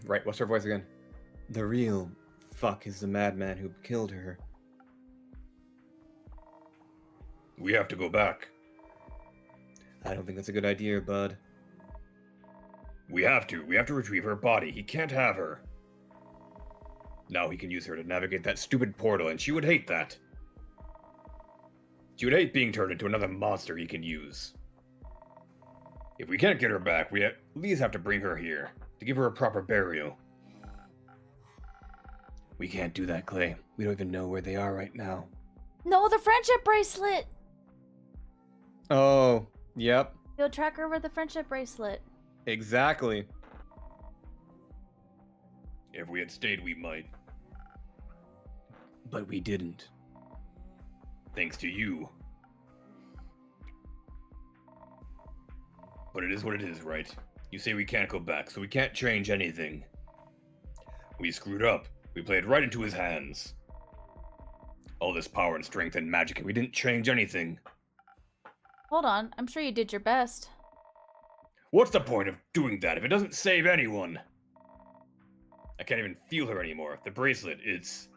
Right, what's her voice again? The real fuck is the madman who killed her. We have to go back. I don't think that's a good idea, bud. We have to retrieve her body. He can't have her. Now he can use her to navigate that stupid portal, and she would hate that. She would hate being turned into another monster he can use. If we can't get her back, we at least have to bring her here, to give her a proper burial. We can't do that, Clay. We don't even know where they are right now. No, the friendship bracelet! Oh, yep. You'll track her with the friendship bracelet. Exactly. If we had stayed, we might. But we didn't. Thanks to you. But it is what it is, right? You say we can't go back, so we can't change anything. We screwed up. We played right into his hands. All this power and strength and magic, and we didn't change anything. Hold on, I'm sure you did your best. What's the point of doing that if it doesn't save anyone? I can't even feel her anymore. The bracelet, it's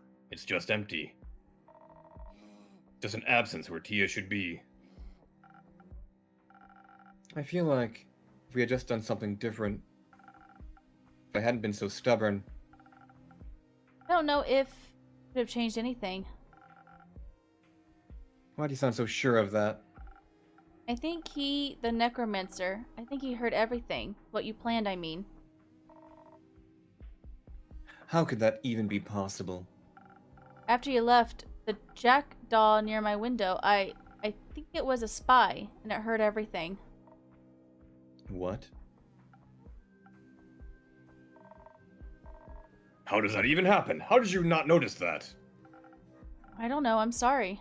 just empty. Just an absence where Tia should be. I feel like if we had just done something different, if I hadn't been so stubborn. I don't know if it would have changed anything. Why do you sound so sure of that? I think the necromancer, I think he heard everything. What you planned, I mean. How could that even be possible? After you left, the jackdaw near my window, I think it was a spy, and it heard everything. What? How does that even happen? How did you not notice that? I don't know, I'm sorry.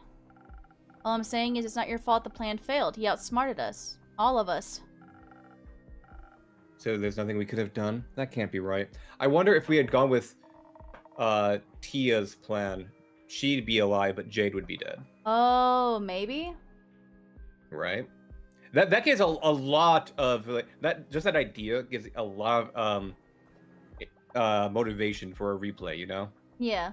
All I'm saying is it's not your fault the plan failed. He outsmarted us. All of us. So there's nothing we could have done? That can't be right. I wonder if we had gone with Tia's plan. She'd be alive, but Jade would be dead. Oh, maybe? Right? That gives a lot of that. Just that idea gives a lot of motivation for a replay. You know? Yeah.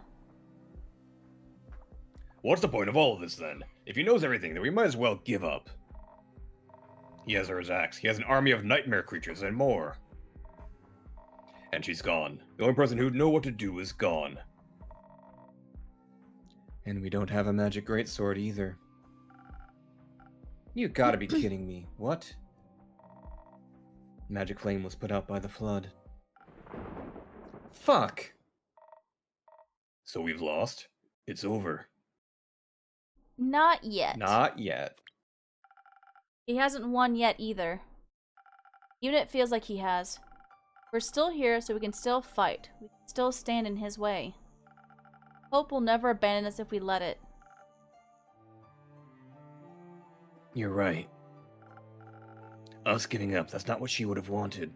What's the point of all of this then? If he knows everything, then we might as well give up. He has her axe. He has an army of nightmare creatures and more. And she's gone. The only person who'd know what to do is gone. And we don't have a magic greatsword either. You gotta be kidding me. What? Magic flame was put out by the flood. Fuck. So we've lost? It's over. Not yet. Not yet. He hasn't won yet either. Even it feels like he has. We're still here, so we can still fight. We can still stand in his way. Hope will never abandon us if we let it. You're right. Us giving up, that's not what she would have wanted.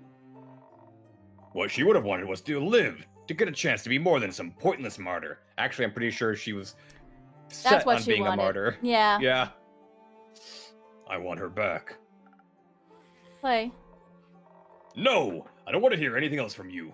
What she would have wanted was to live, to get a chance to be more than some pointless martyr. Actually, I'm pretty sure she was set on being a martyr. Yeah. Yeah. I want her back. Play. No! I don't want to hear anything else from you.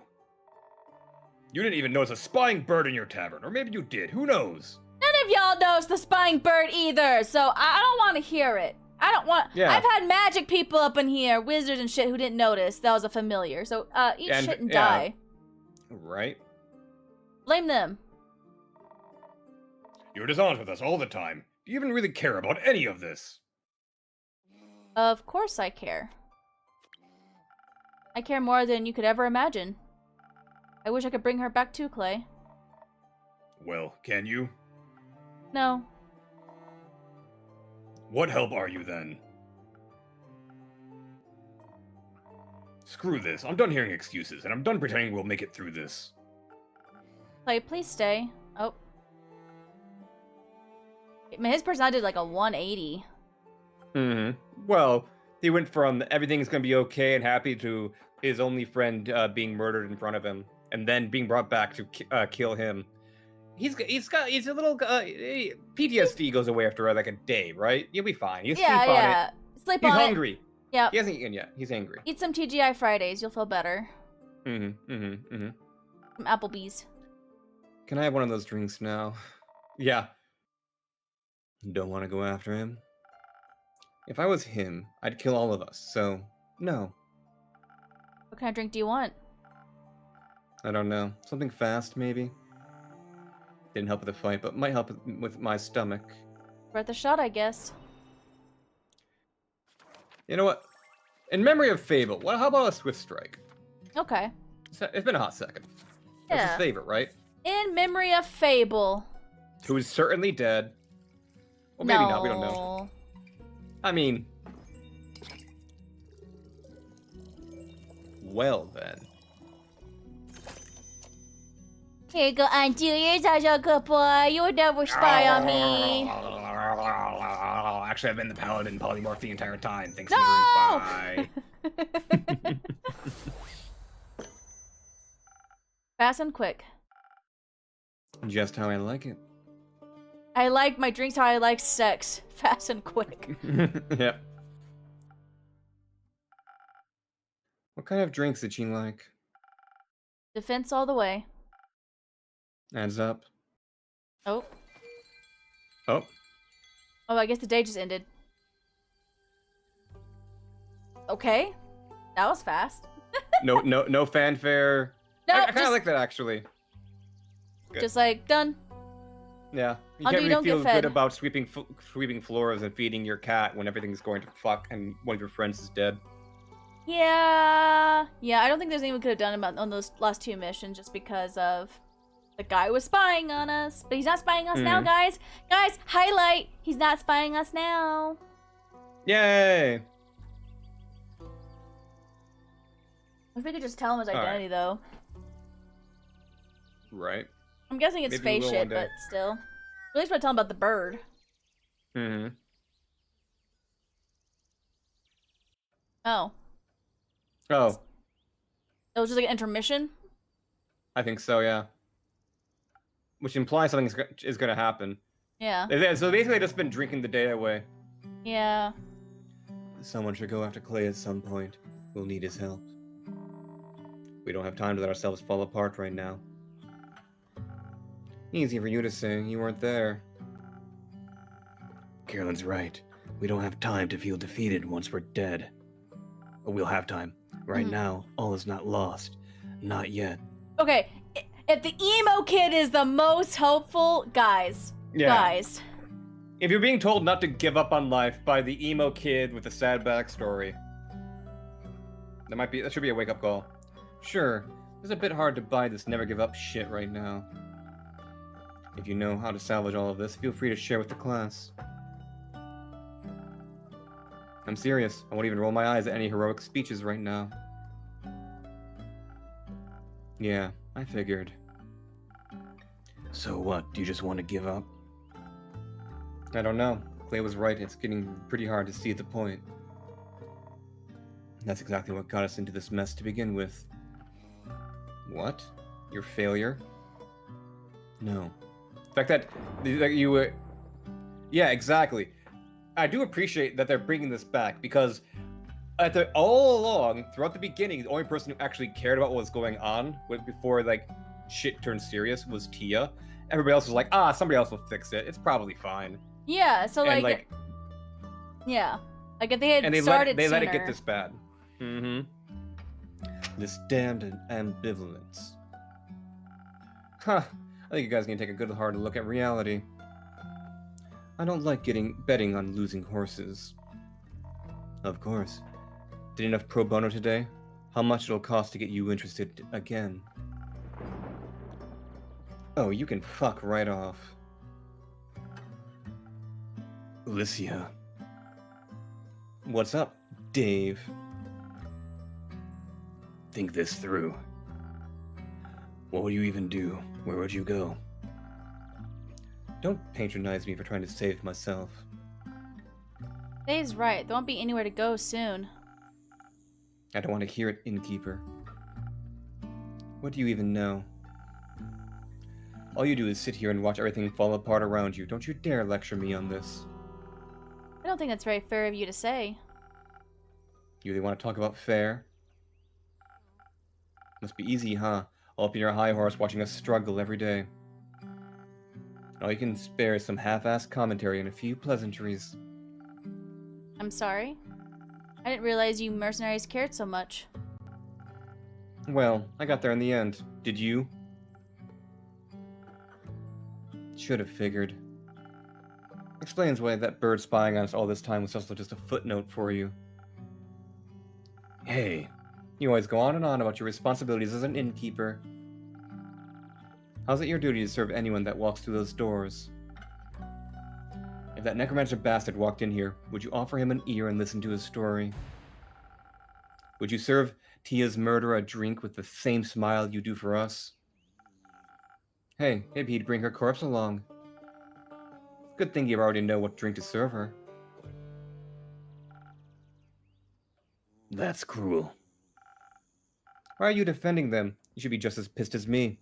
You didn't even notice a spying bird in your tavern, or maybe you did, who knows? None of y'all knows the spying bird either, so I don't want to hear it. I don't want. Yeah. I've had magic people up in here, wizards and shit, who didn't notice that was a familiar. So eat shit and die. Right. Blame them. You're dishonest with us all the time. Do you even really care about any of this? Of course I care. I care more than you could ever imagine. I wish I could bring her back too, Clay. Well, can you? No. What help are you then? Screw this. I'm done hearing excuses, and I'm done pretending we'll make it through this. Clay, please stay. Oh. I mean, his personality did like a 180. Well, he went from everything's gonna be okay and happy to his only friend being murdered in front of him, and then being brought back to kill him. He's a little PTSD goes away after like a day, right? You'll be fine. You sleep on it. Sleep He's on hungry. it. Yep. He hasn't eaten yet. He's angry. Eat some TGI Fridays. You'll feel better. Some Applebee's. Can I have one of those drinks now? Yeah. Don't want to go after him? If I was him, I'd kill all of us, so no. What kind of drink do you want? I don't know. Something fast, maybe? Didn't help with the fight, but might help with my stomach. Worth a shot, I guess. You know what? In memory of Fable, how about a Swift Strike? Okay. It's been a hot second. That's Yeah. his favorite, right? In memory of Fable. Who is certainly dead. Well, maybe not, we don't know. I mean... Well, then. Here you go, Auntie. Here's a good boy. You would never spy on me. Actually, I've been the paladin polymorph the entire time. Thanks No! Bye. Fast and quick. Just how I like it. I like my drinks how I like sex. Fast and quick. Yep. What kind of drinks did she like? Defense all the way. Adds up. Oh. Oh. Oh, I guess the day just ended. Okay. That was fast. No fanfare. No, I kind of like that, actually. Good. Just like, done. Yeah. You I'll can't do, really don't get feel fed. good about sweeping floors and feeding your cat when everything's going to fuck and one of your friends is dead. Yeah. Yeah, I don't think there's anything we could have done on those last two missions just because of the guy was spying on us. But he's not spying us now, guys. Guys, highlight. He's not spying us now. Yay! I wish we could just tell him his identity, though. Right. I'm guessing it's Maybe we face will shit, one day. but still. At least we're telling about the bird. Mm-hmm. Oh. Oh, It was just like an intermission? I think so, yeah. Which implies something is going to happen. Yeah. So basically, they've just been drinking the day away. Yeah. Someone should go after Clay at some point. We'll need his help. We don't have time to let ourselves fall apart right now. Easy for you to say. You weren't there. Carolyn's right. We don't have time to feel defeated once we're dead. But we'll have time. Right now, all is not lost. Not yet. Okay, if the emo kid is the most hopeful, guys. Yeah. Guys. If you're being told not to give up on life by the emo kid with a sad backstory, that should be a wake-up call. Sure, it's a bit hard to buy this never give up shit right now. If you know how to salvage all of this, feel free to share with the class. I'm serious. I won't even roll my eyes at any heroic speeches right now. Yeah, I figured. So what, do you just want to give up? I don't know. Clay was right, it's getting pretty hard to see the point. That's exactly what got us into this mess to begin with. What? Your failure? No. The fact that you were... Yeah, exactly. I do appreciate that they're bringing this back, because all along, throughout the beginning, the only person who actually cared about what was going on before, like, shit turned serious was Tia. Everybody else was like, somebody else will fix it. It's probably fine. Yeah, so like yeah. Like if they had started they sooner. let it get this bad. Mm-hmm. This damned ambivalence. Huh. I think you guys need to take a good hard look at reality. I don't like betting on losing horses. Of course. Did enough pro bono today? How much it'll cost to get you interested again? Oh, you can fuck right off. Alicia. What's up, Dave? Think this through. What would you even do? Where would you go? Don't patronize me for trying to save myself. Dave's right. There won't be anywhere to go soon. I don't want to hear it, innkeeper. What do you even know? All you do is sit here and watch everything fall apart around you. Don't you dare lecture me on this. I don't think that's very fair of you to say. You really want to talk about fair? Must be easy, huh? All up in your high horse watching us struggle every day. All you can spare is some half-assed commentary and a few pleasantries. I'm sorry. I didn't realize you mercenaries cared so much. Well, I got there in the end. Did you? Should have figured. Explains why that bird spying on us all this time was also just a footnote for you. Hey, you always go on and on about your responsibilities as an innkeeper. How's it your duty to serve anyone that walks through those doors? If that necromancer bastard walked in here, would you offer him an ear and listen to his story? Would you serve Tia's murderer a drink with the same smile you do for us? Hey, maybe he'd bring her corpse along. Good thing you already know what drink to serve her. That's cruel. Why are you defending them? You should be just as pissed as me.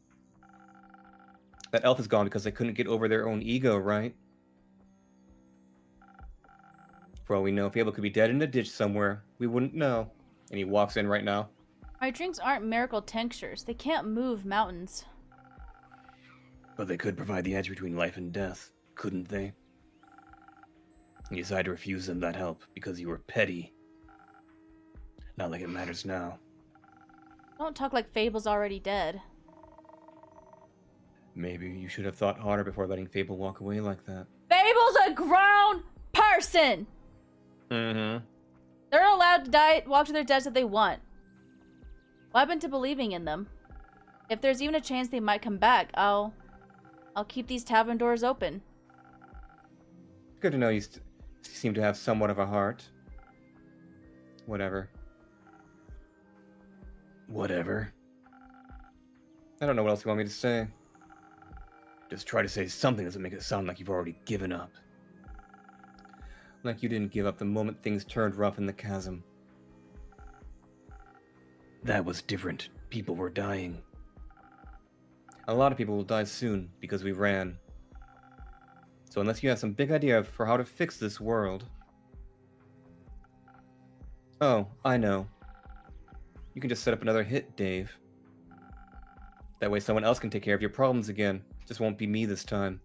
That elf is gone because they couldn't get over their own ego, right? For all we know, Fable could be dead in a ditch somewhere. We wouldn't know. And he walks in right now. My drinks aren't miracle tinctures. They can't move mountains. But they could provide the edge between life and death, couldn't they? You decided to refuse them that help because you were petty. Not like it matters now. Don't talk like Fable's already dead. Maybe you should have thought harder before letting Fable walk away like that. Fable's a grown person! Mm-hmm. They're allowed to walk to their deaths if they want. What happened to believing in them? If there's even a chance they might come back, I'll keep these tavern doors open. Good to know you seem to have somewhat of a heart. Whatever. Whatever. I don't know what else you want me to say. Just try to say something doesn't make it sound like you've already given up. Like you didn't give up the moment things turned rough in the chasm. That was different. People were dying. A lot of people will die soon because we ran. So unless you have some big idea for how to fix this world... Oh, I know. You can just set up another hit, Dave. That way someone else can take care of your problems again. Just won't be me this time.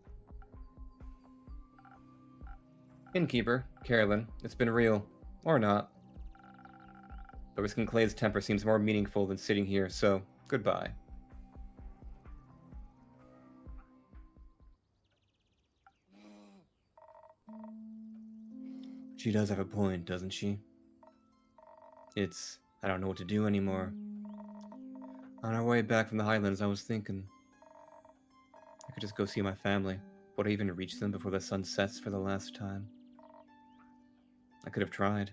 Innkeeper, Carolyn, it's been real. Or not. But risking Clay's temper seems more meaningful than sitting here, so goodbye. She does have a point, doesn't she? I don't know what to do anymore. On our way back from the Highlands, I was thinking I could just go see my family. Would I even reach them before the sun sets for the last time? I could have tried.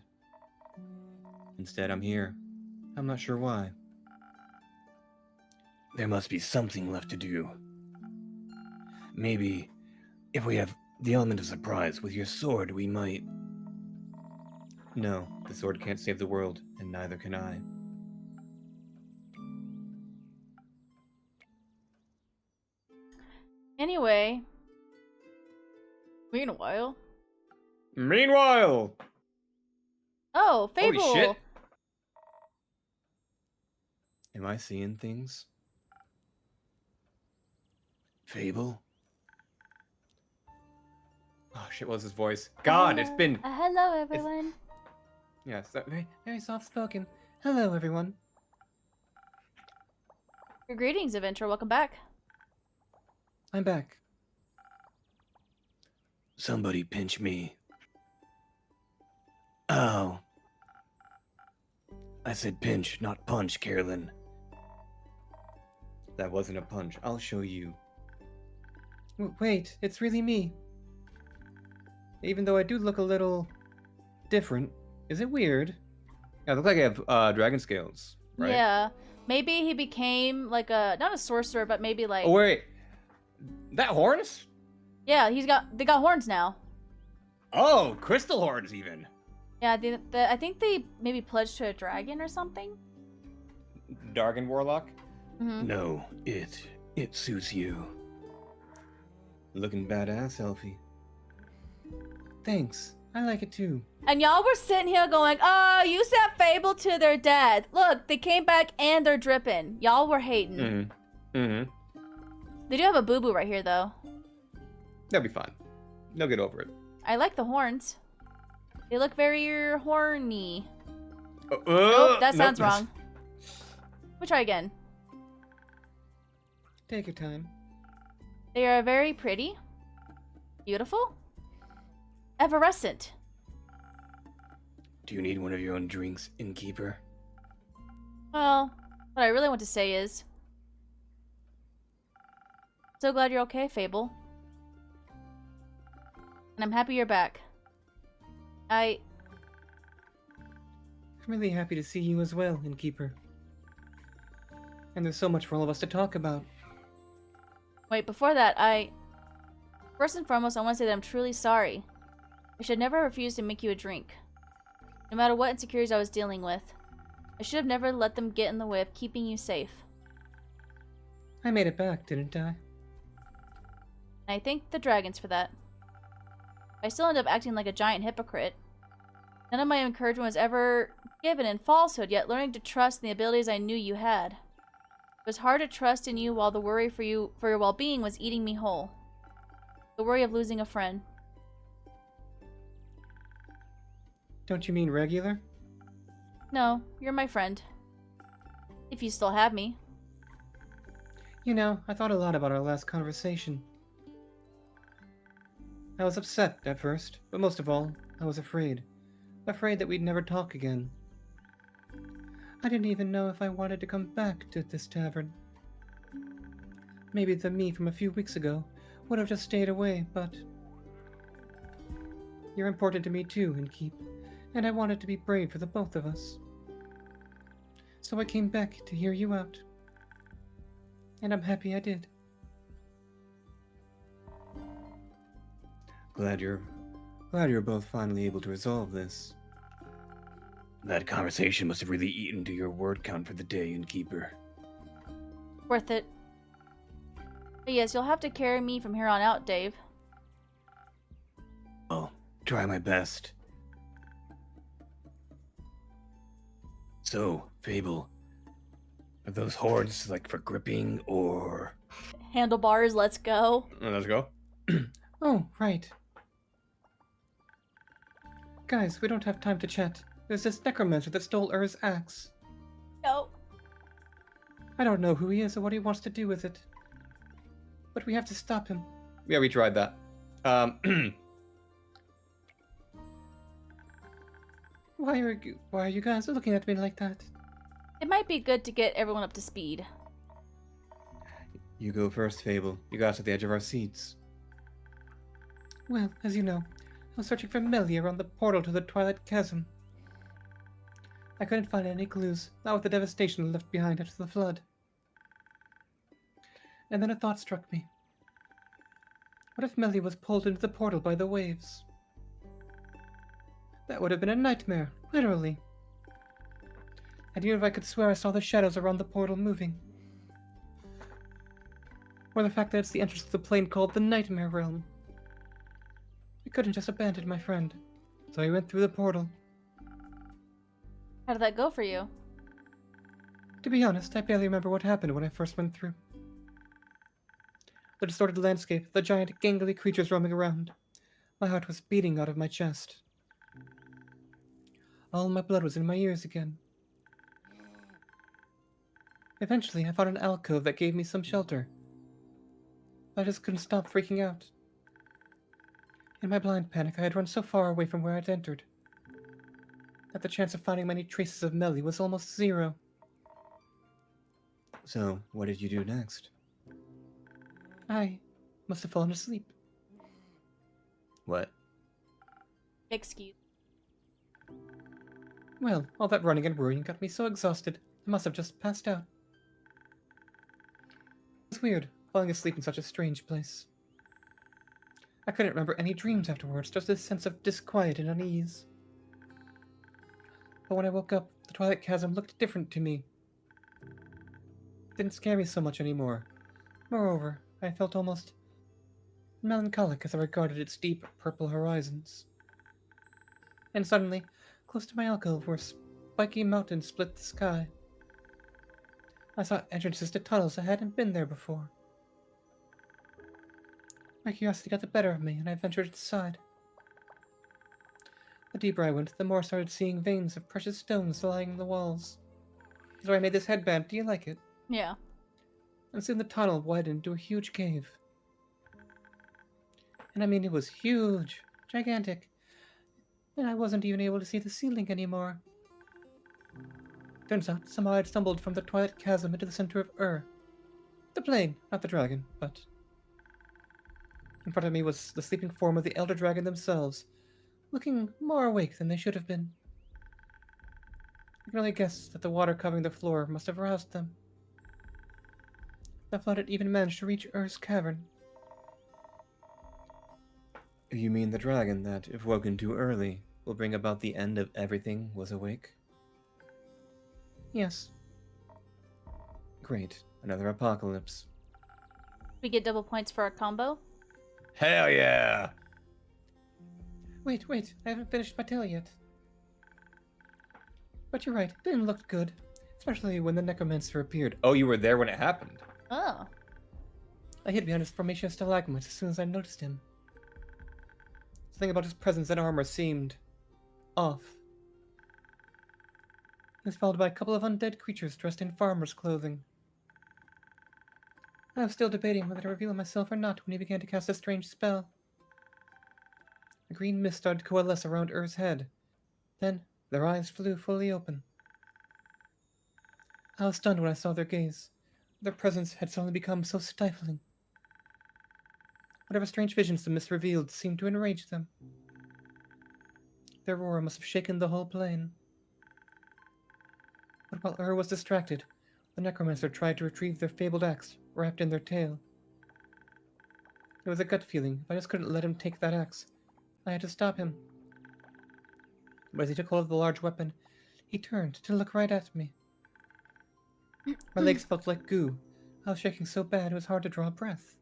Instead, I'm here. I'm not sure why. There must be something left to do. Maybe, if we have the element of surprise with your sword, we might... No, the sword can't save the world, and neither can I. Anyway. Meanwhile. Oh, Fable! Holy shit! Am I seeing things? Fable? Oh shit, what was his voice? God, it's been... hello, everyone. Yes, very, very soft-spoken. Hello, everyone. Your greetings, Adventure. Welcome back. I'm back. Somebody pinch me. Oh. I said pinch, not punch, Carolyn. That wasn't a punch. I'll show you. Wait, it's really me. Even though I do look a little different. Is it weird? Yeah, I look like I have dragon scales, right? Yeah. Maybe he became like not a sorcerer, but maybe like... Oh, wait. That horns? Yeah, they got horns now. Oh, crystal horns even. Yeah, I think they maybe pledged to a dragon or something. Dargan Warlock? Mm-hmm. No, it suits you. Looking badass, Elfie. Thanks. I like it too. And y'all were sitting here going, oh, you sent Fable to their death. Look, they came back and they're dripping. Y'all were hating. Mm-hmm. Mm-hmm. They do have a boo-boo right here, though. That'll be fine. They'll get over it. I like the horns. They look very horny. Nope, that sounds wrong. We'll try again. Take your time. They are very pretty. Beautiful. Effervescent. Do you need one of your own drinks, innkeeper? Well, what I really want to say is... So glad you're okay, Fable. And I'm happy you're back. I'm really happy to see you as well, innkeeper. And there's so much for all of us to talk about. Wait, before that, First and foremost, I want to say that I'm truly sorry. I should never refuse to make you a drink. No matter what insecurities I was dealing with. I should have never let them get in the way of keeping you safe. I made it back, didn't I? And I thank the dragons for that. I still end up acting like a giant hypocrite. None of my encouragement was ever given in falsehood, yet learning to trust in the abilities I knew you had. It was hard to trust in you while the worry for your well-being was eating me whole. The worry of losing a friend. Don't you mean regular? No, you're my friend. If you still have me. You know, I thought a lot about our last conversation. I was upset at first, but most of all, I was afraid. Afraid that we'd never talk again. I didn't even know if I wanted to come back to this tavern. Maybe the me from a few weeks ago would have just stayed away, but... You're important to me too, Innkeep, and I wanted to be brave for the both of us. So I came back to hear you out. And I'm happy I did. Glad you're both finally able to resolve this. That conversation must have really eaten to your word count for the day, Innkeeper. Worth it. But yes, you'll have to carry me from here on out, Dave. I'll try my best. So, Fable, are those horns like for gripping or... Handlebars, let's go. Let's go. Oh, right. Guys, we don't have time to chat. There's this necromancer that stole Ur's axe. No. I don't know who he is or what he wants to do with it. But we have to stop him. Yeah, we tried that. Why are you guys looking at me like that? It might be good to get everyone up to speed. You go first, Fable. You got to the edge of our seats. Well, as you know, I was searching for Melly around the portal to the Twilight Chasm. I couldn't find any clues, not with the devastation left behind after the flood. And then a thought struck me. What if Melly was pulled into the portal by the waves? That would have been a nightmare, literally. And even if I could swear I saw the shadows around the portal moving. Or the fact that it's the entrance to the plane called the Nightmare Realm. We couldn't just abandon my friend, so I went through the portal. How did that go for you? To be honest, I barely remember what happened when I first went through. The distorted landscape, the giant, gangly creatures roaming around. My heart was beating out of my chest. All my blood was in my ears again. Eventually, I found an alcove that gave me some shelter. I just couldn't stop freaking out. In my blind panic, I had run so far away from where I'd entered that the chance of finding any traces of Melly was almost zero. So, what did you do next? I must have fallen asleep. What? Excuse. Well, all that running and worrying got me so exhausted, I must have just passed out. It's weird, falling asleep in such a strange place. I couldn't remember any dreams afterwards, just this sense of disquiet and unease. But when I woke up, the Twilight Chasm looked different to me. It didn't scare me so much anymore. Moreover, I felt almost melancholic as I regarded its deep, purple horizons. And suddenly, close to my alcove where spiky mountains split the sky, I saw entrances to tunnels I hadn't been there before. My curiosity got the better of me, and I ventured inside. The deeper I went, the more I started seeing veins of precious stones lying in the walls. That's why I made this headband. Do you like it? Yeah. And soon the tunnel widened into a huge cave. And I mean, it was huge, gigantic. And I wasn't even able to see the ceiling anymore. Turns out, somehow I'd stumbled from the Twilight Chasm into the center of the plane, not the dragon, but... In front of me was the sleeping form of the Elder Dragon themselves, looking more awake than they should have been. I can only guess that the water covering the floor must have roused them. The flood had even managed to reach Tavern. You mean the dragon that, if woken too early, will bring about the end of everything was awake? Yes. Great. Another apocalypse. We get double points for our combo. Hell yeah! Wait, I haven't finished my tale yet. But you're right, it didn't look good. Especially when the necromancer appeared. Oh, you were there when it happened? Oh. I hid behind his formation of stalagmites as soon as I noticed him. Something about his presence and armor seemed... off. He was followed by a couple of undead creatures dressed in farmer's clothing. I was still debating whether to reveal myself or not when he began to cast a strange spell. A green mist started to coalesce around Ur's head. Then, their eyes flew fully open. I was stunned when I saw their gaze. Their presence had suddenly become so stifling. Whatever strange visions the mist revealed seemed to enrage them. Their roar must have shaken the whole plane. But while Ur was distracted, the necromancer tried to retrieve their fabled axe, wrapped in their tail. It was a gut feeling, if I just couldn't let him take that axe. I had to stop him. But as he took hold of the large weapon, he turned to look right at me. My legs felt like goo. I was shaking so bad it was hard to draw a breath.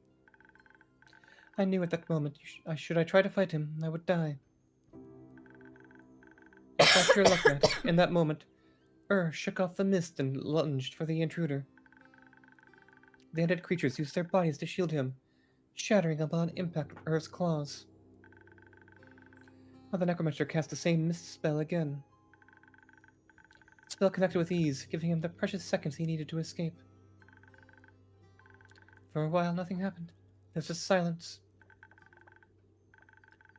I knew at that moment, should I try to fight him, I would die. By sheer luck, in that moment, shook off the mist and lunged for the intruder. The undead creatures used their bodies to shield him, shattering upon impact with Ur's claws. Now the necromancer cast the same mist spell again. The spell connected with ease, giving him the precious seconds he needed to escape. For a while, nothing happened. There was just silence.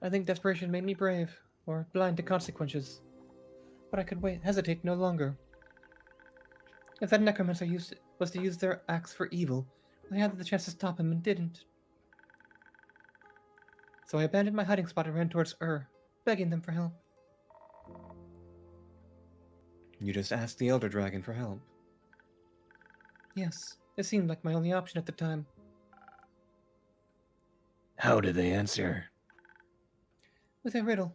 I think desperation made me brave, or blind to consequences. but I could hesitate no longer. If that necromancer was to use their axe for evil, I had the chance to stop him and didn't. So I abandoned my hiding spot and ran towards begging them for help. You just asked the Elder Dragon for help. Yes, it seemed like my only option at the time. How did they answer? With a riddle.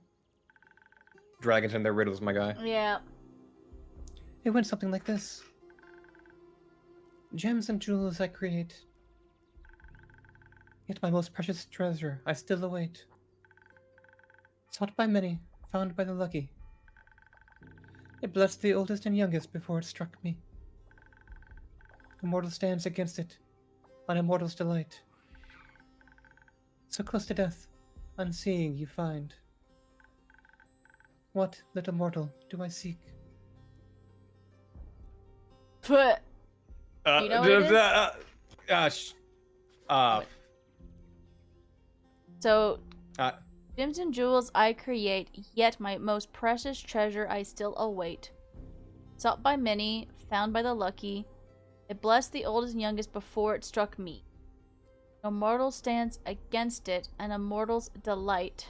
Dragons and their riddles, my guy. Yeah. It went something like this. Gems and jewels I create, yet my most precious treasure I still await. Sought by many, found by the lucky. It blessed the oldest and youngest before it struck me. A mortal stands against it, on a mortal's delight. So close to death, unseeing you find. What, little mortal, do I seek? Put. You know what it is? So, gems and jewels I create, yet my most precious treasure I still await. Sought by many, found by the lucky. It blessed the oldest and youngest before it struck me. No mortal stands against it, and a mortal's delight.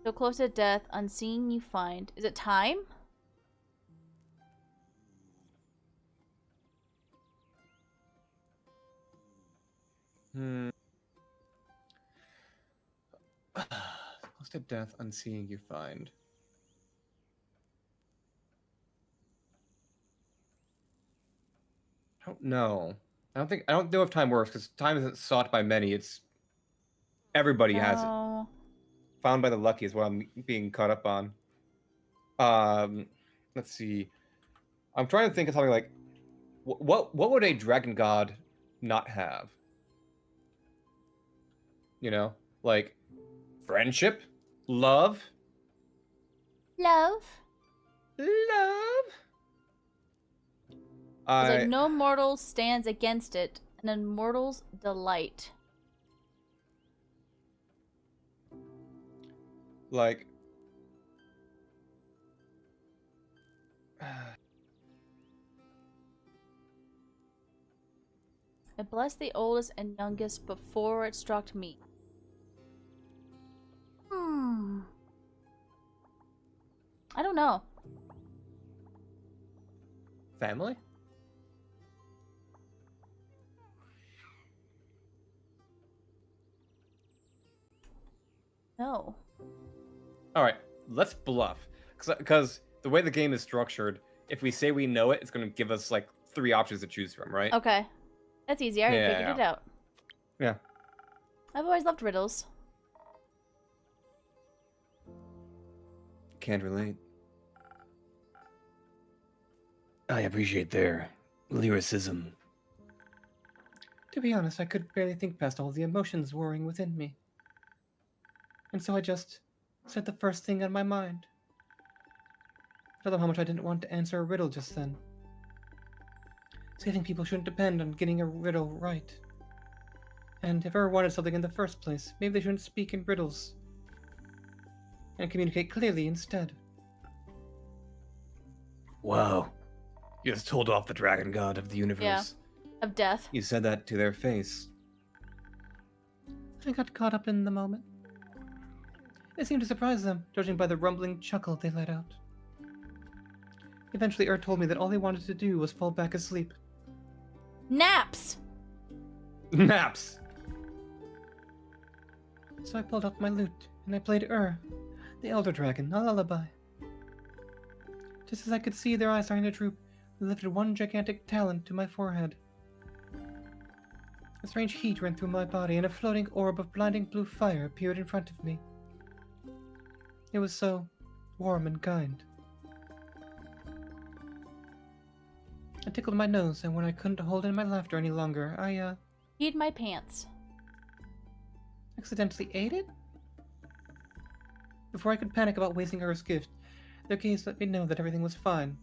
So close to death, unseen you find. Is it time? Close to death, unseeing you find. I don't know. I don't know if time works because time isn't sought by many. It's everybody has it. Found by the lucky is what I'm being caught up on. Let's see. I'm trying to think of something like, what would a dragon god not have? You know, like friendship, love. Love. It's like no mortal stands against it, and a mortal's delight. Like, It blessed the oldest and youngest before it struck me. I don't know. family? No. All right, let's bluff. Because the way the game is structured, if we say we know it, it's going to give us like 3 options to choose from, right? Okay. That's easy. I already Yeah. figured it out. Yeah. I've always loved riddles. Can't relate. I appreciate their lyricism. To be honest, I could barely think past all the emotions warring within me. And so I just said the first thing on my mind. I told them how much I didn't want to answer a riddle just then. Saving people shouldn't depend on getting a riddle right. And if I ever wanted something in the first place, maybe they shouldn't speak in riddles. And communicate clearly instead. Wow. You just told off the dragon god of the universe. Yeah. Of death. You said that to their face. I got caught up in the moment. It seemed to surprise them, judging by the rumbling chuckle they let out. Eventually, told me that all they wanted to do was fall back asleep. Naps! Naps! So I pulled out my lute, and I played the Elder Dragon, a lullaby. Just as I could see their eyes starting to droop, I lifted one gigantic talon to my forehead. A strange heat ran through my body, and a floating orb of blinding blue fire appeared in front of me. It was so warm and kind. I tickled my nose, and when I couldn't hold in my laughter any longer, I, Peed my pants. accidentally ate it? Before I could panic about wasting Ur's gift, their gaze let me know that everything was fine.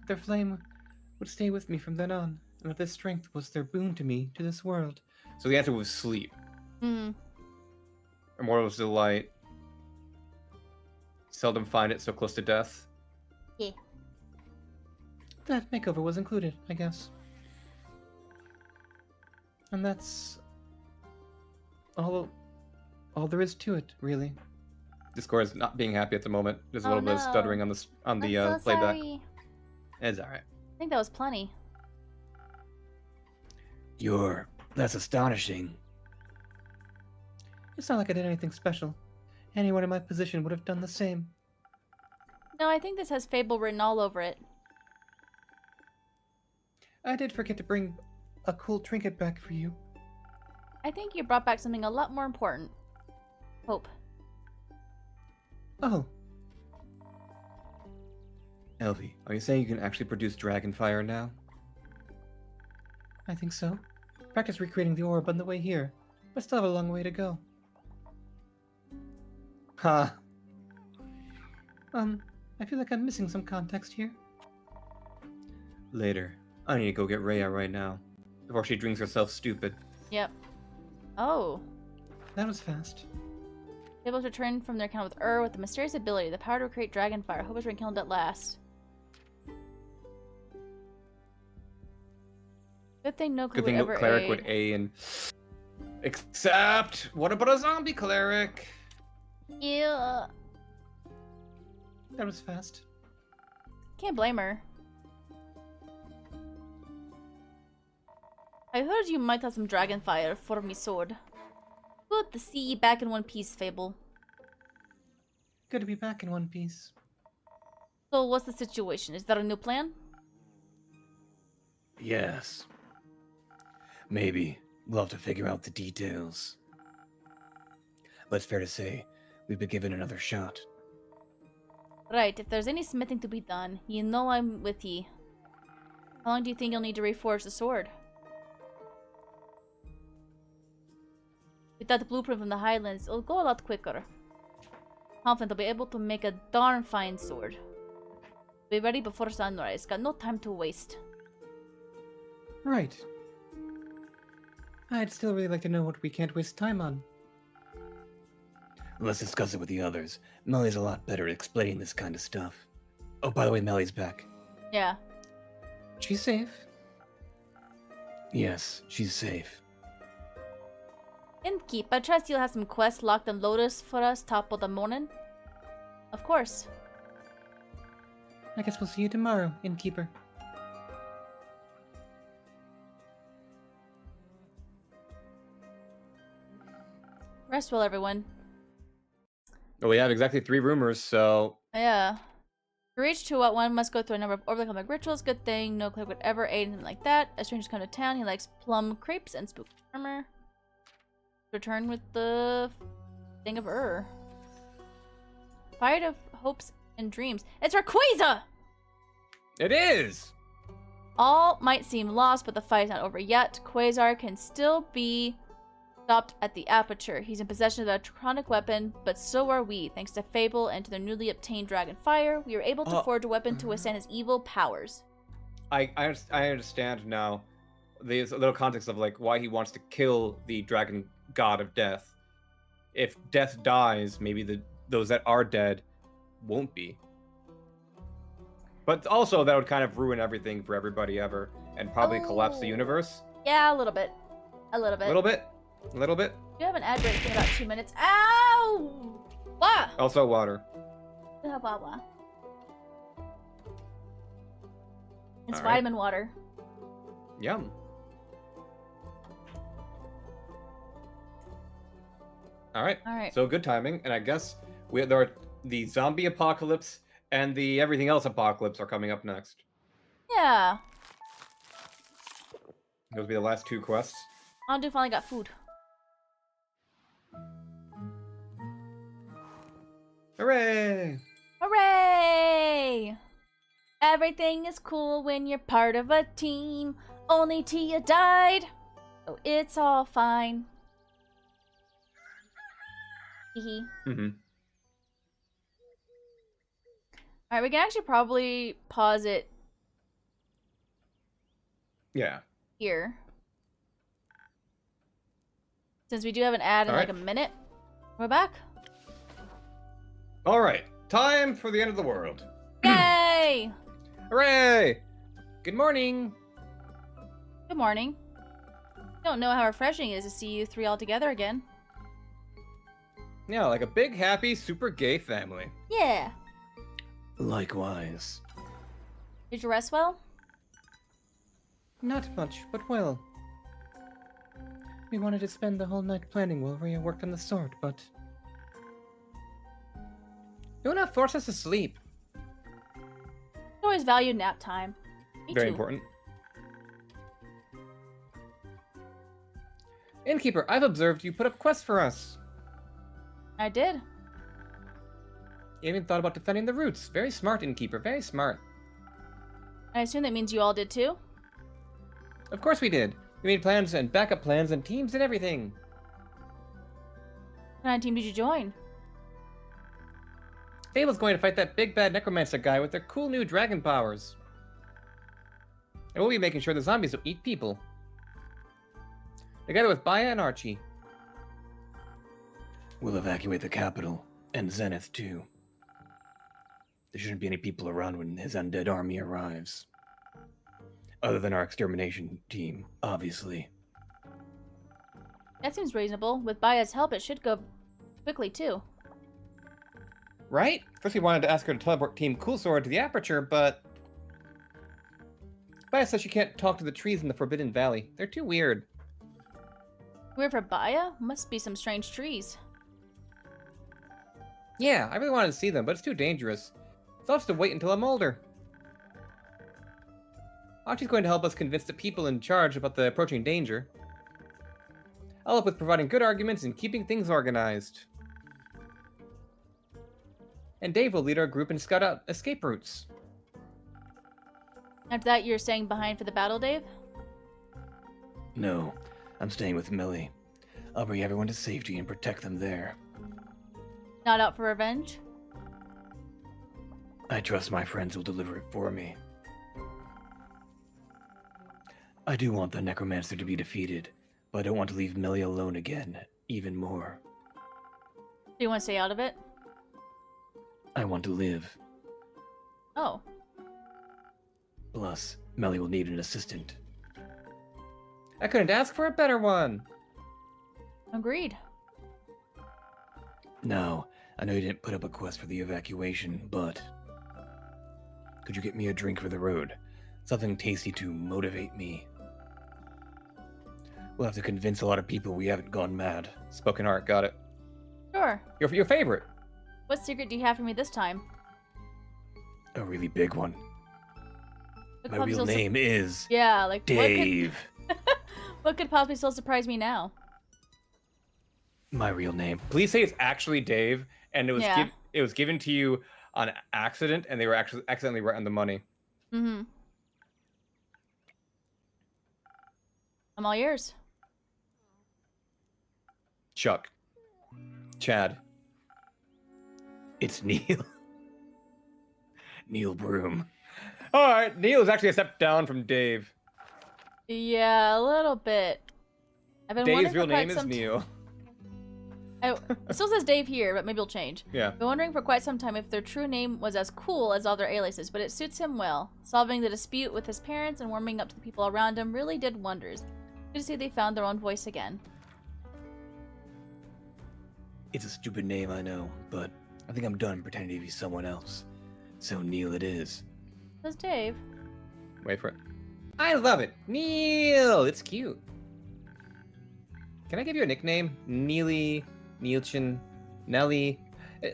Their flame would stay with me from then on, and that this strength was their boon to me, to this world. So the answer was sleep. Hmm. Immortal's delight. seldom find it so close to death. Yeah. That makeover was included, I guess. And that's all there is to it, really. Discord is not being happy at the moment. There's a Oh, little bit of no. stuttering on the I'm so playback. sorry. It's alright. I think that was plenty. That's astonishing. It's not like I did anything special. Anyone in my position would have done the same. No, I think this has Fable written all over it. I did forget to bring a cool trinket back for you. I think you brought back something a lot more important. Hope. Oh, Elvie, are you saying you can actually produce dragon fire now? I think so. Practice recreating the orb on the way here, but still have a long way to go. Huh. I feel like I'm missing some context here. Later. I need to go get Rhea right now. Before she drinks herself stupid. Yep. Oh. That was fast. Fables returned from their encounter with with the mysterious ability, the power to create dragon fire. Hope is rekindled at last. Good thing no Good cleric thing no would ever cleric aid. would A and... Except... What about a zombie cleric? Yeah. That was fast. Can't blame her. I heard you might have some dragon fire for me sword. Good to see you back in one piece, Fable. Good to be back in one piece. So what's the situation? Is there a new plan? Yes. Maybe. We'll have to figure out the details. But it's fair to say, we've been given another shot. Right, if there's any smithing to be done, you know I'm with ye. How long do you think you'll need to reforge the sword? With that blueprint from the Highlands, it'll go a lot quicker. Confident I'll be able to make a darn fine sword. Be ready before sunrise. Got no time to waste. Right. I'd still really like to know what we can't waste time on. Let's discuss it with the others. Melly's a lot better at explaining this kind of stuff. Oh, by the way, Melly's back. Yeah. She's safe. Yes, she's safe. Innkeep, I trust you'll have some quests locked on Lotus for us top of the morning. Of course. I guess we'll see you tomorrow, Innkeeper. Rest well, everyone. Well, we have exactly 3 rumors, so... Yeah. To reach to what one must go through a number of overcoming rituals. Good thing no cleric would ever aid anything like that. As strangers come to town, he likes plum crepes and spooky armor. Return with the thing of Fight of hopes and dreams. It's Rayquaza! It is! All might seem lost, but the fight is not over yet. Quasar can still be stopped at the aperture. He's in possession of a electronic weapon, but so are we. Thanks to Fable and to their newly obtained dragon fire, we are able to forge a weapon to withstand his evil powers. I understand now. There's a little context of like why he wants to kill the dragon god of death. If death dies, maybe those that are dead won't be. But also that would kind of ruin everything for everybody ever and probably collapse the universe. Yeah, a little bit. A little bit. A little bit. A little bit. You have an ad break in about 2 minutes. Ow! Wah! Also water. Blah, blah, blah. It's All right. vitamin water. Yum. All right. All right. So good timing, and I guess there are the zombie apocalypse and the everything else apocalypse are coming up next. Yeah. Those will be the last 2 quests. Andu finally got food. Hooray! Hooray! Everything is cool when you're part of a team. Only Tia died. So it's all fine. Hee Mm-hmm. Alright, we can actually probably pause it Yeah. here. Since we do have an ad in All like a minute. We're back. All right. time for the end of the world. Yay! Hooray! Good morning. Good morning. Don't know how refreshing it is to see you three all together again. Yeah, like a big, happy, super gay family. Yeah. Likewise. Did you rest well? Not much, but well. We wanted to spend the whole night planning while Rhea worked on the sword, but... Do not force us to sleep. Always value nap time. Me Very too. important. Innkeeper, I've observed you put up quests for us. I did. You even thought about defending the roots. Very smart, Innkeeper. Very smart. I assume that means you all did too? Of course we did. We made plans and backup plans and teams and everything. What kind of team did you join? Fable's going to fight that big bad necromancer guy with their cool new dragon powers. And we'll be making sure the zombies don't eat people. Together with Baya and Archie. We'll evacuate the capital, and Zenith too. There shouldn't be any people around when his undead army arrives. Other than our extermination team, obviously. That seems reasonable. With Baya's help, it should go quickly too. Right? First we wanted to ask her to teleport Team Coolsword to the Aperture, but... Baya says she can't talk to the trees in the Forbidden Valley. They're too weird. Weird for Baya? Must be some strange trees. Yeah, I really wanted to see them, but it's too dangerous. So I'll have to wait until I'm older. Archie's going to help us convince the people in charge about the approaching danger. I'll help with providing good arguments and keeping things organized. And Dave will lead our group and scout out escape routes. After that, you're staying behind for the battle, Dave? No, I'm staying with Millie. I'll bring everyone to safety and protect them there. Not out for revenge? I trust my friends will deliver it for me. I do want the necromancer to be defeated, but I don't want to leave Millie alone again, even more. Do you want to stay out of it? I want to live. Oh. Plus, Millie will need an assistant. I couldn't ask for a better one. Agreed. Now, I know you didn't put up a quest for the evacuation, but... could you get me a drink for the road? Something tasty to motivate me. We'll have to convince a lot of people we haven't gone mad. Spoken heart, got it. Sure. Your favorite. What secret do you have for me this time? A really big one. What My could real still su- name is Yeah, like Dave. What could possibly still surprise me now? My real name. Please say it's actually Dave, and it was Yeah. it was given to you on accident, and they were actually accidentally right on the money. Mm-hmm. I'm all yours. Chuck. Chad. It's Neil. Neil Broom. All right, Neil is actually a step down from Dave. Yeah, a little bit. I've been Dave's wondering real for quite name is some Neil. It still says Dave here, but maybe it'll change. Yeah. I've been wondering for quite some time if their true name was as cool as all their aliases, but it suits him well. Solving the dispute with his parents and warming up to the people around him really did wonders. Good to see they found their own voice again. It's a stupid name, I know, but I think I'm done pretending to be someone else. So Neil it is. Says Dave. Wait for it. I love it. Neil! It's cute. Can I give you a nickname? Neely, Neilchin, Nelly.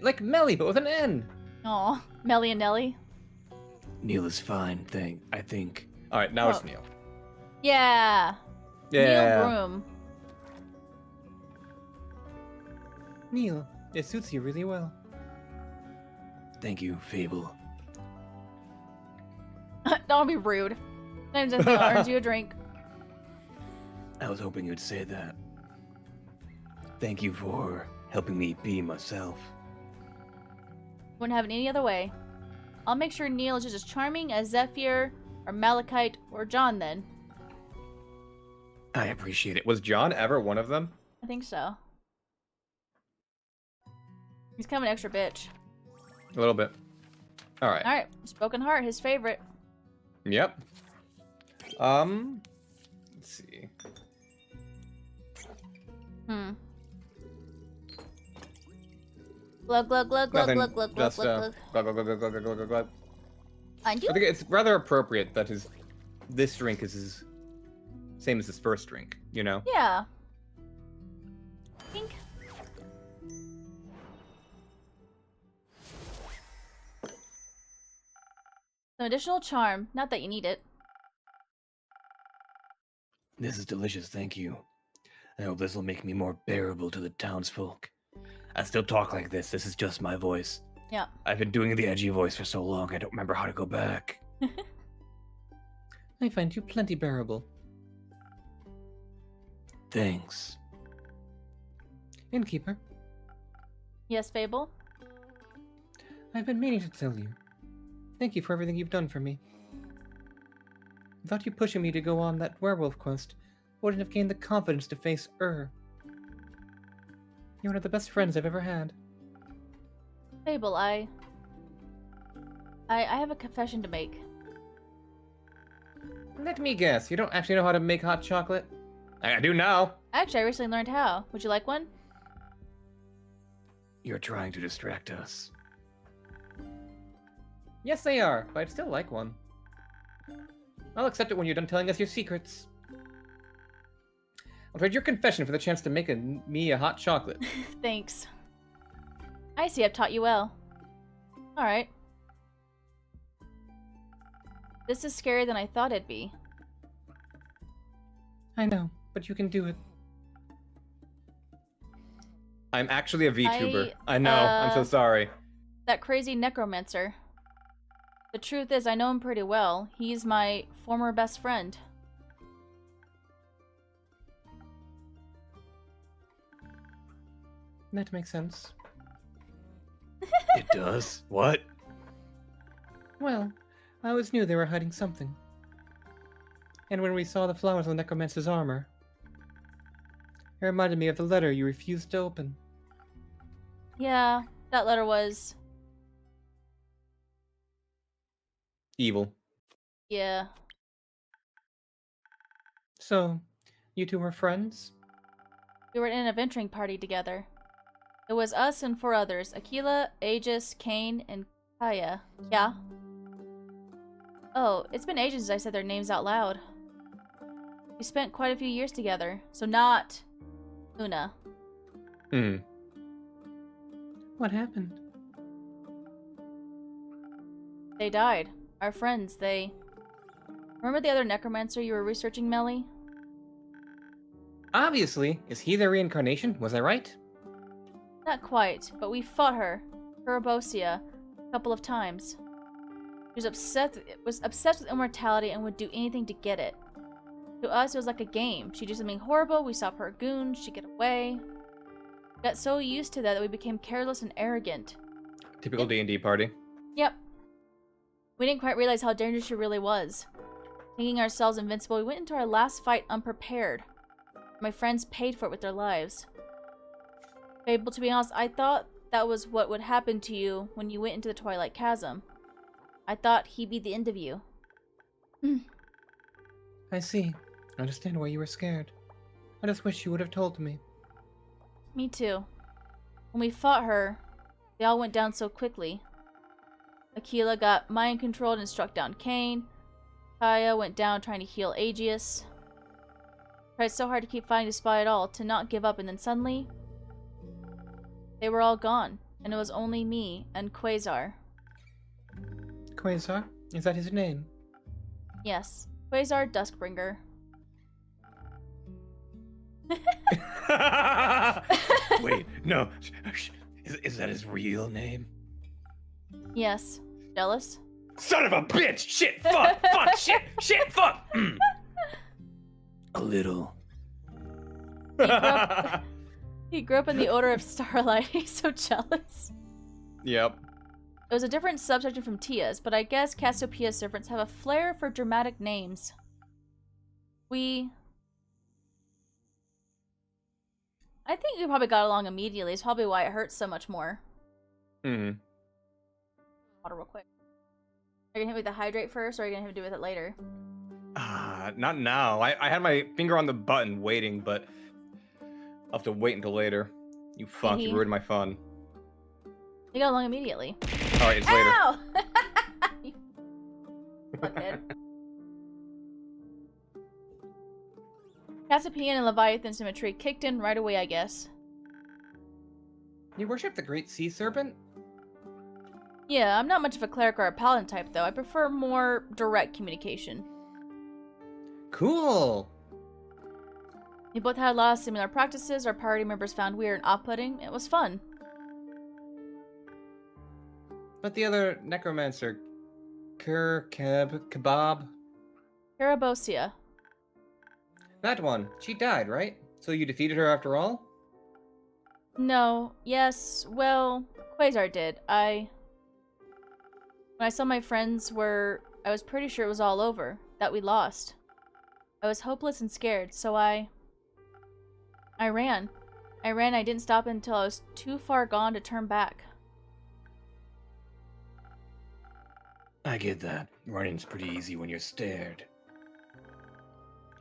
Like Melly, but with an N. Aw, Melly and Nelly. Neil is fine, I think. All right, now Oh. it's Neil. Yeah. Yeah. Neil Broom. Neil, it suits you really well. Thank you, Fable. Don't be rude. Sometimes I think I'll earn you a drink. I was hoping you'd say that. Thank you for helping me be myself. Wouldn't have it any other way. I'll make sure Neil is just as charming as Zephyr, or Malachite, or John then. I appreciate it. Was John ever one of them? I think so. He's kind of an extra bitch. A little bit. All right. Alright, Broken Heart, his favorite. Yep. Let's see. Glug, glug, glug, glug, Nothing. glug, glug, glug, Just glug, glug. glug, glug, glug, glug, glug, glug, glug, glug. And you? I think it's rather appropriate that this drink is his same as his first drink. You know. Yeah. Pink. Some additional charm. Not that you need it. This is delicious, thank you. I hope this will make me more bearable to the townsfolk. I still talk like this. This is just my voice. Yeah. I've been doing the edgy voice for so long, I don't remember how to go back. I find you plenty bearable. Thanks. Innkeeper, Yes, Fable? I've been meaning to tell you. Thank you for everything you've done for me. Without you pushing me to go on that werewolf quest, I wouldn't have gained the confidence to face You're one of the best friends I've ever had. Fable, I have a confession to make. Let me guess, you don't actually know how to make hot chocolate? I do now. Actually, I recently learned how. Would you like one? You're trying to distract us. Yes, they are, but I'd still like one. I'll accept it when you're done telling us your secrets. I'll trade your confession for the chance to make me a hot chocolate. Thanks. I see, I've taught you well. Alright. This is scarier than I thought it'd be. I know, but you can do it. I'm actually a VTuber. I know. I'm so sorry. That crazy necromancer. The truth is, I know him pretty well. He's my former best friend. That makes sense. It does? What? Well, I always knew they were hiding something. And when we saw the flowers on the necromancer's armor, it reminded me of the letter you refused to open. Yeah, that letter was... Evil. yeah. So, you two were friends? We were in an adventuring party together. It was us and 4 others. Aquila, Aegis, Kane, and Kaya. Yeah? Oh, it's been ages since I said their names out loud. We spent quite a few years together, so not Una. What happened? They died. Our friends, they... Remember the other necromancer you were researching, Melly? Obviously. Is he their reincarnation? Was I right? Not quite, but we fought her, Herabosia, a couple of times. She was obsessed with immortality and would do anything to get it. To us, it was like a game. She'd do something horrible, we stop her goons, she'd get away. We got so used to that we became careless and arrogant. Typical D&D party. Yep. We didn't quite realize how dangerous she really was. Thinking ourselves invincible, we went into our last fight unprepared. My friends paid for it with their lives. Fable, to be honest, I thought that was what would happen to you when you went into the Twilight Chasm. I thought he'd be the end of you. I see. I understand why you were scared. I just wish you would have told me. Me too. When we fought her, they all went down so quickly. Aquila got mind-controlled and struck down Kane. Kaya went down trying to heal Aegeus. Tried so hard to keep fighting despite it all, to not give up, and then suddenly... they were all gone, and it was only me and Quasar. Quasar? Is that his name? Yes, Quasar Duskbringer. Wait, no. Is that his real name? Yes. Jealous? Son of a bitch! Shit! Fuck! Fuck! Shit! Shit! Fuck! A little. He grew up in the Order of Starlight. He's so jealous. Yep. It was a different subsection from Tia's, but I guess Cassiopeia servants have a flair for dramatic names. I think we probably got along immediately. It's probably why it hurts so much more. Water real quick. Are you gonna hit me with the hydrate first, or are you gonna hit me with it later? Not now. I had my finger on the button waiting, but I'll have to wait until later. You fuck, you ruined my fun. You got along immediately. Alright, it's later. Ow! You fuckhead. Cassiopeia and Leviathan symmetry kicked in right away, I guess. You worship the great sea serpent? Yeah, I'm not much of a cleric or a paladin type, though. I prefer more direct communication. Cool! We both had a lot of similar practices our party members found weird and off-putting. It was fun. But the other necromancer, Kebab? Carabosia. That one. She died, right? So you defeated her after all? No. Yes. Well, Quasar did. When I saw my friends I was pretty sure it was all over. That we lost. I was hopeless and scared, so I ran. I didn't stop until I was too far gone to turn back. I get that. Running's pretty easy when you're scared.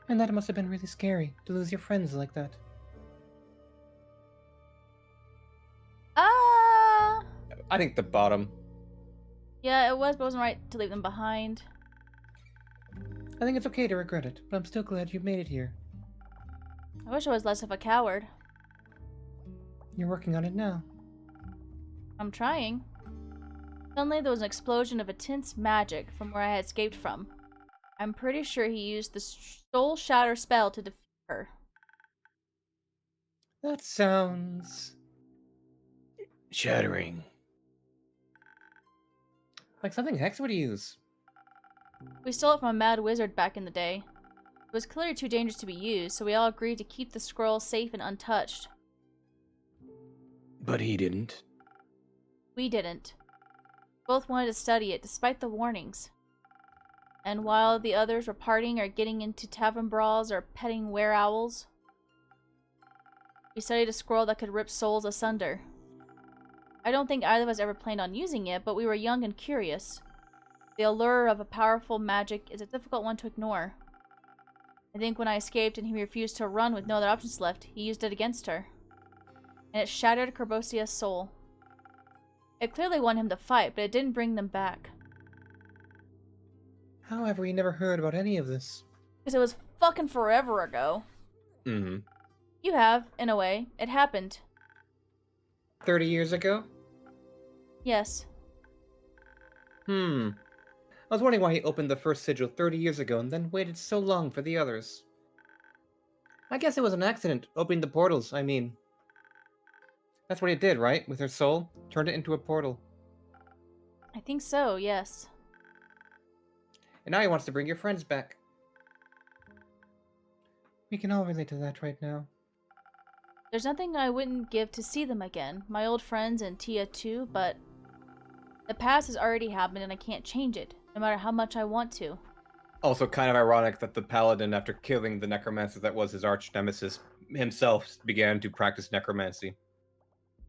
And that must have been really scary, to lose your friends like that. I think the bottom. Yeah, it was, but it wasn't right to leave them behind. I think it's okay to regret it, but I'm still glad you made it here. I wish I was less of a coward. You're working on it now. I'm trying. Suddenly there was an explosion of intense magic from where I had escaped from. I'm pretty sure he used the Soul Shatter spell to defeat her. That sounds... Shattering. like something Hex would use. We stole it from a mad wizard back in the day. It was clearly too dangerous to be used, so we all agreed to keep the scroll safe and untouched. But he didn't. We didn't. Both wanted to study it, despite the warnings. And while the others were partying or getting into tavern brawls or petting were-owls, we studied a scroll that could rip souls asunder. I don't think either of us ever planned on using it, but we were young and curious. The allure of a powerful magic is a difficult one to ignore. I think when I escaped and he refused to run with no other options left, he used it against her. And it shattered Carbosia's soul. It clearly won him the fight, but it didn't bring them back. However, we never heard about any of this. Because it was fucking forever ago. Mm-hmm. You have, in a way. It happened. 30 years ago? Yes. I was wondering why he opened the first sigil 30 years ago and then waited so long for the others. I guess it was an accident, opening the portals, I mean. That's what he did, right? With her soul? Turned it into a portal. I think so, yes. And now he wants to bring your friends back. We can all relate to that right now. There's nothing I wouldn't give to see them again. My old friends and Tia too, but the past has already happened and I can't change it, no matter how much I want to. Also kind of ironic that the paladin, after killing the necromancer that was his arch nemesis, himself began to practice necromancy.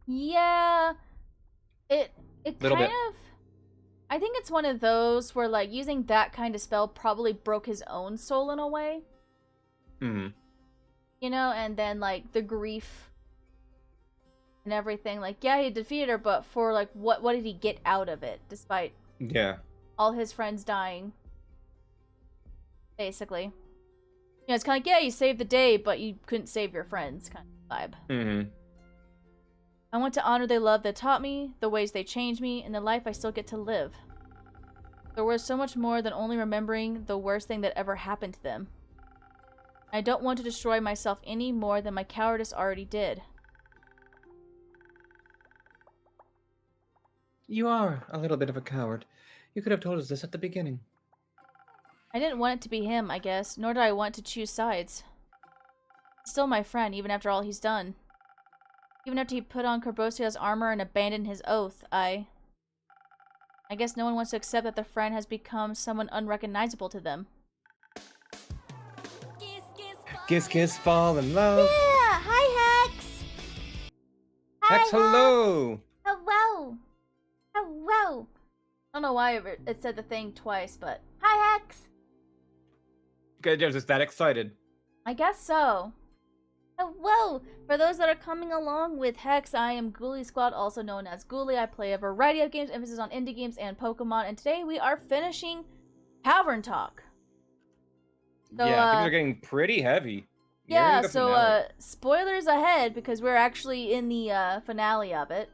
Yeah, it Little kind bit. of... I think it's one of those where, like, using that kind of spell probably broke his own soul in a way. Mm-hmm. You know, and then, like, the grief and everything. Like, yeah, he defeated her, but for, like, what did he get out of it, despite Yeah. all his friends dying? Basically. You know, it's kind of like, yeah, you saved the day, but you couldn't save your friends, kind of vibe. Mm-hmm. I want to honor the love that taught me, the ways they changed me, and the life I still get to live. There was so much more than only remembering the worst thing that ever happened to them. I don't want to destroy myself any more than my cowardice already did. You are a little bit of a coward. You could have told us this at the beginning. I didn't want it to be him, I guess, nor did I want to choose sides. He's still my friend, even after all he's done. Even after he put on Carbosia's armor and abandoned his oath, I guess no one wants to accept that their friend has become someone unrecognizable to them. Kiss, kiss, fall in love. Yeah! Hi, Hex! Hi, Hex, hello! Hello! Hello! don't know why it said the thing twice, but hi Hex. Because they're just that excited. I guess so. Hello! For those that are coming along with Hex, I am Ghoulie Squad, also known as Ghoulie. I play a variety of games, emphasis on indie games and Pokemon, and today we are finishing Tavern Talk. So, yeah, things are getting pretty heavy. Yeah, Nearing the so finale. spoilers ahead because we're actually in the finale of it.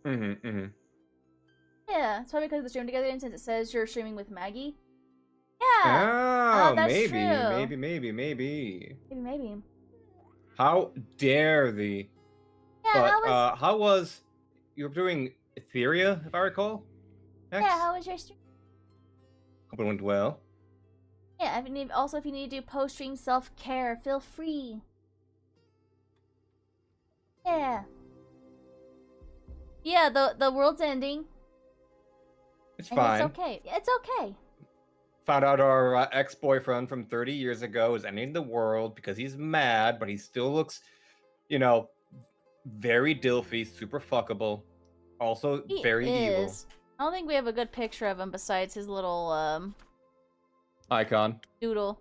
Mm-hmm. Yeah, it's probably because of the stream together, and since it says you're streaming with Maggie. Yeah! Oh, that's maybe, true. maybe. How dare thee? Yeah, But how was you were doing Etheria, if I recall? Hex? Yeah, how was your stream? Hope it went well. Yeah, if you need to do post-stream self-care, feel free. Yeah. Yeah, the world's ending. It's And fine. it's okay. It's okay. Found out our ex-boyfriend from 30 years ago is ending the world because he's mad, but he still looks, you know, very dilfy, super fuckable, also He very evil. is. I don't think we have a good picture of him besides his little Icon. doodle.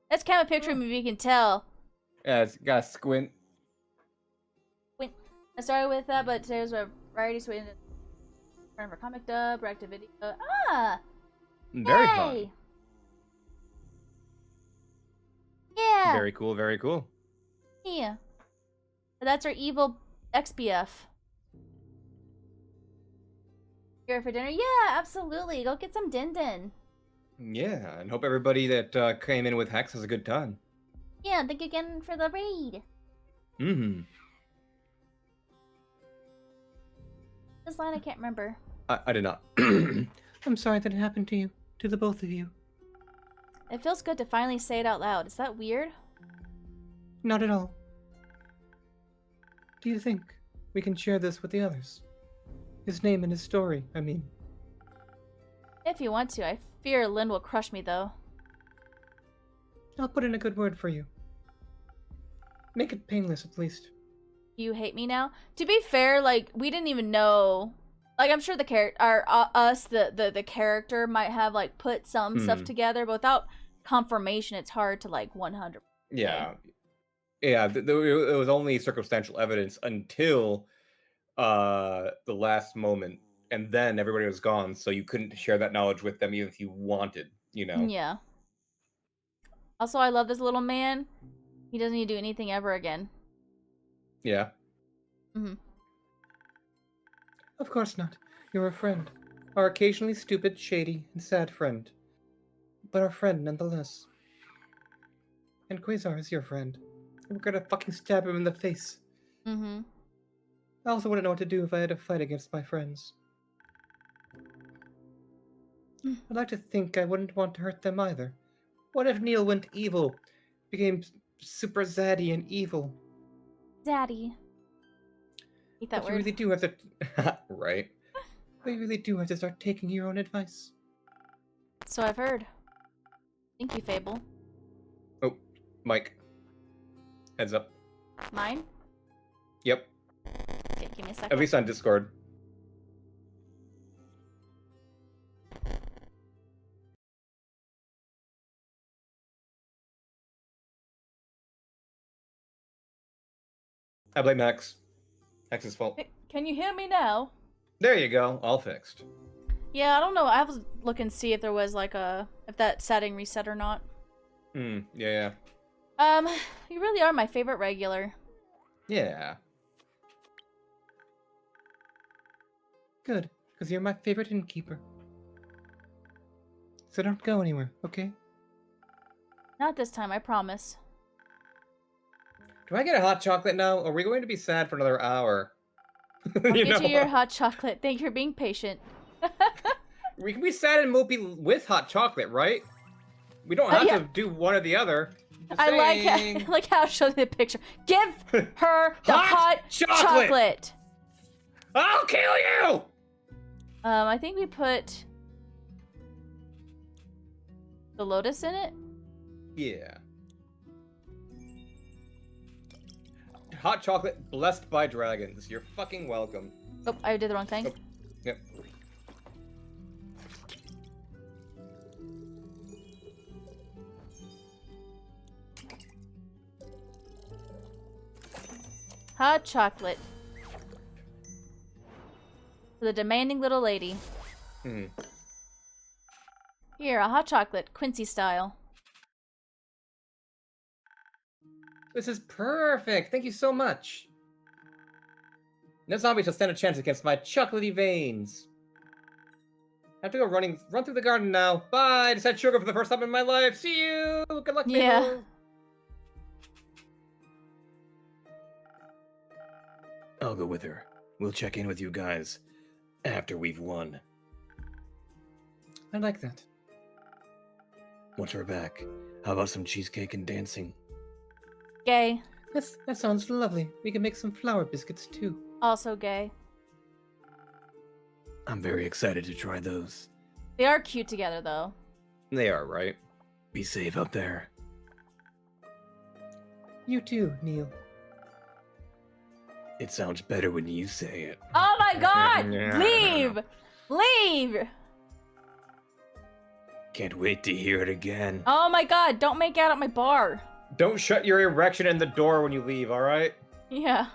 That's kind of a picture of him if you can tell. Yeah, it's got a squint. I started with that, but today was a variety, so we ended up for comic dub, react to video. Very yay! fun. Yeah. Very cool, very cool. Yeah. That's our evil XBF. Here for dinner? Yeah, absolutely. Go get some din din. Yeah, and hope everybody that came in with Hex has a good time. Yeah, thank you again for the raid. Mm-hmm. This line I can't remember. I did not. I'm sorry that it happened to you. To the both of you. It feels good to finally say it out loud. Is that weird? Not at all. Do you think we can share this with the others? His name and his story, I mean. If you want to. I fear Lynn will crush me, though. I'll put in a good word for you. Make it painless, at least. You hate me now? To be fair, like, we didn't even know. Like, I'm sure the the character might have, like, put some stuff together, but without confirmation, it's hard to, like, 100%. Yeah. Yeah, it was only circumstantial evidence until the last moment, and then everybody was gone, so you couldn't share that knowledge with them even if you wanted, you know? Yeah. Also, I love this little man. He doesn't need to do anything ever again. Yeah. Mm-hmm. Of course not. You're a friend. Our occasionally stupid, shady, and sad friend. But our friend nonetheless. And Quasar is your friend. And we're gonna fucking stab him in the face. Mm-hmm. I also wouldn't know what to do if I had to fight against my friends. I'd like to think I wouldn't want to hurt them either. What if Neil went evil? Became super zaddy and evil? Daddy. Eat that But you word. really do have to... Right. But you really do have to start taking your own advice. So I've heard. Thank you, Fable. Oh, Mike. Heads up. Mine? Yep. Okay, give me a second. At least on Discord. I blame Hex. Hex's fault. Can you hear me now? There you go. All fixed. Yeah, I don't know. I have to look and see if there was like if that setting reset or not. Yeah. You really are my favorite regular. Yeah. Good, because you're my favorite innkeeper. So don't go anywhere, okay? Not this time, I promise. Do I get a hot chocolate now? Or are we going to be sad for another hour? I'll get you your hot chocolate. Thank you for being patient. We can be sad and mopey with hot chocolate, right? We don't have yeah. to do one or the other. Just I saying. like how it shows me the picture. Give her the hot chocolate! chocolate! I'll kill you! I think we put the lotus in it. Yeah. Hot chocolate blessed by dragons. You're fucking welcome. Oh, I did the wrong thing. Oh, yep. Hot chocolate. For the demanding little lady. Hmm. Here, a hot chocolate, Quincy style. This is perfect. Thank you so much. No zombie shall stand a chance against my chocolatey veins. I have to go run through the garden now. Bye. I just had sugar for the first time in my life. See you. Good luck, Yeah. Mabel. I'll go with her. We'll check in with you guys after we've won. I like that. Once we're back, how about some cheesecake and dancing? Gay. That sounds lovely. We can make some flour biscuits too. Also gay. I'm very excited to try those. They are cute together, though. They are, right? Be safe up there. You too, Neil. It sounds better when you say it. Oh my god! Yeah. Leave! Leave! Can't wait to hear it again. Oh my god, don't make out at my bar. Don't shut your erection in the door when you leave, alright? Yeah.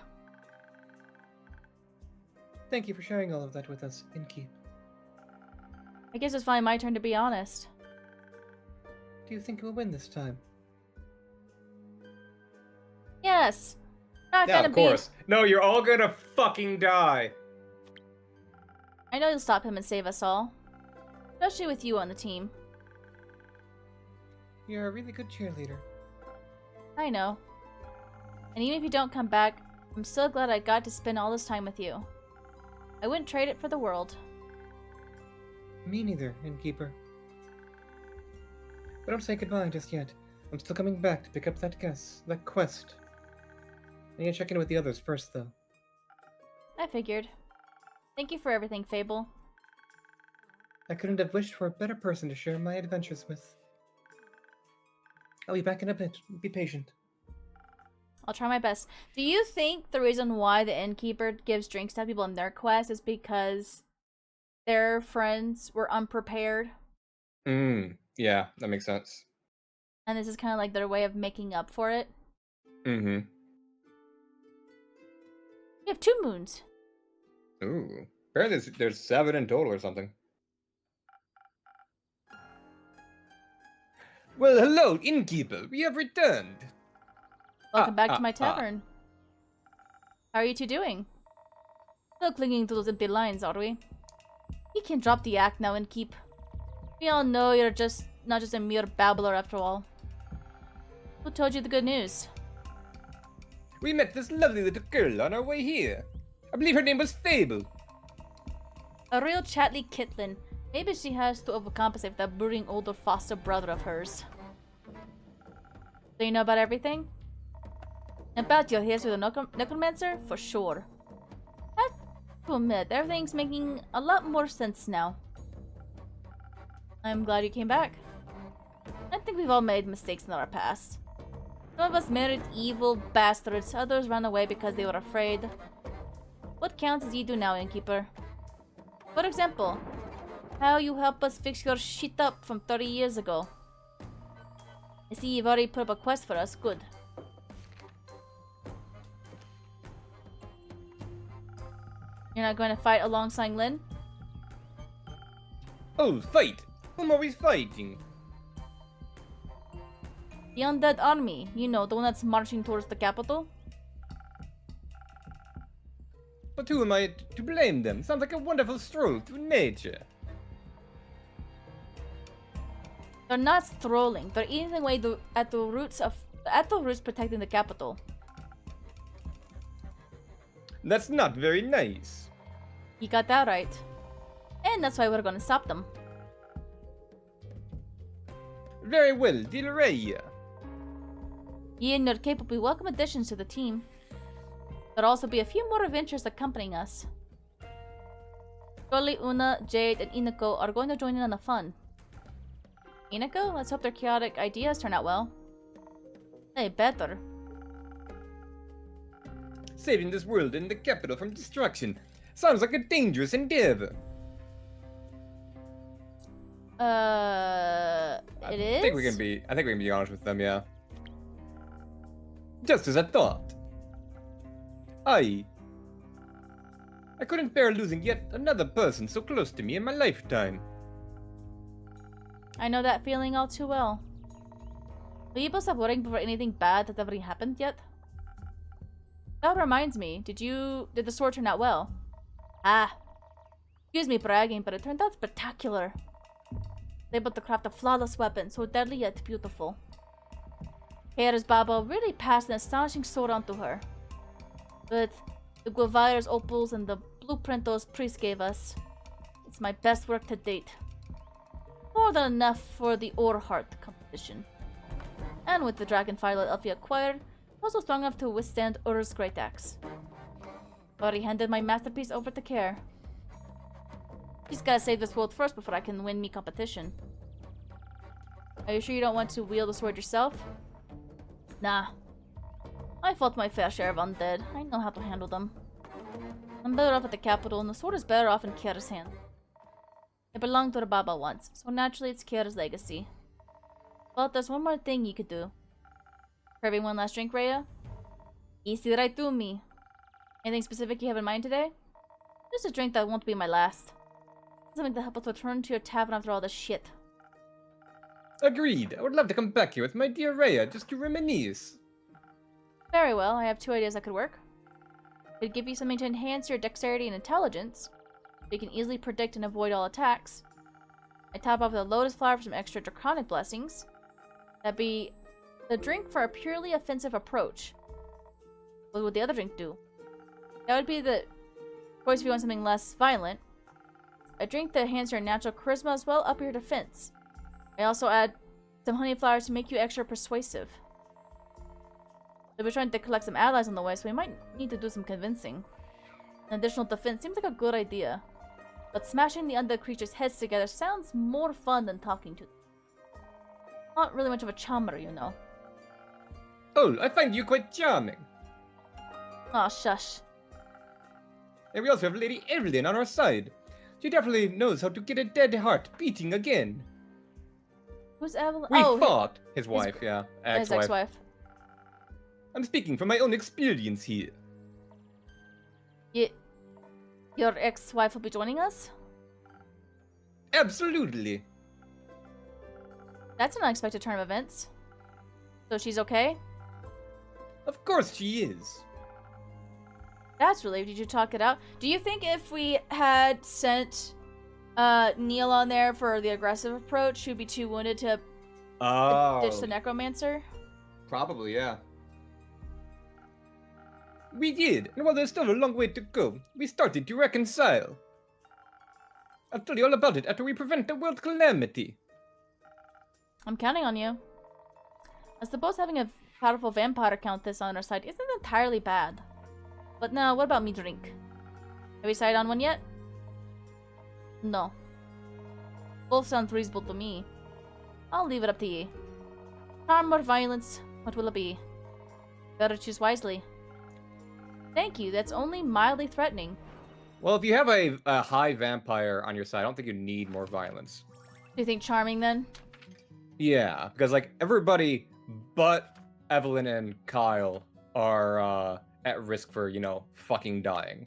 Thank you for sharing all of that with us, Innkeep. I guess it's finally my turn to be honest. Do you think we'll win this time? Yes. Not Yeah, gonna of course. No, you're all gonna fucking die. I know you'll stop him and save us all. Especially with you on the team. You're a really good cheerleader. I know. And even if you don't come back, I'm still glad I got to spend all this time with you. I wouldn't trade it for the world. Me neither, Innkeeper. But don't say goodbye just yet. I'm still coming back to pick up that quest. I need to check in with the others first, though. I figured. Thank you for everything, Fable. I couldn't have wished for a better person to share my adventures with. I'll be back in a bit. Be patient. I'll try my best. Do you think the reason why the innkeeper gives drinks to people in their quest is because their friends were unprepared? Yeah, that makes sense. And this is kind of like their way of making up for it? Mm-hmm. We have 2 moons. Ooh. Apparently there's 7 in total or something. Well, hello, innkeeper. We have returned. Welcome back to my tavern. How are you two doing? Still clinging to those empty lines, are we? You can drop the act now and keep. We all know you're not just a mere babbler after all. Who told you the good news? We met this lovely little girl on our way here. I believe her name was Fable. A real chatly kitlin. Maybe she has to overcompensate with that brooding older foster brother of hers. Do you know about everything? About your history with the necromancer? For sure. I have to admit, everything's making a lot more sense now. I'm glad you came back. I think we've all made mistakes in our past. Some of us married evil bastards, others ran away because they were afraid. What counts as you do now, innkeeper? For example, how you help us fix your shit up from 30 years ago. I see you've already put up a quest for us, good. You're not going to fight alongside Lynn? Oh, fight! Whom are we fighting? The undead army, you know, the one that's marching towards the capital? But who am I to blame them? Sounds like a wonderful stroll through nature. They're not strolling, they're eating away at the roots protecting the capital. That's not very nice. You got that right. And that's why we're gonna stop them. Very well, Del Rey. You and your cape will be welcome additions to the team. There'll also be a few more adventures accompanying us. Surely Una, Jade, and Inako are going to join in on the fun. Inako? Let's hope their chaotic ideas turn out well. They better. Saving this world and the capital from destruction. Sounds like a dangerous endeavor. It is? I think we can be honest with them, yeah. Just as I thought. Aye. I couldn't bear losing yet another person so close to me in my lifetime. I know that feeling all too well. Will you both stop worrying before anything bad has ever happened yet? That reminds me, did the sword turn out well? Ah. Excuse me bragging, but it turned out spectacular. Able to craft a flawless weapon, so deadly yet beautiful. Kara's Baba really passed an astonishing sword onto her. But the Guevare's opals and the blueprint those priests gave us, it's my best work to date. More than enough for the Orheart competition. And with the dragonfire that Elfie acquired, also strong enough to withstand Ur's great axe. Already handed my masterpiece over to Care. She's gotta save this world first before I can win me competition. Are you sure you don't want to wield the sword yourself? Nah. I fought my fair share of undead. I know how to handle them. I'm better off at the capital, and the sword is better off in Kira's hand. It belonged to the Baba once, so naturally it's Kira's legacy. But there's one more thing you could do. Craving one last drink, Rhea? Easy right to me. Anything specific you have in mind today? Just a drink that won't be my last. Something to help us return to your tavern after all this shit. Agreed. I would love to come back here with my dear Rhea just to reminisce. Very well, I have two ideas that could work. Could give you something to enhance your dexterity and intelligence. So you can easily predict and avoid all attacks. I top off with a lotus flower for some extra draconic blessings. That'd be the drink for a purely offensive approach. What would the other drink do? That would be the choice if you want something less violent. A drink that enhances your natural charisma as well up your defense. I also add some honey flowers to make you extra persuasive. We're trying to collect some allies on the way, so we might need to do some convincing. An additional defense seems like a good idea. But smashing the undead creatures' heads together sounds more fun than talking to them. Not really much of a charmer, you know. Oh, I find you quite charming. Aw, shush. And we also have Lady Evelyn on our side. She definitely knows how to get a dead heart beating again. Who's Evelyn? We oh, fought. His wife, yeah. his Ex-wife. ex-wife. I'm speaking from my own experience here. Your ex-wife will be joining us? Absolutely. That's an unexpected turn of events. So she's okay? Of course she is. That's relieved. Did you talk it out? Do you think if we had sent Neil on there for the aggressive approach, she'd be too wounded to ditch the necromancer? Probably, yeah. We did, and while there's still a long way to go, we started to reconcile. I'll tell you all about it after we prevent the world calamity. I'm counting on you. I suppose having a powerful vampire countess on our side isn't entirely bad. But now, what about me drink? Have we decided on one yet? No. Both sound reasonable to me. I'll leave it up to ye. Harm or violence, what will it be? Better choose wisely. Thank you, that's only mildly threatening. Well, if you have a high vampire on your side, I don't think you need more violence. Do you think charming then? Yeah, because like everybody but Evelyn and Kyle are at risk for, you know, fucking dying.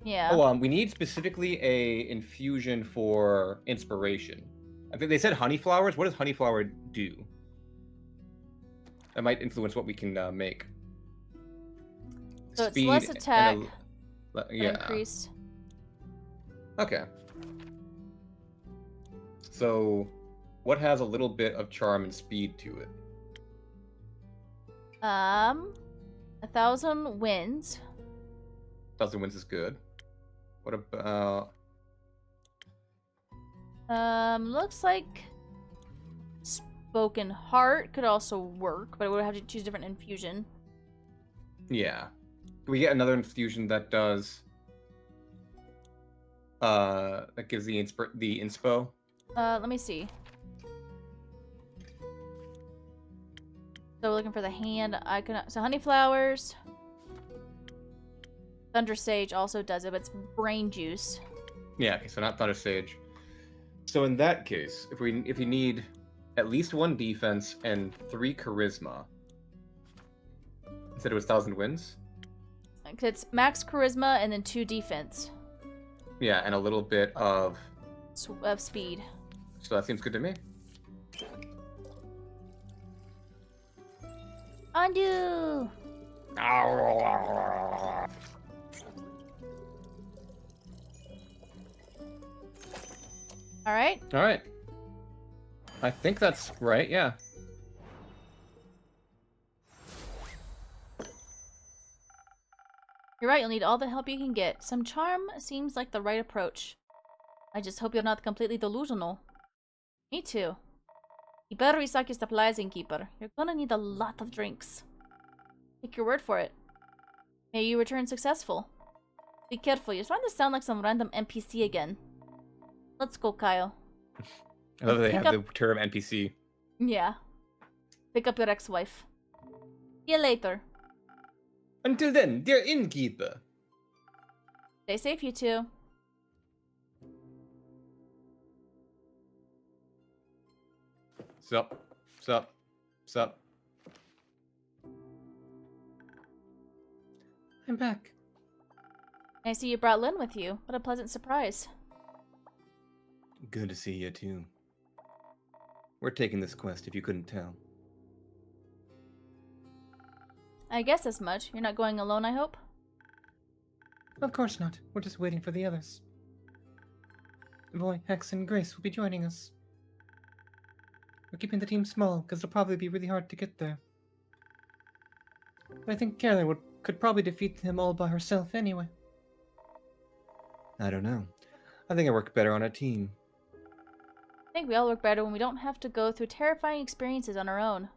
Yeah. Oh, we need specifically a infusion for inspiration. I think they said honey flowers. What does honey flower do? That might influence what we can make. So it's Speed less and attack, yeah. increased. Okay. So, what has a little bit of charm and speed to it? 1,000 wins. 1,000 wins is good. What about... Looks like Spoken Heart could also work, but we would have to choose a different infusion. Yeah. Can we get another infusion that does... that gives the inspo? Let me see. So we're looking for the hand icon. So honey flowers. Thunder Sage also does it, but it's brain juice. Yeah, okay, so not Thunder Sage. So in that case, if you need at least 1 defense and 3 charisma, you said it was 1,000 wins? It's max charisma and then 2 defense. Yeah, and a little bit of... Of speed. So that seems good to me. Undo! Alright. Alright. I think that's right, yeah. You're right, you'll need all the help you can get. Some charm seems like the right approach. I just hope you're not completely delusional. Me too. You better restock your supplies, innkeeper. You're gonna need a lot of drinks. Take your word for it. May you return successful. Be careful, you're starting to sound like some random NPC again. Let's go, Kyle. I love that they Pick have up- the term NPC. Yeah. Pick up your ex-wife. See you later. Until then, dear innkeeper. Stay safe, you two. Sup. Sup. Sup. I'm back. I see you brought Lynn with you. What a pleasant surprise. Good to see you too. We're taking this quest, if you couldn't tell. I guess as much. You're not going alone, I hope? Of course not. We're just waiting for the others. Voy, Hex, and Grace will be joining us. We're keeping the team small, because it'll probably be really hard to get there. But I think Carolyn could probably defeat them all by herself anyway. I don't know. I think I work better on a team. I think we all work better when we don't have to go through terrifying experiences on our own.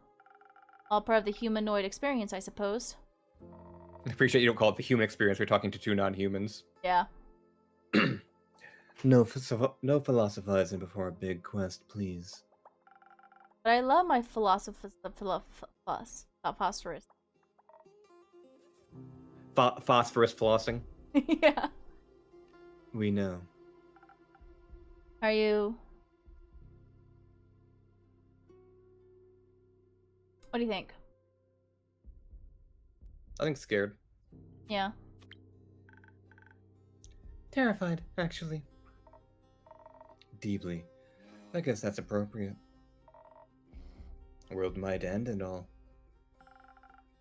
All part of the humanoid experience, I suppose. I appreciate you don't call it the human experience. We're talking to 2 non-humans. Yeah. No philosophizing before a big quest, please. But I love my phosphorus. Phosphorus flossing. Yeah. We know. Are you... What do you think? I think scared. Yeah. Terrified, actually. Deeply. I guess that's appropriate. The world might end and all.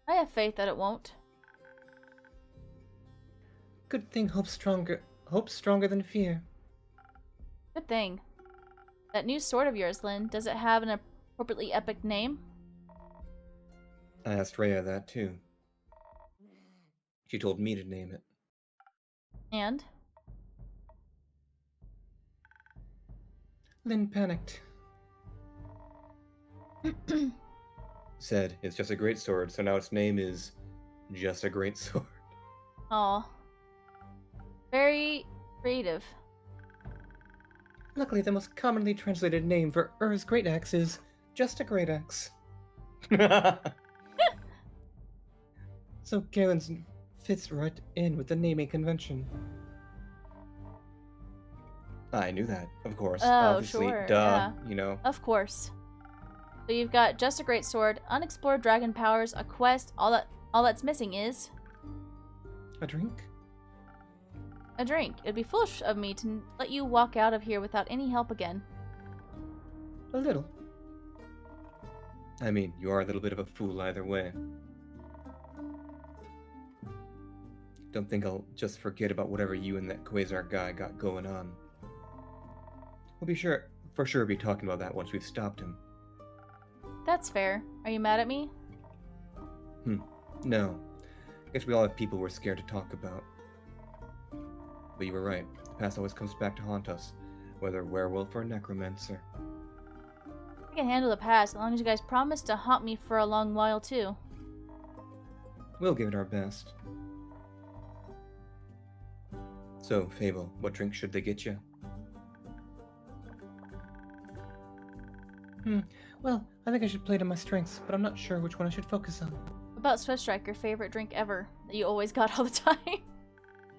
I have faith that it won't. Good thing hope's stronger than fear. Good thing. That new sword of yours, Lynn, does it have an appropriately epic name? I asked Rhea that too. She told me to name it. And? Lynn panicked. Said it's just a great sword, so now its name is just a great sword. Aw. Very creative. Luckily, the most commonly translated name for Ur's great axe is just a great axe. So Carolyn's fits right in with the naming convention. I knew that, of course. Oh, Obviously, sure, duh, yeah. you know. Of course. So you've got just a great sword, unexplored dragon powers, a quest. All that's missing is A drink? a drink. It'd be foolish of me to let you walk out of here without any help again. A little. I mean, you are a little bit of a fool either way. Don't think I'll just forget about whatever you and that Quasar guy got going on. We'll be for sure be talking about that once we've stopped him. That's fair. Are you mad at me? No. Guess we all have people we're scared to talk about. But you were right. The past always comes back to haunt us, whether werewolf or necromancer. I can handle the past as long as you guys promise to haunt me for a long while too. We'll give it our best. So, Fable, what drink should they get you? Well, I think I should play to my strengths, but I'm not sure which one I should focus on. What about Swift Strike, your favorite drink ever that you always got all the time?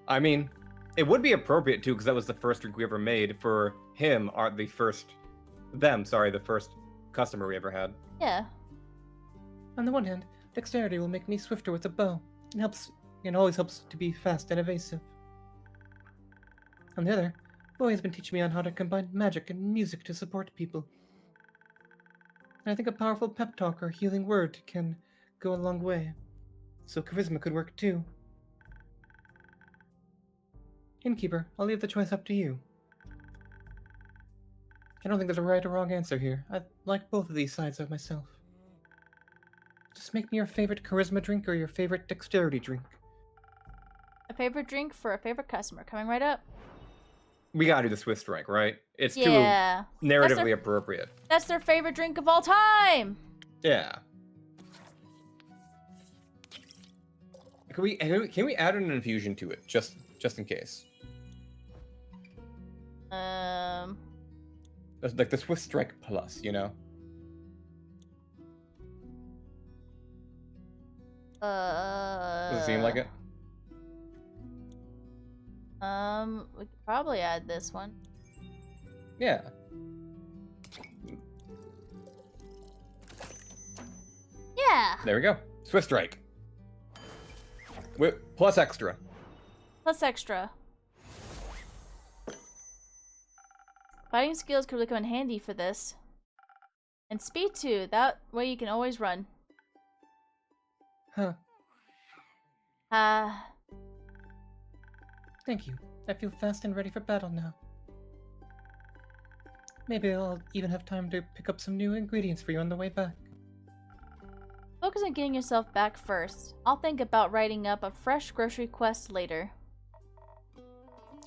I mean, it would be appropriate too, because that was the first drink we ever made for him. The first customer we ever had. Yeah. On the one hand, dexterity will make me swifter with a bow, and helps and always helps to be fast and evasive. On the other, Boy has been teaching me on how to combine magic and music to support people. And I think a powerful pep talk or healing word can go a long way. So charisma could work too. Innkeeper, I'll leave the choice up to you. I don't think there's a right or wrong answer here. I like both of these sides of myself. Just make me your favorite charisma drink or your favorite dexterity drink. A favorite drink for a favorite customer. Coming right up. We gotta do the Swiss drink, right? It's Yeah. too narratively appropriate. That's their favorite drink of all time! Yeah. Can we add an infusion to it, just in case? Like the Swiss Strike Plus, you know? Does it seem like it? We could probably add this one. Yeah. Yeah! There we go. Swiss Strike. Plus extra. Plus extra. Fighting skills could really come in handy for this. And speed too. That way you can always run. Huh. Thank you. I feel fast and ready for battle now. Maybe I'll even have time to pick up some new ingredients for you on the way back. Focus on getting yourself back first. I'll think about writing up a fresh grocery quest later.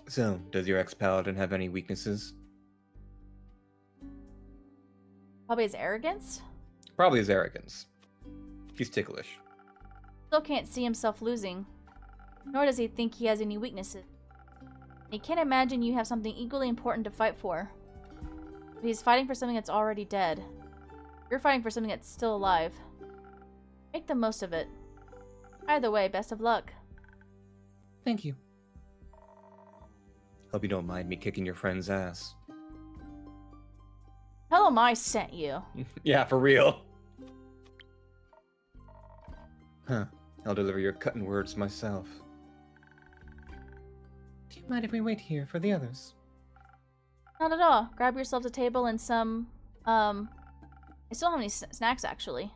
So, does your ex-paladin have any weaknesses? Probably his arrogance? Probably his arrogance. He's ticklish. Still can't see himself losing. Nor does he think he has any weaknesses. He can't imagine you have something equally important to fight for. But he's fighting for something that's already dead. You're fighting for something that's still alive. Make the most of it. Either way, best of luck. Thank you. Hope you don't mind me kicking your friend's ass. Tell him I sent you. Yeah, for real. Huh. I'll deliver your cutting words myself. Do you mind if we wait here for the others? Not at all. Grab yourself a table and some, I still don't have any snacks, actually.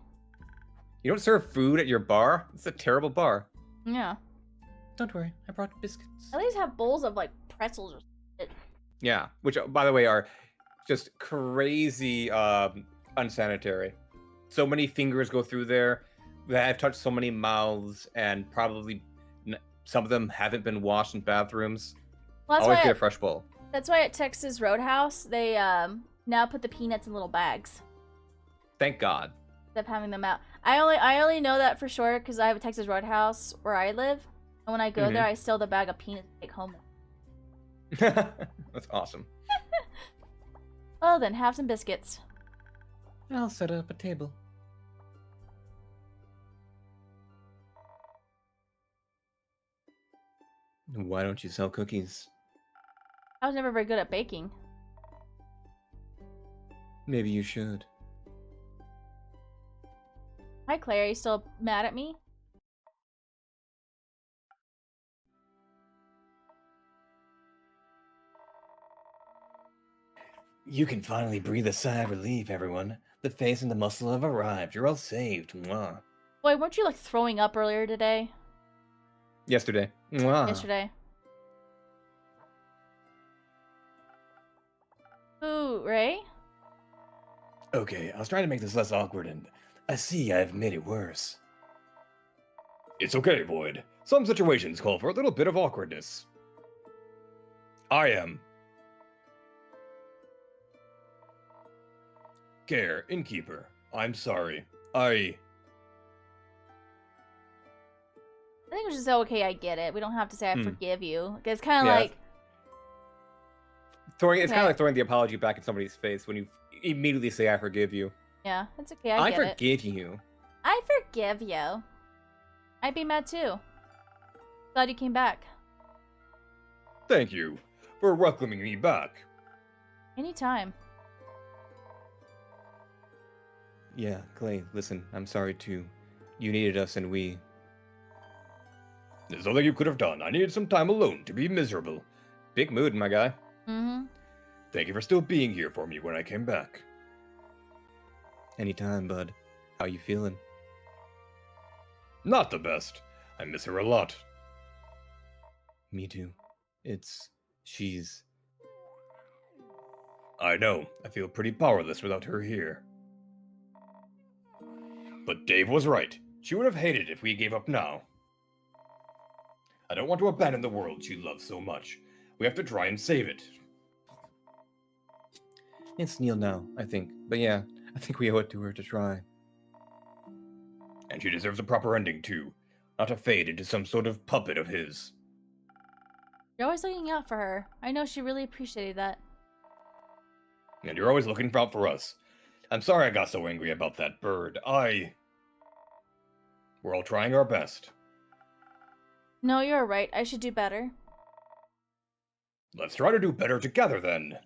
You don't serve food at your bar? It's a terrible bar. Yeah. Don't worry, I brought biscuits. At least have bowls of, like, pretzels or shit. Yeah, which, by the way, are just crazy unsanitary. So many fingers go through there. I've touched so many mouths, and probably some of them haven't been washed in bathrooms. Well, that's Always why get a fresh bowl. That's why at Texas Roadhouse, they, now put the peanuts in little bags. Thank God. Instead of having them out. I only know that for sure because I have a Texas Roadhouse where I live. And when I go there, I steal the bag of peanuts to take home. That's awesome. Well then, have some biscuits. I'll set up a table. Why don't you sell cookies? I was never very good at baking. Maybe you should. Hi Claire, are you still mad at me? You can finally breathe a sigh of relief, everyone. The face and the muscle have arrived. You're all saved. Mwah. Boy, weren't you like throwing up earlier today? Yesterday. Mwah. Yesterday. Ooh, Ray? Okay, I was trying to make this less awkward, and I see I've made it worse. It's okay, Void. Some situations call for a little bit of awkwardness. I am Care, innkeeper. I'm sorry. I think we should say, okay, I get it. We don't have to say I forgive you. It's kind of like... It's kind of like throwing the apology back in somebody's face when you immediately say, I forgive you. Yeah, it's okay, I get it. I forgive you. I forgive you. I'd be mad too. Glad you came back. Thank you for welcoming me back. Anytime. Yeah, Clay, listen, I'm sorry too. You needed us and we... There's all that you could have done. I needed some time alone to be miserable. Big mood, my guy. Mm-hmm. Thank you for still being here for me when I came back. Anytime, bud. How you feeling? Not the best. I miss her a lot. Me too. She's... I know. I feel pretty powerless without her here. But Dave was right. She would have hated it if we gave up now. I don't want to abandon the world she loves so much. We have to try and save it. It's Neil now, I think. But yeah, I think we owe it to her to try. And she deserves a proper ending too. Not to fade into some sort of puppet of his. You're always looking out for her. I know she really appreciated that. And you're always looking out for us. I'm sorry I got so angry about that bird. We're all trying our best. No, you're right. I should do better. Let's try to do better together then.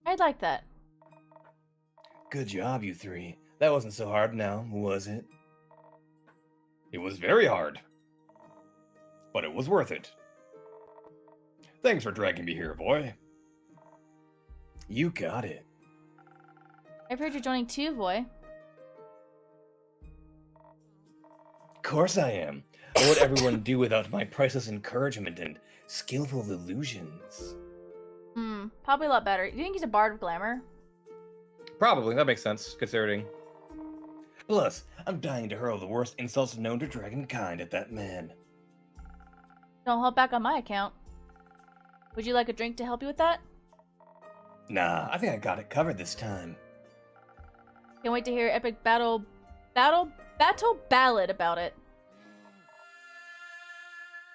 I'd like that. Good job, you three. That wasn't so hard now, was it? It was very hard. But it was worth it. Thanks for dragging me here, boy. You got it. I've heard you're joining too, Voy. Of course I am. What would everyone do without my priceless encouragement and skillful illusions? Probably a lot better. You think he's a bard of glamour? Probably, that makes sense, considering. Plus, I'm dying to hurl the worst insults known to dragonkind at that man. Don't hold back on my account. Would you like a drink to help you with that? Nah, I think I got it covered this time. Can't wait to hear epic battle ballad about it.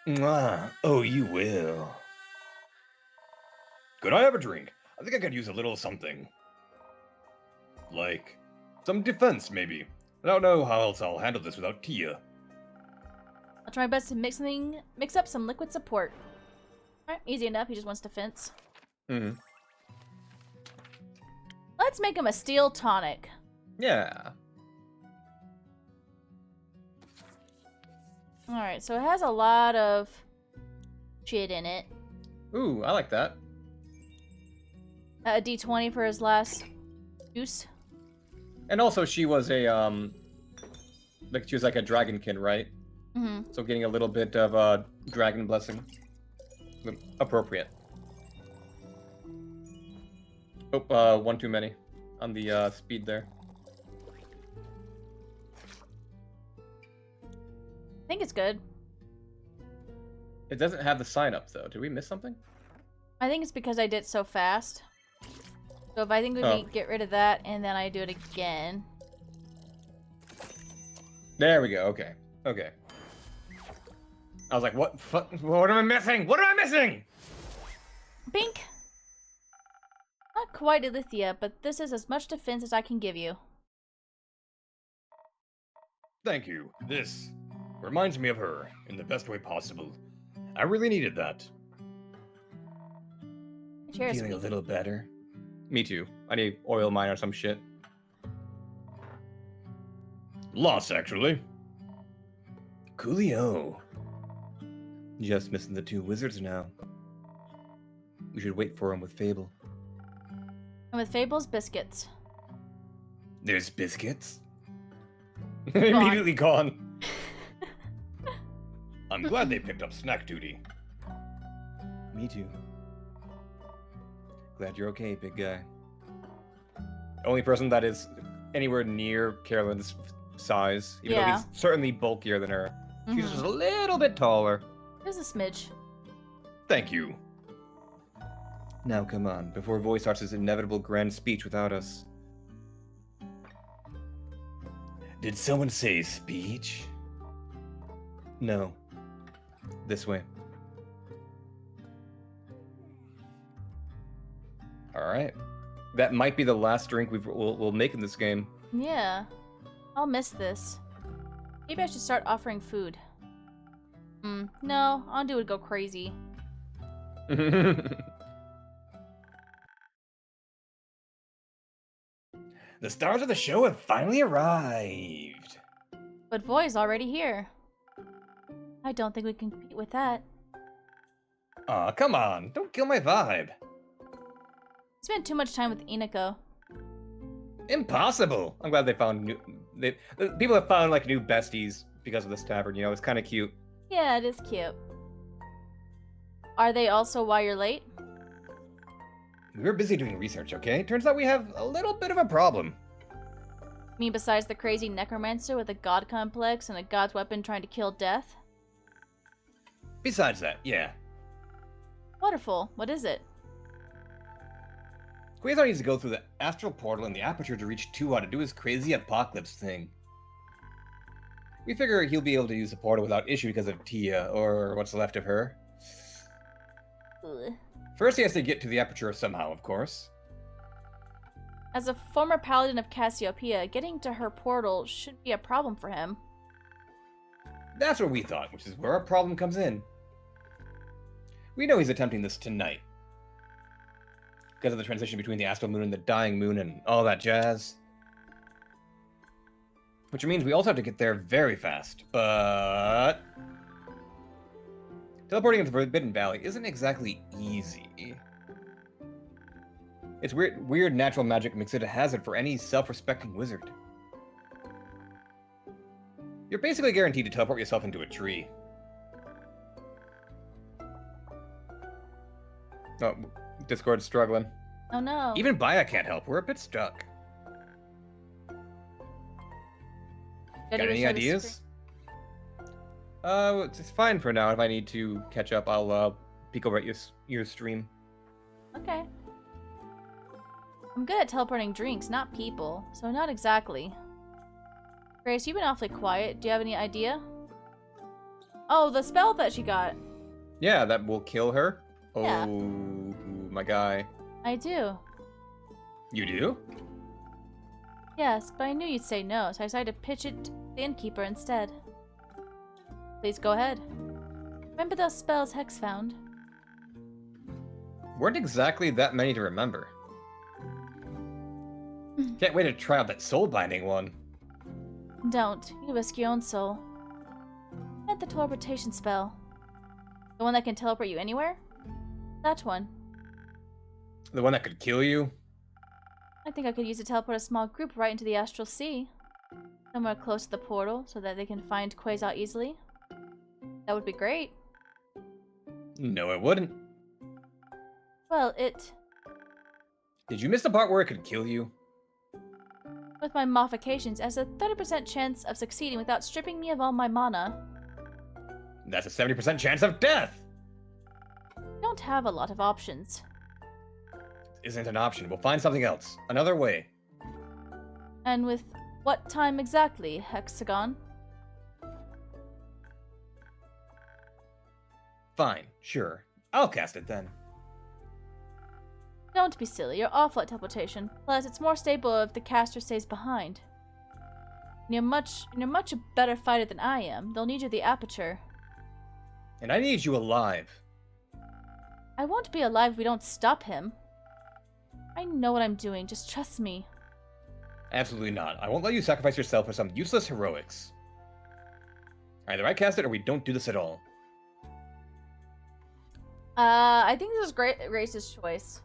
Mwah. Oh, you will. Could I have a drink? I think I could use a little something. Like, some defense, maybe. I don't know how else I'll handle this without Tia. I'll try my best to mix up some liquid support. Alright, easy enough. He just wants defense. Let's make him a steel tonic. Yeah. Alright, so it has a lot of shit in it. Ooh, I like that. A D20 for his last juice. And also, she was a, she was like a dragonkin, right? Mm-hmm. So getting a little bit of dragon blessing. Appropriate. Oh, one too many on the speed there. I think it's good. It doesn't have the sign up though. Did we miss something? I think it's because I did it so fast. So if I think we can get rid of that and then I do it again. There we go. Okay. Okay. I was like, what? What am I missing? What am I missing? Bink! Not quite Alithia, but this is as much defense as I can give you. Thank you. This reminds me of her in the best way possible. I really needed that. Cheers. Feeling a little better? Me too. I need oil mine or some shit. Lost, actually. Coolio. Just missing the two wizards now. We should wait for him with Fable. And with Fable's biscuits. There's biscuits? Immediately gone. I'm glad they picked up snack duty. Me too. Glad you're okay, big guy. Only person that is anywhere near Carolyn's size, even though he's certainly bulkier than her. She's just a little bit taller. There's a smidge. Thank you. Now come on, before Voy starts his inevitable grand speech without us. Did someone say speech? No. This way. Alright. That might be the last drink we'll make in this game. Yeah. I'll miss this. Maybe I should start offering food. No, Andu would go crazy. The stars of the show have finally arrived. But Voy's already here. I don't think we can compete with that. Aw, come on. Don't kill my vibe. Spent too much time with Inako. Impossible. I'm glad they found new... people have found, like, new besties because of this tavern, you know? It's kind of cute. Yeah, it is cute. Are they also why you're late? We were busy doing research, okay? Turns out we have a little bit of a problem. I mean, besides the crazy necromancer with a god complex and a god's weapon trying to kill death? Besides that, yeah. Wonderful. What is it? Quasar needs to go through the astral portal in the aperture to reach Tuwa to do his crazy apocalypse thing. We figure he'll be able to use the portal without issue because of Tia, or what's left of her. Ugh. First he has to get to the aperture somehow, of course. As a former paladin of Cassiopeia, getting to her portal shouldn't be a problem for him. That's what we thought, which is where our problem comes in. We know he's attempting this tonight. Because of the transition between the astral moon and the dying moon and all that jazz. Which means we also have to get there very fast, but... teleporting into the Forbidden Valley isn't exactly easy. It's weird natural magic makes it a hazard for any self-respecting wizard. You're basically guaranteed to teleport yourself into a tree. Oh, Discord's struggling. Oh no. Even Baya can't help. We're a bit stuck. Got any ideas? It's fine for now. If I need to catch up, I'll peek over at your stream. Okay. I'm good at teleporting drinks, not people, so not exactly. Grace, you've been awfully quiet. Do you have any idea? Oh, the spell that she got. Yeah, that will kill her? Yeah. Oh, my guy. I do. You do? Yes, but I knew you'd say no, so I decided to pitch it to the innkeeper instead. Please go ahead. Remember those spells Hex found? Weren't exactly that many to remember. Can't wait to try out that soul binding one. Don't. You risk your own soul. And the teleportation spell. The one that can teleport you anywhere? That one. The one that could kill you? I think I could use to teleport a small group right into the Astral Sea. Somewhere close to the portal, so that they can find Quasar easily. That would be great. No, it wouldn't. Well, it... Did you miss the part where it could kill you? With my modifications, it has a 30% chance of succeeding without stripping me of all my mana. That's a 70% chance of death! Don't have a lot of options. Isn't an option. We'll find something else. Another way. And with what time exactly, Hexagon? Fine, sure. I'll cast it then. Don't be silly, you're awful at teleportation. Plus, it's more stable if the caster stays behind. You're much a better fighter than I am. They'll need you at the aperture. And I need you alive. I won't be alive if we don't stop him. I know what I'm doing, just trust me. Absolutely not. I won't let you sacrifice yourself for some useless heroics. Either I cast it or we don't do this at all. I think this is Grace's choice.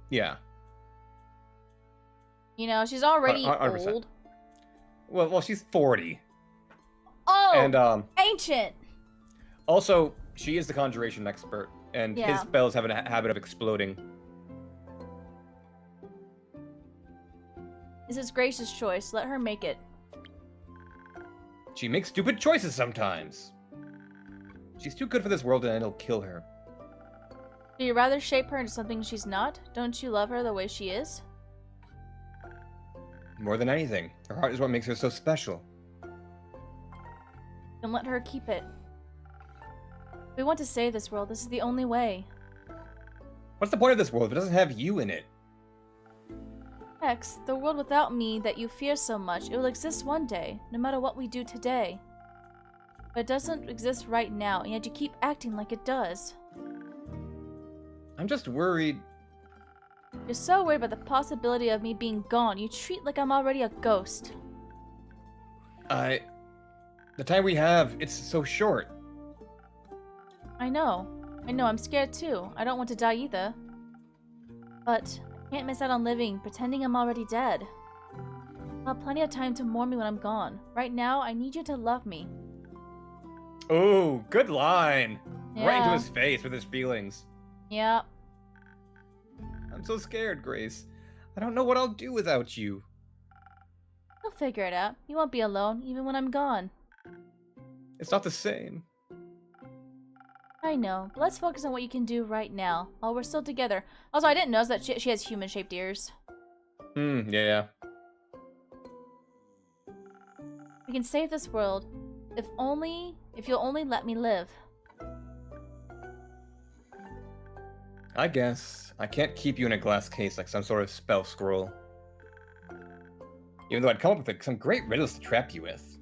Yeah. You know, she's already 100%. old. Well, she's 40. Oh, And, ancient! also, she is the conjuration expert, and Yeah. his spells have a habit of exploding. This is Grace's choice. Let her make it. She makes stupid choices sometimes. She's too good for this world and it'll kill her. Do you rather shape her into something she's not? Don't you love her the way she is? More than anything, her heart is what makes her so special. Then let her keep it. If we want to save this world, this is the only way. What's the point of this world if it doesn't have you in it? Hex, the world without me that you fear so much, it will exist one day, no matter what we do today. But it doesn't exist right now, and yet you keep acting like it does. I'm just worried. You're so worried about the possibility of me being gone, you treat like I'm already a ghost. The time we have, it's so short. I know. I'm scared too. I don't want to die either. But I can't miss out on living, pretending I'm already dead. I'll have plenty of time to mourn me when I'm gone. Right now, I need you to love me. Oh, good line. Right into Yeah. his face with his feelings. Yeah. I'm so scared, Grace. I don't know what I'll do without you. You'll figure it out. You won't be alone, even when I'm gone. It's not the same. I know, but let's focus on what you can do right now, while we're still together. Also, I didn't notice that she has human-shaped ears. Yeah. We can save this world, if you'll only let me live. I guess. I can't keep you in a glass case like some sort of spell scroll. Even though I'd come up with some great riddles to trap you with.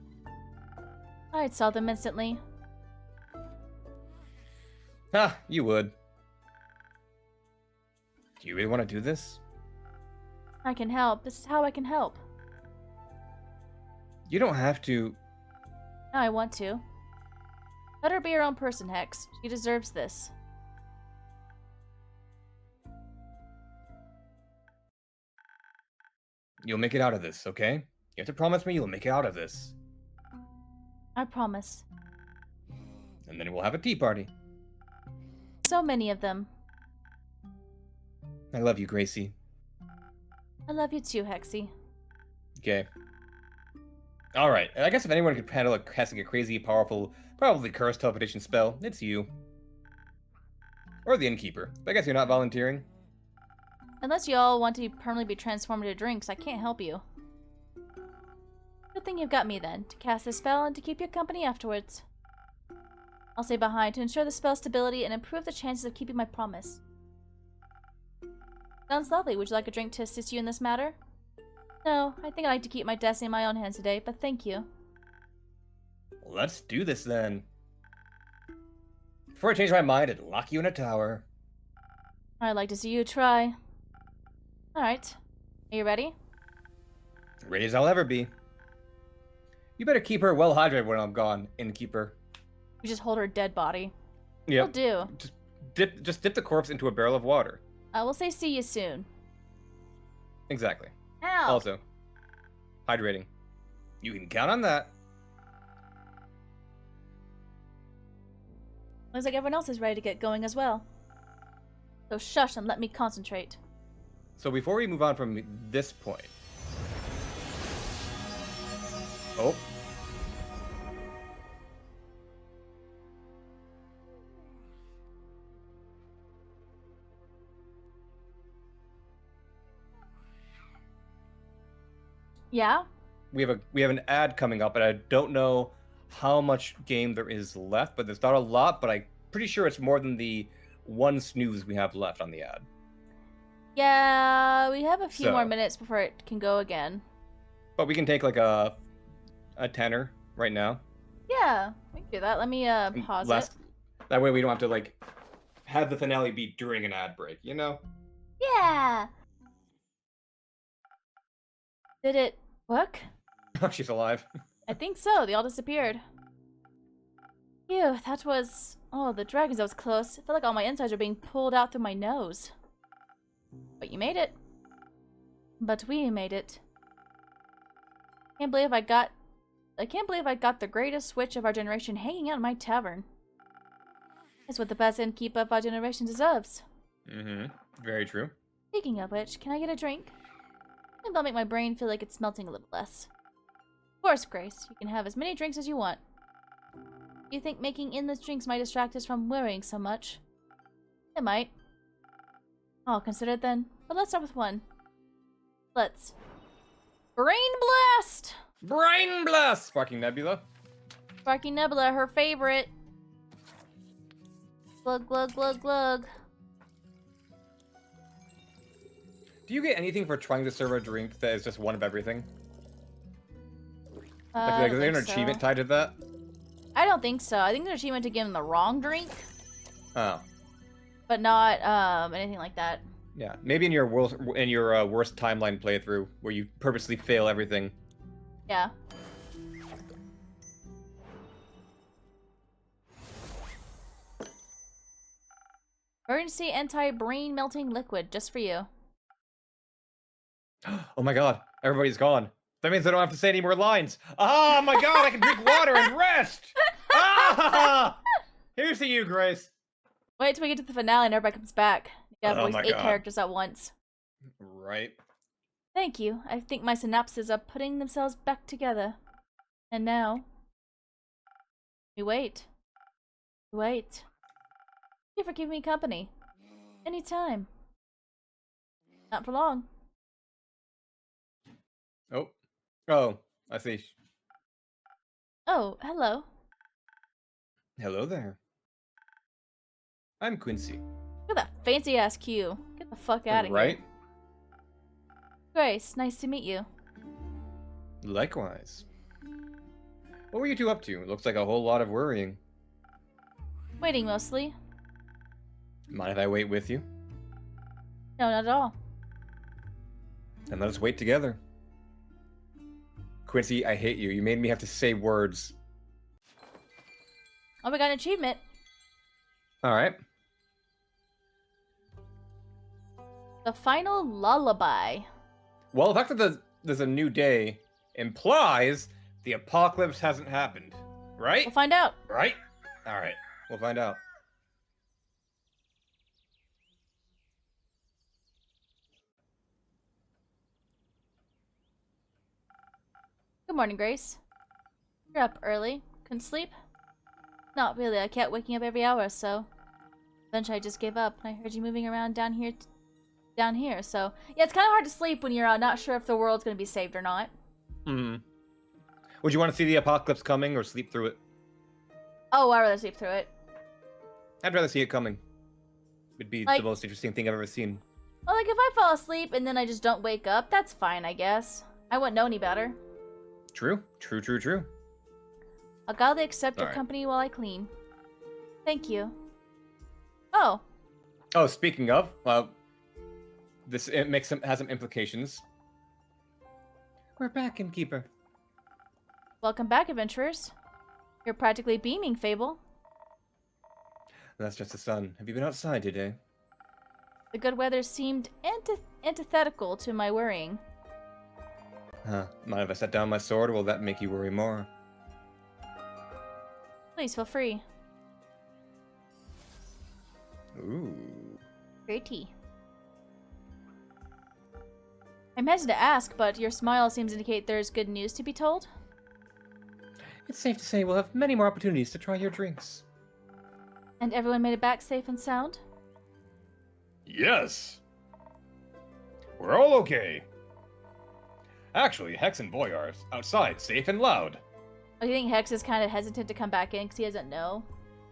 I'd solve them instantly. Ha, you would. Do you really want to do this? I can help. This is how I can help. You don't have to. Now I want to. Let her be her own person, Hex. She deserves this. You'll make it out of this, okay? You have to promise me you'll make it out of this. I promise. And then we'll have a tea party. So many of them. I love you, Gracie. I love you too, Hexy. Okay. Alright, I guess if anyone could handle casting a crazy, powerful, probably cursed teleportation spell, it's you. Or the innkeeper. But I guess you're not volunteering. Unless you all want to permanently be transformed into drinks, I can't help you. Good thing you've got me then, to cast this spell and to keep you company afterwards. I'll stay behind to ensure the spell's stability and improve the chances of keeping my promise. Sounds lovely. Would you like a drink to assist you in this matter? No, I think I'd like to keep my destiny in my own hands today, but thank you. Well, let's do this then. Before I change my mind and lock you in a tower. I'd like to see you try. Alright. Are you ready? Ready as I'll ever be. You better keep her well hydrated when I'm gone, innkeeper. You just hold her dead body. Yep. Will do. Just dip the corpse into a barrel of water. I will say see you soon. Exactly. Ow! Also, hydrating. You can count on that. Looks like everyone else is ready to get going as well. So shush and let me concentrate. So before we move on from this point... Oh. Yeah? We have an ad coming up, and I don't know how much game there is left, but there's not a lot, but I'm pretty sure it's more than the one snooze we have left on the ad. Yeah, we have a few more So- minutes before it can go again. But we can take like a tenner right now. Yeah, we can do that. Let me pause it. That way we don't have to like have the finale be during an ad break, you know? Yeah! Did it work? Oh, she's alive. I think so. They all disappeared. Phew, that was... Oh, the dragons, that was close. It felt like all my insides were being pulled out through my nose. But you made it. But we made it. I can't believe I got the greatest witch of our generation hanging out in my tavern. It's what the best innkeeper of our generation deserves. Mm-hmm. Very true. Speaking of which, can I get a drink? Maybe that'll make my brain feel like it's melting a little less. Of course, Grace. You can have as many drinks as you want. You think making endless drinks might distract us from worrying so much? It might. I'll consider it then. But let's start with one. Let's... Brain Blast! Brain blast! Sparking Nebula. Sparky Nebula, her favorite. Glug, glug, glug, glug. Do you get anything for trying to serve a drink that is just one of everything? Like, is there an achievement tied to that? I don't think so. I think there's an achievement to give him the wrong drink, Oh. but not anything like that. Yeah, maybe in your worst timeline playthrough where you purposely fail everything. Yeah. Emergency anti-brain melting liquid just for you. Oh my god, everybody's gone. That means I don't have to say any more lines. Oh my god, I can drink water and rest! Ah! Here's to you, Grace. Wait till we get to the finale and everybody comes back. You gotta Oh voice my 8 God. characters at once. Right. Thank you. I think my synapses are putting themselves back together. And now... we wait. We wait. Thank you for keeping me company. Anytime. Not for long. Oh. Oh, I see. Oh, hello. Hello there. I'm Quincy. Look at that fancy ass queue. Get the fuck out of Right? here. Grace, nice to meet you. Likewise. What were you two up to? Looks like a whole lot of worrying. Waiting mostly. Mind if I wait with you? No, not at all. Then let us wait together. Quincy, I hate you. You made me have to say words. Oh, we got an achievement. Alright. The final lullaby. Well, the fact that there's a new day implies the apocalypse hasn't happened. Right? We'll find out. Right? Alright. We'll find out. Good morning, Grace. You're up early. Couldn't sleep? Not really. I kept waking up every hour or so. Eventually, I just gave up, and I heard you moving around down here. So yeah, it's kind of hard to sleep when you're not sure if the world's gonna be saved or not. Hmm. Would you want to see the apocalypse coming or sleep through it? Oh, I'd rather sleep through it. I'd rather see it coming. It'd be Like- the most interesting thing I've ever seen. Well, like if I fall asleep and then I just don't wake up, that's fine, I guess. I wouldn't know any better. True. True, true, true. I'll gladly accept your Alright. company while I clean. Thank you. Oh, Oh, speaking of, this has some implications. We're back, Innkeeper. welcome back, adventurers. You're practically beaming, Fable. That's just the sun. Have you been outside today? The good weather seemed antithetical to my worrying. Huh. Mind if I set down my sword, or will that make you worry more? Please feel free. Ooh. Great tea. I'm hesitant to ask, but your smile seems to indicate there's good news to be told. It's safe to say we'll have many more opportunities to try your drinks. And everyone made it back safe and sound? Yes. We're all okay. Actually, Hex and Boy are outside, safe and loud. Oh, you think Hex is kind of hesitant to come back in because he doesn't know?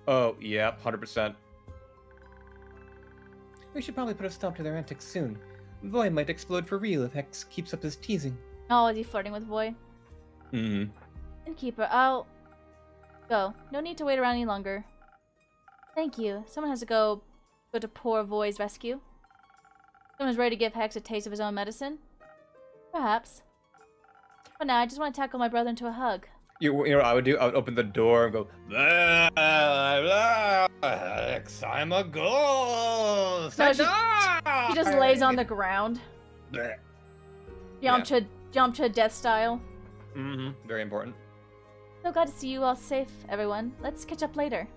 Oh, yeah, 100%. We should probably put a stop to their antics soon. Voy might explode for real if Hex keeps up his teasing. Oh, is he flirting with Boy? Mm-hmm. Innkeeper, I'll go. No need to wait around any longer. Thank you. Someone has to go to poor Voy's rescue. Someone's ready to give Hex a taste of his own medicine? Perhaps. But now I just want to tackle my brother into a hug. You know what I would do? I would open the door and go, blah, blah, Hex, I'm a ghost. No, I he just lays on the died." ground. Bleh. Yamcha death style. Mm-hmm. Very important. So glad to see you all safe, everyone. Let's catch up later.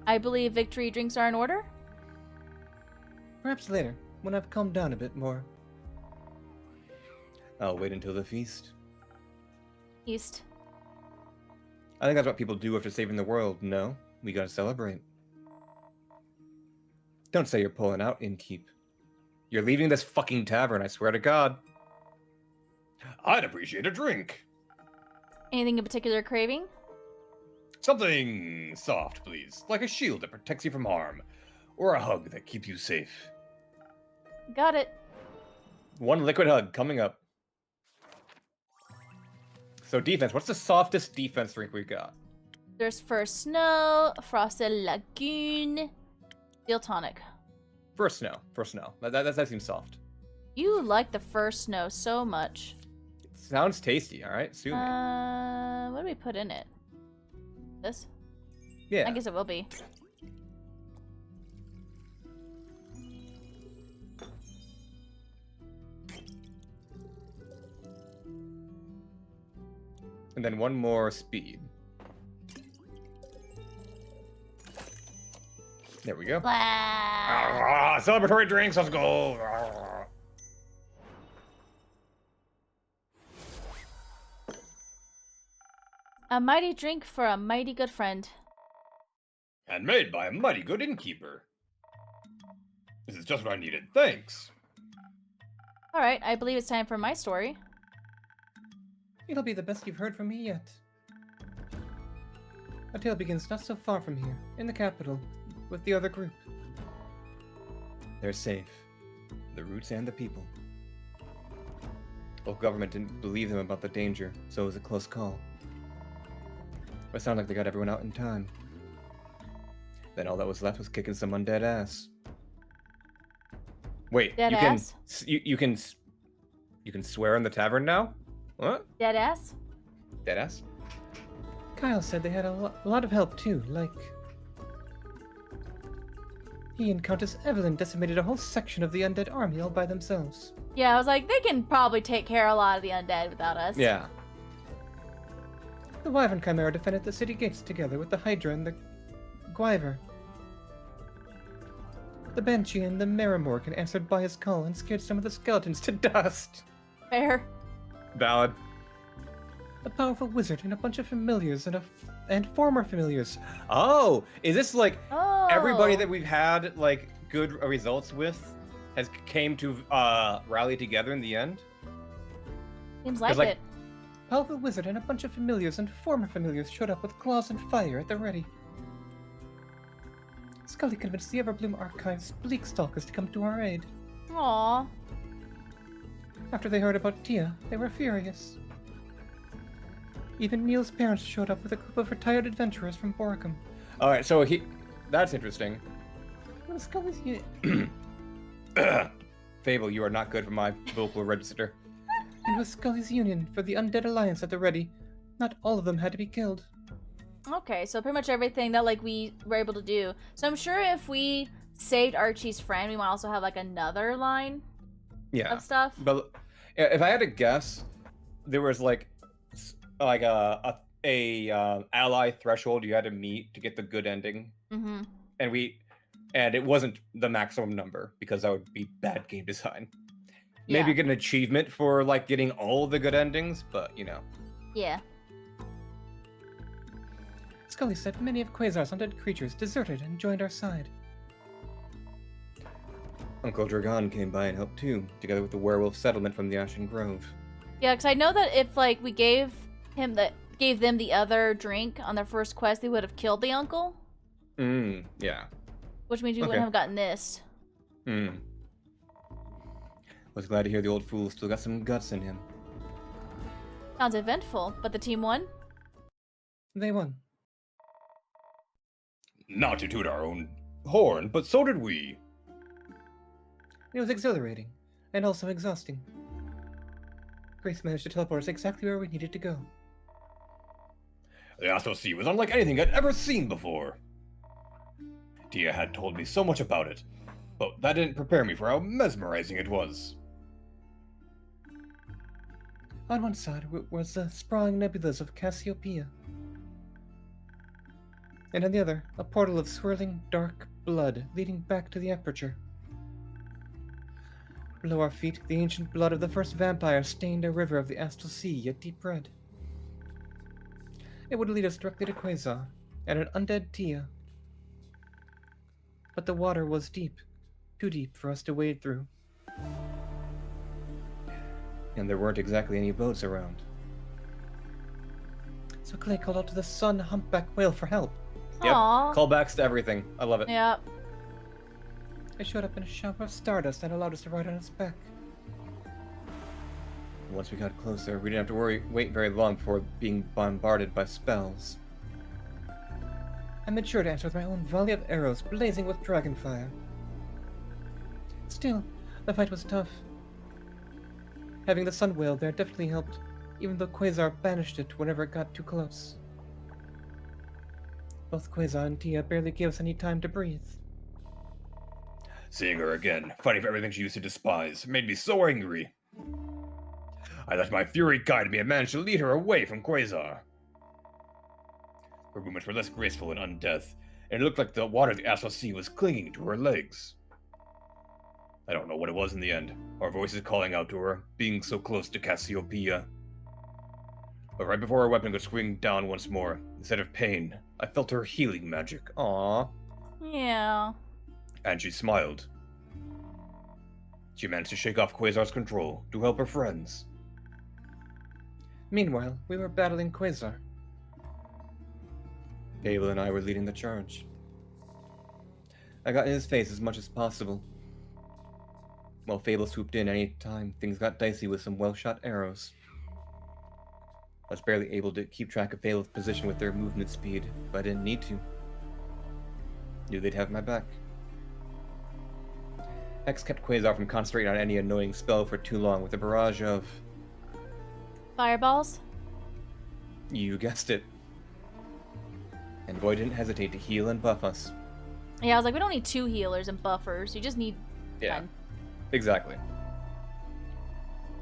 I believe victory drinks are in order? Perhaps later, when I've calmed down a bit more. I'll wait until the feast. East. I think that's what people do after saving the world. No, we gotta celebrate. Don't say you're pulling out, Innkeep. You're leaving this fucking tavern, I swear to God. I'd appreciate a drink. Anything in particular craving? Something soft, please. Like a shield that protects you from harm. Or a hug that keeps you safe. Got it. One liquid hug coming up. So defense, what's the softest defense drink we got? There's First Snow, Frosted Lagoon, Steel Tonic. First snow. That seems soft. You like the First Snow so much. It sounds tasty, alright? Sue me. What do we put in it? This? Yeah. I guess it will be. And then one more speed. There we go. Blah. Celebratory drinks, let's go. A mighty drink for a mighty good friend. And made by a mighty good innkeeper. This is just what I needed. Thanks. Alright, I believe it's time for my story. It'll be the best you've heard from me yet. Our tale begins not so far from here, in the capital, with the other group. They're safe. The roots and the people. Local government didn't believe them about the danger, so it was a close call. But it sounded like they got everyone out in time. Then all that was left was kicking some undead ass. Wait, Dead you ass? you can swear in the tavern now? What? Dead ass? Dead ass? Kyle said they had a lot of help too, like... He and Countess Evelyn decimated a whole section of the undead army all by themselves. Yeah, I was like, they can probably take care of a lot of the undead without us. Yeah. The Wyvern Chimera defended the city gates together with the Hydra and the Gwyver. The Banshee and the Marimorgan answered by his call and scared some of the skeletons to dust. Fair. Valid. A powerful wizard and a bunch of familiars and former familiars. Oh, is this like Oh. everybody that we've had like good results with has came to rally together in the end? Seems like, like- it. Powerful wizard and a bunch of familiars and former familiars showed up with claws and fire at the ready. Scully convinced the Everbloom Archive's bleak stalkers to come to our aid. Aw. After they heard about Tia, they were furious. Even Neil's parents showed up with a group of retired adventurers from Boricum. All right, so that's interesting. When Scully's Fable, you are not good for my vocal register. and with Scully's union for the Undead Alliance at the ready, not all of them had to be killed. Okay, so pretty much everything that like we were able to do. So I'm sure if we saved Archie's friend, we might also have like another line Yeah, of stuff. but if I had to guess, there was like a ally threshold you had to meet to get the good ending, Mm-hmm. and it wasn't the maximum number because that would be bad game design. Yeah. Maybe get an achievement for like getting all the good endings, but you know. Yeah. Scully said many of Quasar's undead creatures deserted and joined our side. Uncle Dragon came by and helped too, together with the werewolf settlement from the Ashen Grove. Yeah, because I know that if like we gave them the other drink on their first quest, they would have killed the uncle, Yeah. which means we Okay. wouldn't have gotten this. Was glad to hear the old fool still got some guts in him. Sounds eventful, but the team won. They won. Not to toot our own horn, but so did we. It was exhilarating, and also exhausting. Grace managed to teleport us exactly where we needed to go. The Astral Sea was unlike anything I'd ever seen before. Tia had told me so much about it, but that didn't prepare me for how mesmerizing it was. On one side was the sprawling nebulas of Cassiopeia, and on the other, a portal of swirling dark blood leading back to the aperture. Below our feet, the ancient blood of the first vampire stained a river of the Astral Sea, yet deep red. It would lead us directly to Quasar, and an undead Tia. But the water was deep, too deep for us to wade through. And there weren't exactly any boats around. So Clay called out to the sun humpback whale for help. Yep, Aw. callbacks to everything. I love it. Yep. It showed up in a shower of stardust and allowed us to ride on its back. Once we got closer, we didn't have to wait very long before being bombarded by spells. I made sure to answer with my own volley of arrows blazing with dragonfire. Still, the fight was tough. Having the sun whale there definitely helped, even though Quasar banished it whenever it got too close. Both Quasar and Tia barely give us any time to breathe. Seeing her again, fighting for everything she used to despise, made me so angry. I let my fury guide me and managed to lead her away from Quasar. Her movements were less graceful in undeath, and it looked like the water of the Astral Sea was clinging to her legs. I don't know what it was in the end. Our voices calling out to her, being so close to Cassiopeia. But right before her weapon could swing down once more, instead of pain, I felt her healing magic. Aww. Yeah. And she smiled. She managed to shake off Quasar's control to help her friends. Meanwhile, we were battling Quasar. Fable and I were leading the charge. I got in his face as much as possible. While Fable swooped in any time, things got dicey with some well-shot arrows. I was barely able to keep track of Fable's position with their movement speed, but I didn't need to. Knew they'd have my back. X kept Quasar from concentrating on any annoying spell for too long with a barrage of... Fireballs? You guessed it. And Void didn't hesitate to heal and buff us. Yeah, I was like, we don't need 2 healers and buffers. You just need 10. Exactly.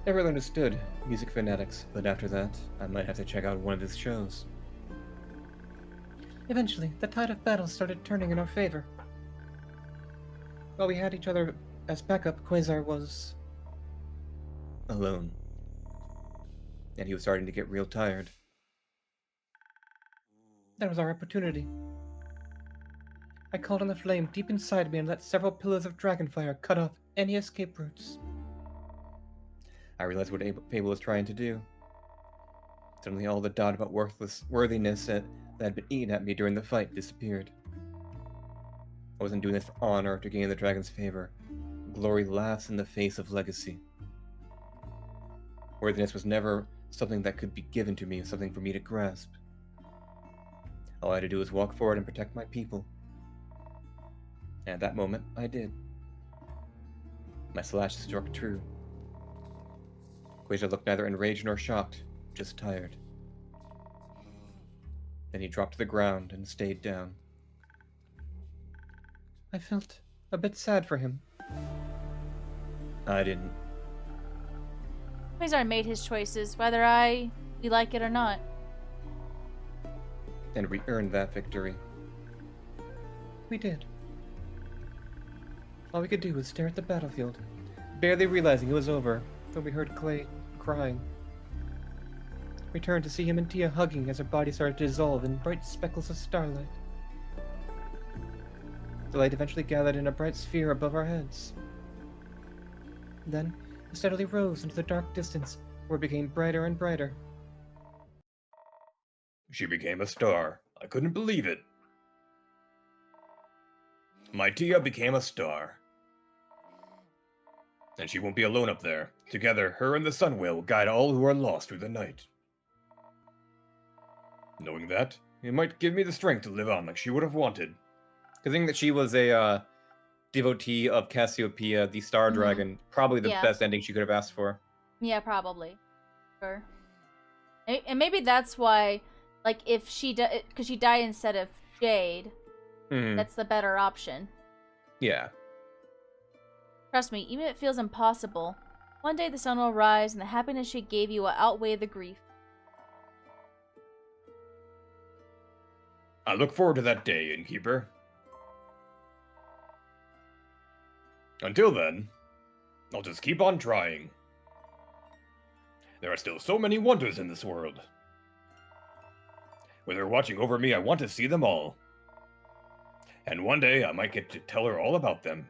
Never really understood music fanatics, but after that, I might have to check out one of his shows. Eventually, the tide of battle started turning in our favor. While we had each other as backup, Quasar was... alone. And he was starting to get real tired. That was our opportunity. I called on the flame deep inside me and let several pillars of dragonfire cut off any escape routes. I realized what Fable was trying to do. Suddenly all the doubt about worthiness that had been eaten at me during the fight disappeared. I wasn't doing this for honor or to gain the dragon's favor. Glory laughs in the face of legacy. Worthiness was never something that could be given to me, something for me to grasp. All I had to do was walk forward and protect my people. And at that moment, I did. My slash struck true. Quasar looked neither enraged nor shocked, just tired. Then he dropped to the ground and stayed down. I felt a bit sad for him. I didn't. Quasar made his choices, whether we like it or not. And we earned that victory. We did. All we could do was stare at the battlefield, barely realizing it was over when we heard Clay crying. We turned to see him and Tia hugging as her body started to dissolve in bright speckles of starlight. The light eventually gathered in a bright sphere above our heads. Then, it steadily rose into the dark distance, where it became brighter and brighter. She became a star. I couldn't believe it. My Tia became a star. And she won't be alone up there. Together, her and the Sun Whale will guide all who are lost through the night. Knowing that, it might give me the strength to live on like she would have wanted. Considering that she was a devotee of Cassiopeia, the Star Dragon, probably the best ending she could have asked for. Yeah, probably. Sure. And maybe that's why, like, if she because she died instead of Jade, that's the better option. Yeah. Trust me, even if it feels impossible, one day the sun will rise and the happiness she gave you will outweigh the grief. I look forward to that day, Innkeeper. Until then, I'll just keep on trying. There are still so many wonders in this world. With her watching over me, I want to see them all. And one day, I might get to tell her all about them.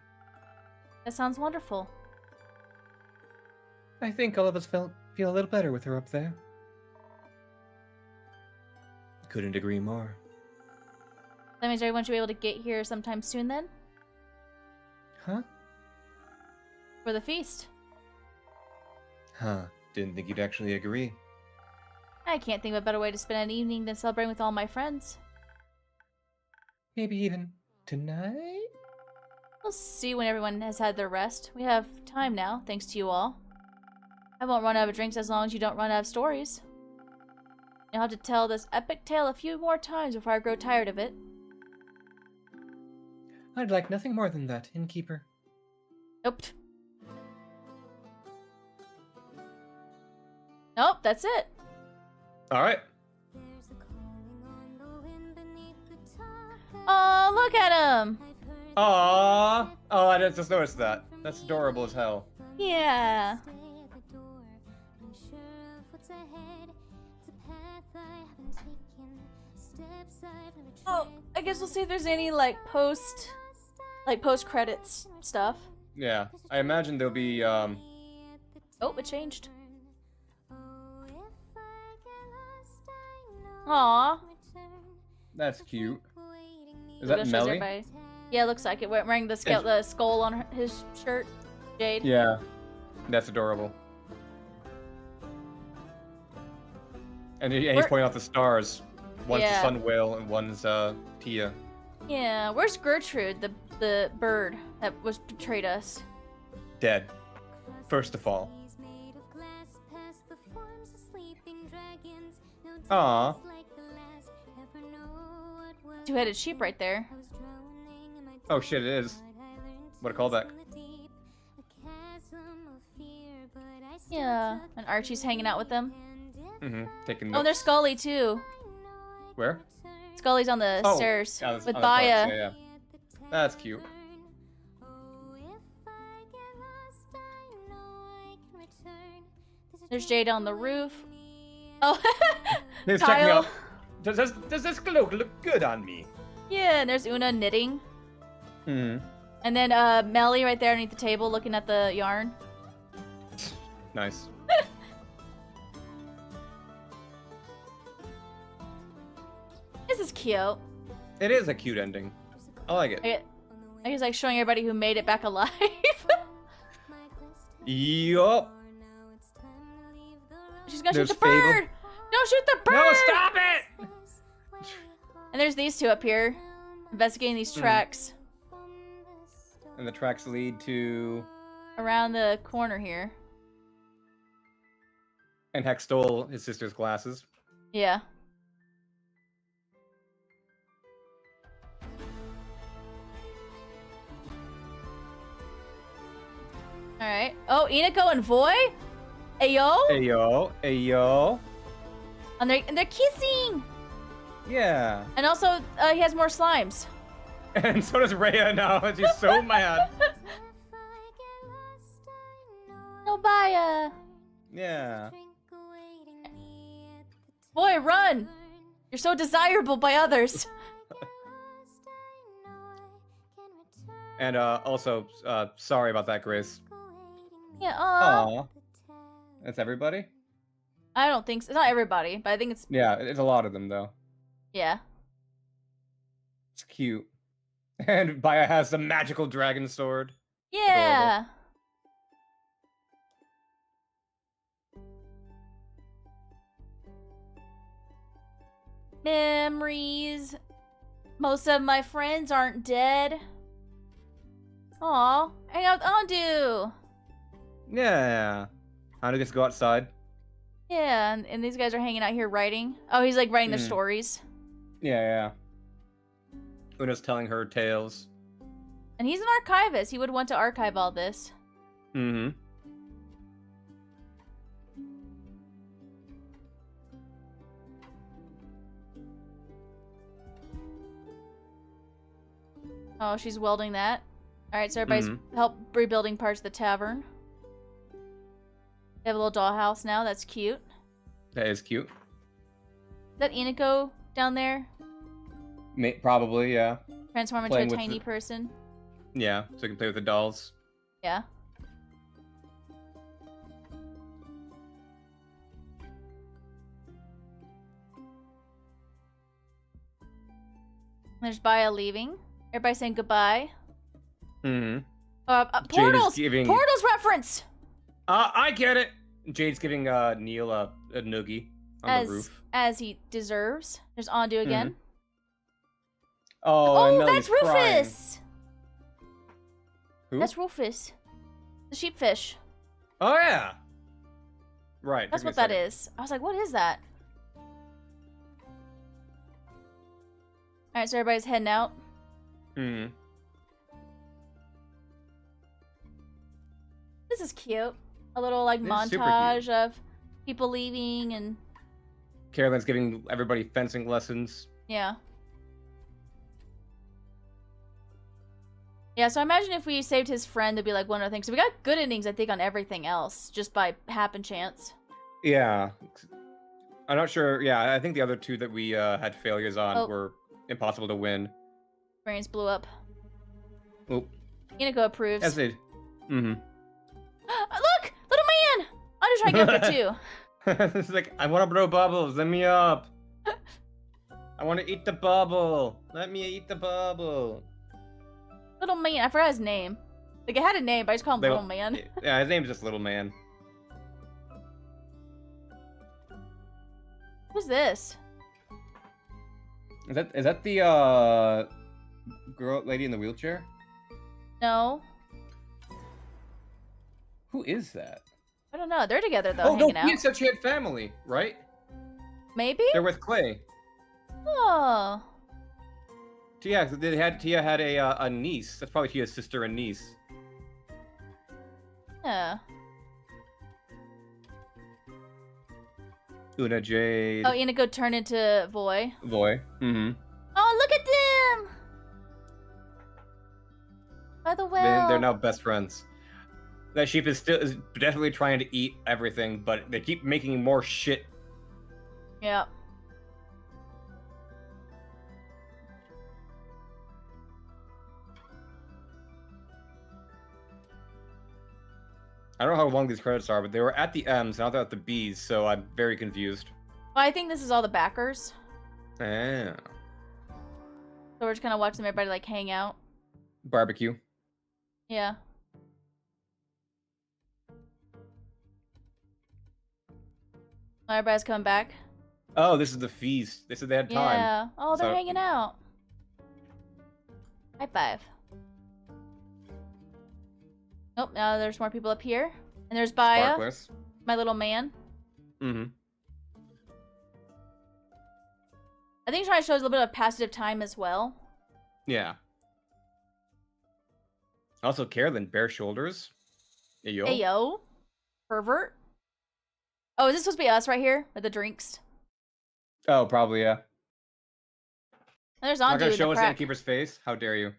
That sounds wonderful. I think all of us feel a little better with her up there. Couldn't agree more. That means everyone should be able to get here sometime soon then? Huh? For the feast. Huh. Didn't think you'd actually agree. I can't think of a better way to spend an evening than celebrating with all my friends. Maybe even tonight? We'll see when everyone has had their rest. We have time now, thanks to you all. I won't run out of drinks as long as you don't run out of stories. I'll have to tell this epic tale a few more times before I grow tired of it. I'd like nothing more than that, innkeeper. Nope. Nope, that's it. All right. Oh, look at him. Aww. Oh, I just noticed that. That's adorable as hell. Yeah. Oh, I guess we'll see if there's any like post credits stuff. Yeah, I imagine there'll be Oh, it changed. Aw. That's cute. Is Maybe that I'll show Melly? everybody. Yeah, it looks like it. Wearing the skull on his shirt. Jade. Yeah, that's adorable. And he's pointing out the stars. One's Yeah. the sun whale and one's Tia. Yeah, where's Gertrude, the bird that was betrayed us? Dead. First of all. Aw. Two-headed sheep right there. Oh shit, it is. What a callback. Yeah, and Archie's hanging out with them. Mm-hmm. Taking Oh, notes. there's Scully too. Where? Scully's on the stairs Yeah, with on the Baya. box, yeah. That's cute. There's Jade on the roof. Oh, He's checking Kyle. out. Does this cloak look good on me? Yeah, and there's Una knitting. Hmm. And then Melly right there underneath the table looking at the yarn. Nice. This is cute. It is a cute ending. I like it. I guess like showing everybody who made it back alive. Yup. She's gonna There's shoot the Fable. bird! Don't shoot the bird! No, stop it! And there's these two up here, investigating these tracks And the tracks lead to... around the corner here. And Hex stole his sister's glasses. Yeah. Alright. Oh, Inako and Voy? Ayo? Ayo, ayo. And they're kissing! Yeah. And also, he has more slimes. And so does Rhea now. She's so mad. No Baya. Yeah. Boy, run! You're so desirable by others. And also, sorry about that, Grace. Yeah, aw. Aw. That's everybody? I don't think so. It's not everybody, but I think it's... Yeah, it's a lot of them, though. Yeah. It's cute. And Baya has the magical dragon sword. Yeah. Memories. Most of my friends aren't dead. Aw, hang out with Andu. Yeah. Handu gets to go outside. Yeah, and these guys are hanging out here writing. Oh, he's like writing their stories. Yeah, yeah. Una's telling her tales. And he's an archivist. He would want to archive all this. Mm-hmm. Oh, she's welding that. Alright, so everybody's help rebuilding parts of the tavern. They have a little dollhouse now. That's cute. That is cute. Is that Inako down there? Probably, yeah. Transform into Playing a with tiny the- person? Yeah, so you can play with the dolls. Yeah. There's Baya leaving. Everybody saying goodbye. Mm-hmm. Jade is Portals! giving- Portals reference! I get it! Jade's giving Neil a noogie on the roof. As he deserves. There's Andu again. Oh, and Oh, Melly's that's crying. Rufus! Who? That's Rufus. The sheepfish. Oh, yeah! Right. That's took me what a that second. is. I was like, what is that? Alright, so everybody's heading out. Hmm. This is cute. A little, like, This is super montage cute. of people leaving and... Carolyn's giving everybody fencing lessons. Yeah. Yeah, so I imagine if we saved his friend, there'd be, like, one other thing. So we got good endings, I think, on everything else, just by happen chance. Yeah. I'm not sure. Yeah, I think the other two that we had failures on Oh. were impossible to win. Brains blew up. Oop. Inako approves. As it. Mm-hmm. Look! Little man! I'll just try to get up there, too. It's like, I want to blow bubbles. Let me up. I want to eat the bubble. Let me eat the bubble. Little man. I forgot his name. Like, it had a name, but I just call him Little Man. Yeah, his name's just Little Man. Who's this? Is that the lady in the wheelchair? No. Who is that? I don't know. They're together, though, Oh no, hanging out. Tia said she had family, right? Maybe? They're with Clay. Oh. Tia had a niece. That's probably Tia's sister and niece. Yeah. Una Jade. Oh, Inako turned into Voy. Boy. Mm-hmm. Oh, look at them! By the well. They're now best friends. That sheep is definitely trying to eat everything, but they keep making more shit. Yeah. I don't know how long these credits are, but they were at the M's, now they're at the B's, so I'm very confused. Well, I think this is all the backers. Ah. So we're just kind of watching everybody, like, hang out. Barbecue. Yeah. Everybody's coming back. Oh, this is the feast. They said they had time. Yeah. Oh, they're So- hanging out. High five. Nope, now there's more people up here. And there's Baya, Sparklers. my little man. Mm-hmm. I think he's trying to show us a little bit of passage of time as well. Yeah. Also, Carolyn, bare shoulders. Hey, yo. Hey, yo. Pervert. Oh, is this supposed to be us right here? With the drinks? Oh, probably, yeah. And there's Not Anju gonna in show the us crack. Innkeeper's face? How dare you?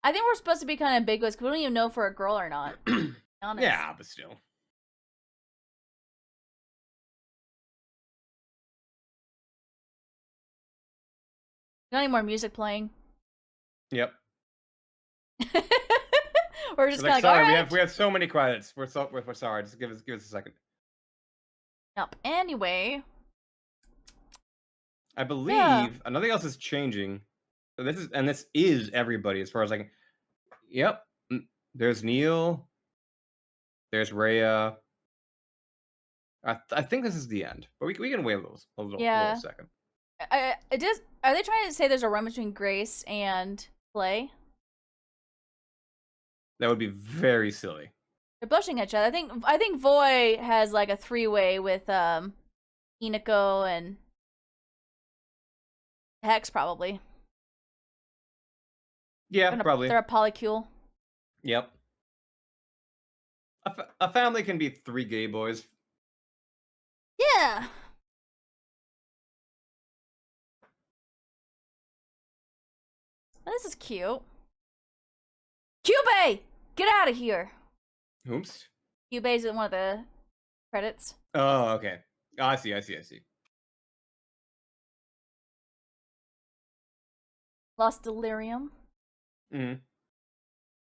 I think we're supposed to be kind of ambiguous because we don't even know if we're a girl or not. To be honest. Yeah, but still. Not any more music playing. Yep. We're just It's like, kind of like, sorry, alright. we have so many credits. We're sorry. Just give us a second. Nope. Anyway. I believe Yeah. nothing else is changing. So this is everybody as far as like. Yep. There's Neil. There's Rhea. I think this is the end, but we can wait a little second. Are they trying to say there's a run between Grace and Clay? That would be very silly. They're blushing at each other. I think Voy has like a three-way with Inako and Hex probably. Yeah, probably. They're a polycule. Yep. A family can be 3 gay boys. Yeah. Oh, this is cute. Cube! Get out of here! Oops. Cube's in one of the credits. Oh, okay. Oh, I see. Lost Delirium. Mm-hmm.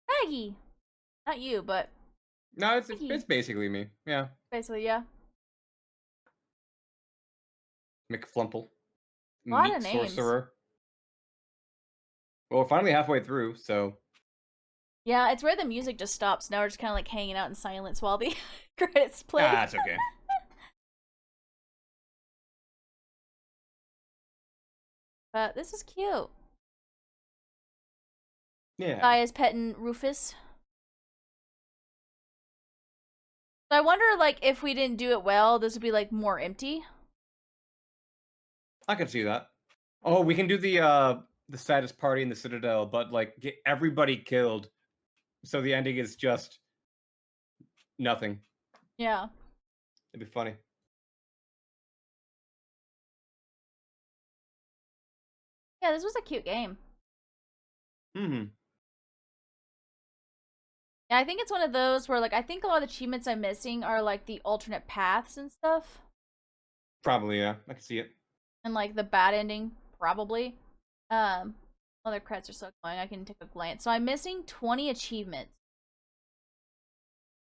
Maggie! Not you, but No, it's basically me. Yeah. basically, yeah. McFlumple. Lot Meat of names. Sorcerer. Well, we're finally halfway through, so. Yeah, it's where the music just stops. Now we're just kind of like hanging out in silence while the credits play. Ah, that's okay. But this is cute. Yeah. Guy petting Rufus. So I wonder, like, if we didn't do it well, this would be, like, more empty. I can see that. Oh, we can do the saddest party in the Citadel, but like get everybody killed, so the ending is just nothing. Yeah. It'd be funny. Yeah, this was a cute game. Hmm. Yeah, I think it's one of those where, like, I think a lot of the achievements I'm missing are, like, the alternate paths and stuff. Probably, yeah. I can see it. And, like, the bad ending, probably. Other credits are still going. I can take a glance. So I'm missing 20 achievements.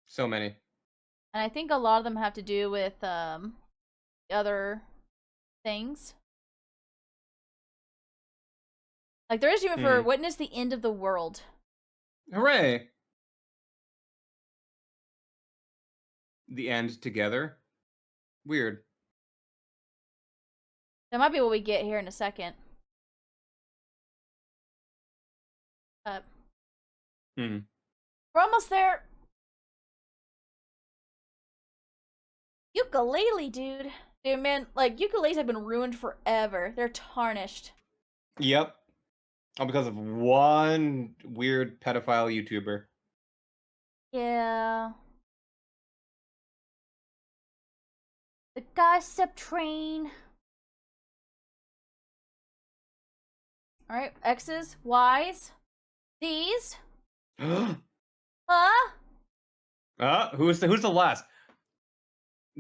So many. And I think a lot of them have to do with, other things. Like, there is even for Witness the End of the World. Hooray! The end together. Weird. That might be what we get here in a second. We're almost there. Ukulele, dude. Dude, man, like, ukuleles have been ruined forever. They're tarnished. Yep. All because of one weird pedophile YouTuber. Yeah. The gossip train. Alright, X's, Y's, Z's. Huh? Who's the last?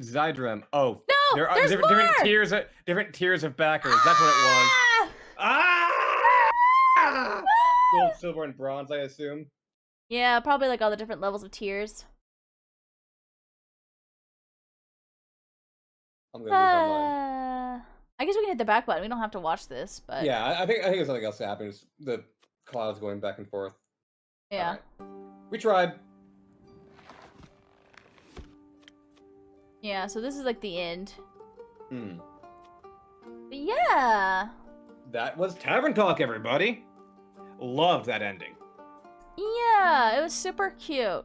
Zydrem. Oh, No, there are there's different tiers of backers. That's what it was. Ah! Gold, silver, and bronze, I assume. Yeah, probably like all the different levels of tiers. I'm gonna lose my mind. I guess we can hit the back button. We don't have to watch this, but Yeah, I think there's something else happening. It's the clouds going back and forth. yeah. Alright. We tried. Yeah, so this is like the end. Hmm. But yeah. That was Tavern Talk, everybody. Loved that ending. Yeah, it was super cute.